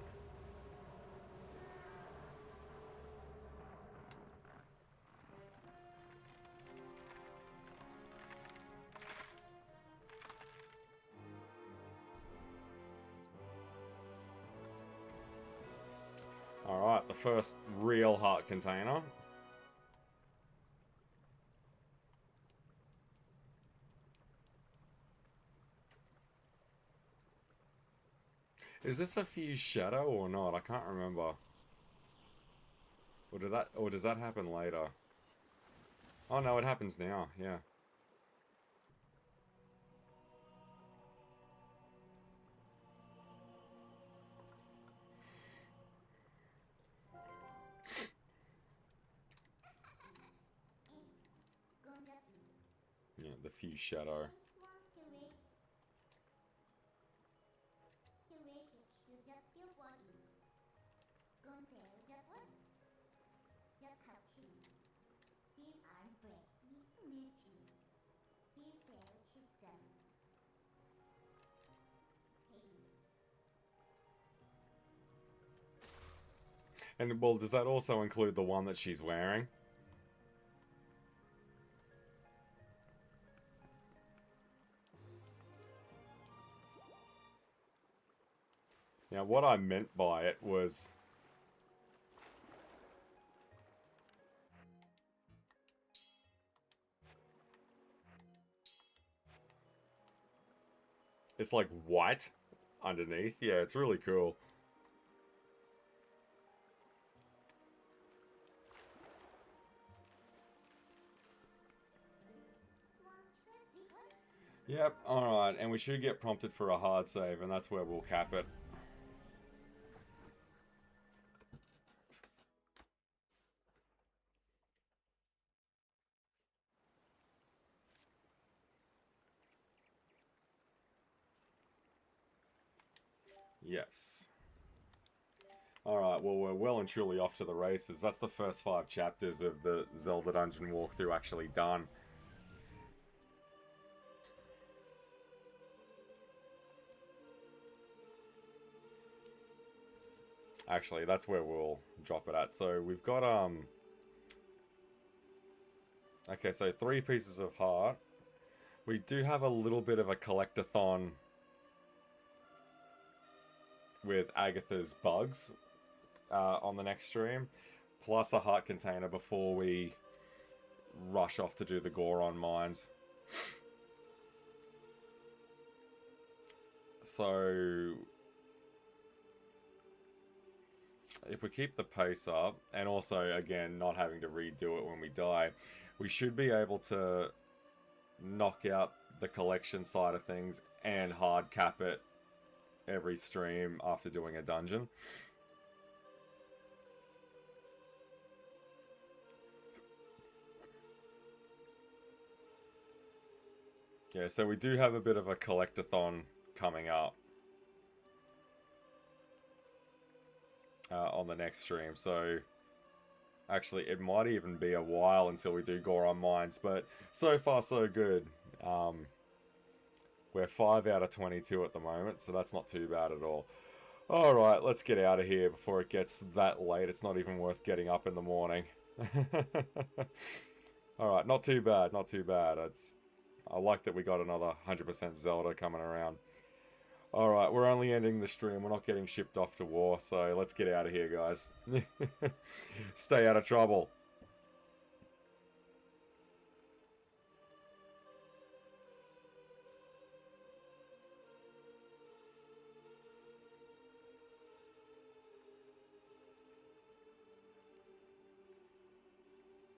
A: Alright, the first real heart container. Is this a fused shadow or not? I can't remember. Or does that happen later? Oh no, it happens now, yeah. Yeah, the fused shadow. And, well, does that also include the one that she's wearing? Now, what I meant by it was... It's like white underneath. Yeah, it's really cool. Yep, alright, and we should get prompted for a hard save, and that's where we'll cap it. Yes. Alright, well, we're well and truly off to the races. That's the first 5 chapters of the Zelda dungeon walkthrough actually done. Actually, that's where we'll drop it at. So we've got, okay, so 3 pieces of heart. We do have a little bit of a collectathon with Agatha's bugs on the next stream. Plus a heart container before we rush off to do the Goron mines. So... if we keep the pace up, and also, again, not having to redo it when we die, we should be able to knock out the collection side of things and hard cap it every stream after doing a dungeon. Yeah, so we do have a bit of a collectathon coming up. On the next stream, so actually it might even be a while until we do Goron Mines, but so far so good. We're 5 out of 22 at the moment, so that's not too bad at all. Alright, let's get out of here before it gets that late. It's not even worth getting up in the morning. Alright, not too bad, not too bad. I like that we got another 100% Zelda coming around. Alright, we're only ending the stream. We're not getting shipped off to war, so let's get out of here, guys. Stay out of trouble.